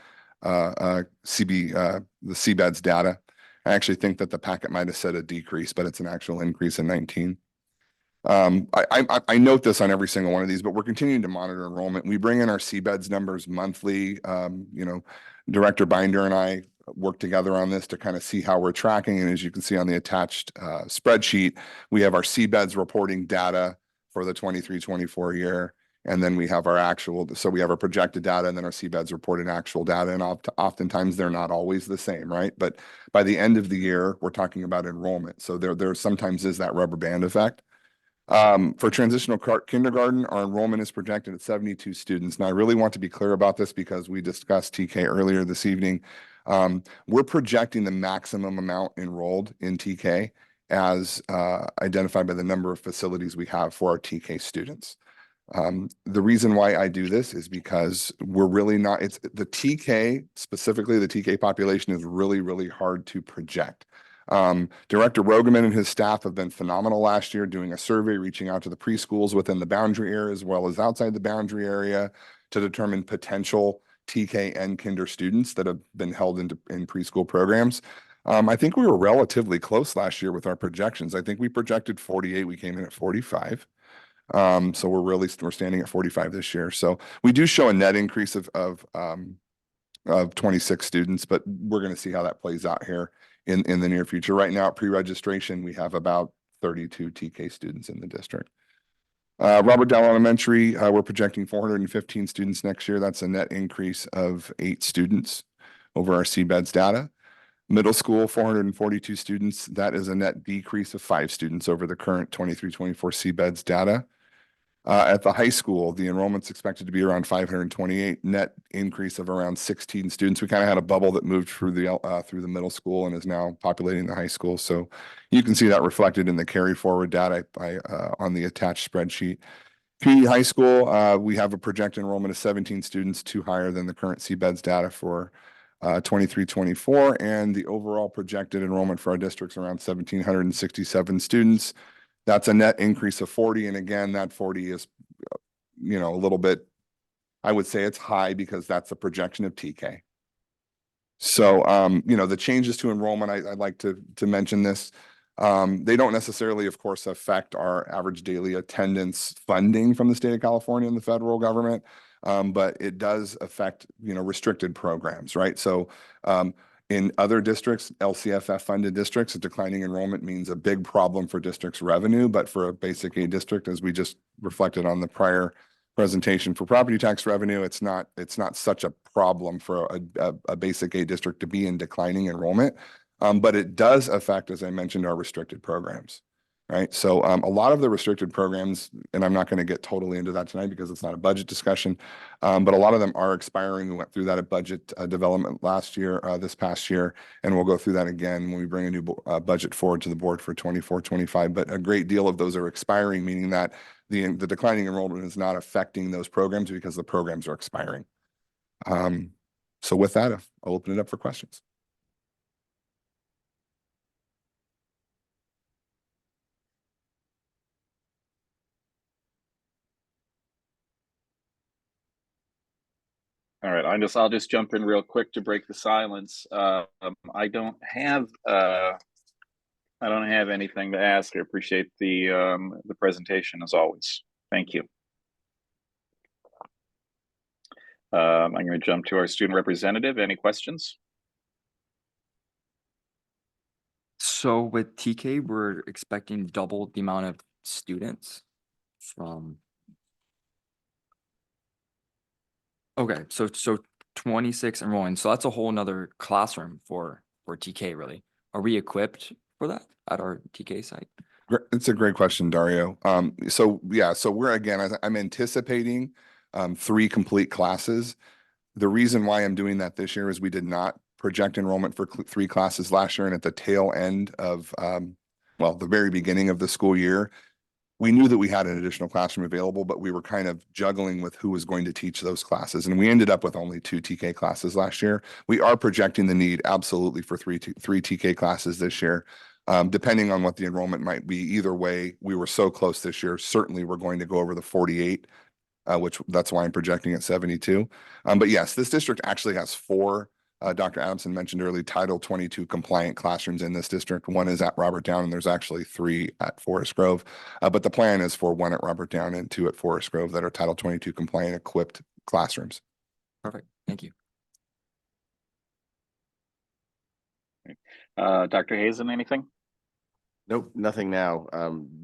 the CBEDS data. I actually think that the packet might have said a decrease, but it's an actual increase in 19. I note this on every single one of these, but we're continuing to monitor enrollment. We bring in our CBEDS numbers monthly. You know, Director Binder and I worked together on this to kind of see how we're tracking. And as you can see on the attached spreadsheet, we have our seabeds reporting data for the 23-24 year. And then we have our actual, so we have our projected data and then our seabeds reported actual data. And oftentimes they're not always the same, right? But by the end of the year, we're talking about enrollment. So there sometimes is that rubber band effect. For transitional kindergarten, our enrollment is projected at 72 students. Now, I really want to be clear about this because we discussed TK earlier this evening. We're projecting the maximum amount enrolled in TK as identified by the number of facilities we have for our TK students. The reason why I do this is because we're really not, it's the TK, specifically the TK population is really, really hard to project. Director Rogeman and his staff have been phenomenal last year doing a survey, reaching out to the preschools within the boundary area as well as outside the boundary area to determine potential TK and kinder students that have been held in preschool programs. I think we were relatively close last year with our projections. I think we projected 48, we came in at 45. So we're standing at 45 this year. So we do show a net increase of 26 students, but we're going to see how that plays out here in the near future. Right now at pre-registration, we have about 32 TK students in the district. Robert Dow Elementary, we're projecting 415 students next year. That's a net increase of 8 students over our CBEDS data. Middle school, 442 students. That is a net decrease of 5 students over the current 23-24 CBEDS data. At the high school, the enrollment's expected to be around 528, net increase of around 16 students. We kind of had a bubble that moved through the middle school and is now populating the high school. So you can see that reflected in the carry forward data on the attached spreadsheet. PE high school, we have a projected enrollment of 17 students, 2 higher than the current CBEDS data for 23-24, and the overall projected enrollment for our district's around 1,767 students. That's a net increase of 40. And again, that 40 is, a little bit, I would say it's high because that's the projection of TK. So, the changes to enrollment, I'd like to mention this. They don't necessarily, of course, affect our average daily attendance funding from the state of California and the federal government. But it does affect, restricted programs, right? So, in other districts, LCFF funded districts, a declining enrollment means a big problem for districts' revenue. But for a basic aid district, as we just reflected on the prior presentation for property tax revenue, it's not such a problem for a basic aid district to be in declining enrollment. But it does affect, as I mentioned, our restricted programs. Right. So a lot of the restricted programs, and I'm not going to get totally into that tonight because it's not a budget discussion, but a lot of them are expiring. We went through that at budget development last year, this past year, and we'll go through that again when we bring a new budget forward to the board for 24-25. But a great deal of those are expiring, meaning that the declining enrollment is not affecting those programs because the programs are expiring. So with that, I'll open it up for questions. All right, I'll just jump in real quick to break the silence. I don't have anything to ask. I appreciate the presentation as always. Thank you. I'm going to jump to our student representative. Any questions? So with TK, we're expecting double the amount of students from. Okay, so 26 enrolling. So that's a whole nother classroom for TK, really. Are we equipped for that at our TK site? It's a great question, Dario. So we're, again, I'm anticipating 3 complete classes. The reason why I'm doing that this year is we did not project enrollment for 3 classes last year, and at the tail end of the very beginning of the school year, we knew that we had an additional classroom available, but we were kind of juggling with who was going to teach those classes. And we ended up with only 2 TK classes last year. We are projecting the need absolutely for 3 TK classes this year. Depending on what the enrollment might be. Either way, we were so close this year. Certainly we're going to go over the 48, which that's why I'm projecting at 72. But yes, this district actually has 4, Dr. Adamson mentioned earlier, Title 22 compliant classrooms in this district. 1 is at Robert Down, and there's actually 3 at Forest Grove. But the plan is for 1 at Robert Down and 2 at Forest Grove that are Title 22 compliant equipped classrooms. Perfect. Thank you. Dr. Hazen, anything? Nope, nothing now.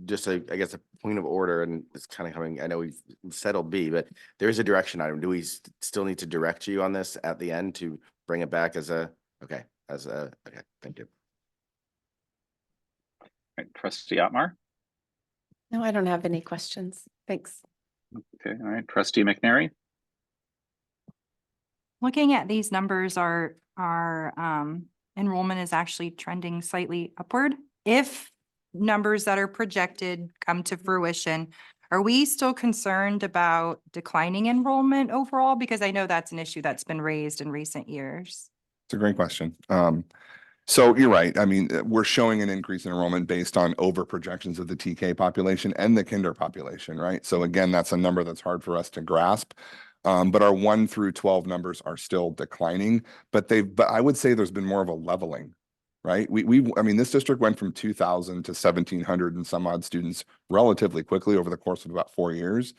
Just I guess a point of order, and it's kind of coming, I know we've settled B, but there is a direction item. Do we still need to direct you on this at the end to bring it back okay, okay, thank you. All right, Trustee Otmar? No, I don't have any questions. Thanks. Okay, all right, Trustee McNary? Looking at these numbers, our enrollment is actually trending slightly upward. If numbers that are projected come to fruition, are we still concerned about declining enrollment overall? Because I know that's an issue that's been raised in recent years. It's a great question. So you're right. I mean, we're showing an increase in enrollment based on over projections of the TK population and the kinder population, right? So again, that's a number that's hard for us to grasp. But our 1 through 12 numbers are still declining, but I would say there's been more of a leveling, right? I mean, this district went from 2,000 to 1,700 and some odd students relatively quickly over the course of about 4 years.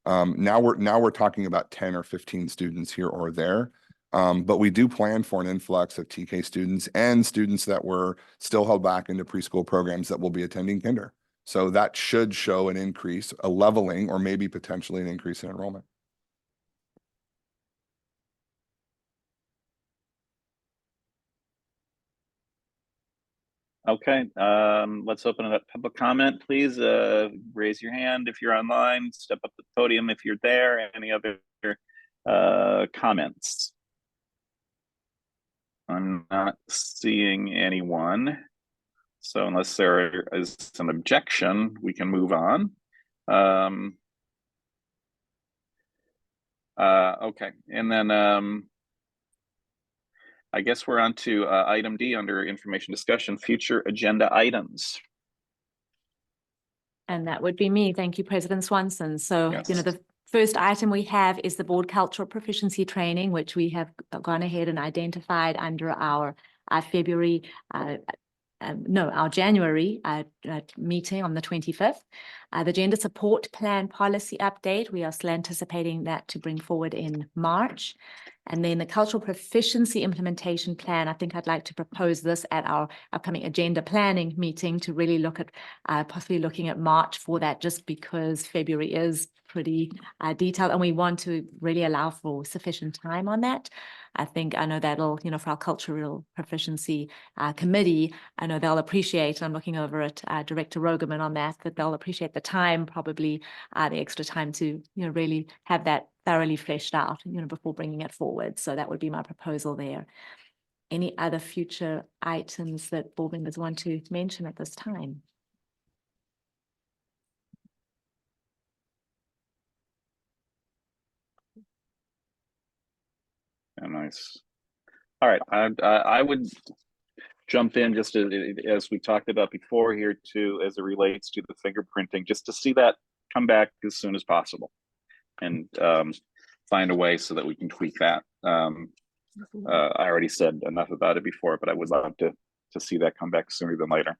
Now we're talking about 10 or 15 students here or there. But we do plan for an influx of TK students and students that were still held back into preschool programs that will be attending kinder. So that should show an increase, a leveling, or maybe potentially an increase in enrollment. Okay, let's open it up. Public comment, please. Raise your hand if you're online, step up to the podium if you're there. Any other comments? I'm not seeing anyone. So unless there is an objection, we can move on. Okay, and then I guess we're on to item D under information discussion, future agenda items. And that would be me. Thank you, President Swanson. So, Yes. the first item we have is the board cultural proficiency training, which we have gone ahead and identified under our February, our January meeting on the 25th. The gender support plan policy update, we are still anticipating that to bring forward in March. And then the cultural proficiency implementation plan, I think I'd like to propose this at our upcoming agenda planning meeting to really look at possibly looking at March for that, just because February is pretty detailed and we want to really allow for sufficient time on that. I know that'll, for our cultural proficiency committee, I know they'll appreciate, I'm looking over at Director Rogerman on that they'll appreciate the time, probably the extra time to, really have that thoroughly fleshed out, before bringing it forward. So that would be my proposal there. Any other future items that board members want to mention at this time? Nice. All right, I would jump in just as we talked about before here too, as it relates to the fingerprinting, just to see that come back as soon as possible and find a way so that we can tweak that. I already said enough about it before, but I would love to see that come back sooner than later.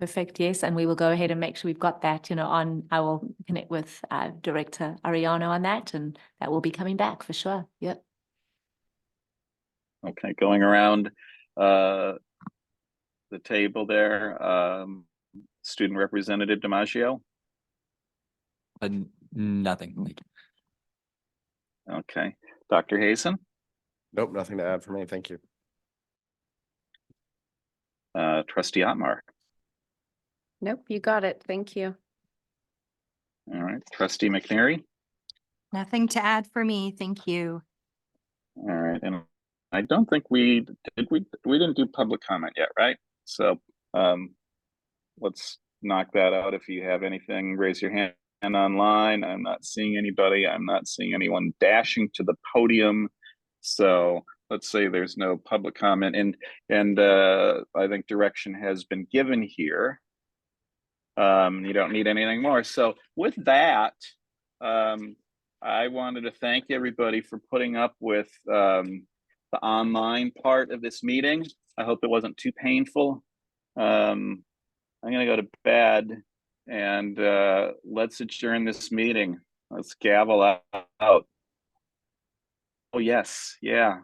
Perfect, yes, and we will go ahead and make sure we've got that, I will connect with Director Ariano on that, and that will be coming back for sure, yep. Okay, going around the table there, Student Representative DiMaggio. Nothing. Okay, Dr. Hazen. Nope, nothing to add for me. Thank you. Trustee Otmar. Nope, you got it. Thank you. All right, Trustee McNary. Nothing to add for me. Thank you. All right, and I don't think we didn't do public comment yet, right? So let's knock that out. If you have anything, raise your hand online. I'm not seeing anybody. I'm not seeing anyone dashing to the podium. So let's say there's no public comment, and I think direction has been given here. You don't need anything more. So with that, I wanted to thank everybody for putting up with the online part of this meeting. I hope it wasn't too painful. I'm gonna go to bed and let's adjourn this meeting. Let's gavel out. Oh yes, yeah.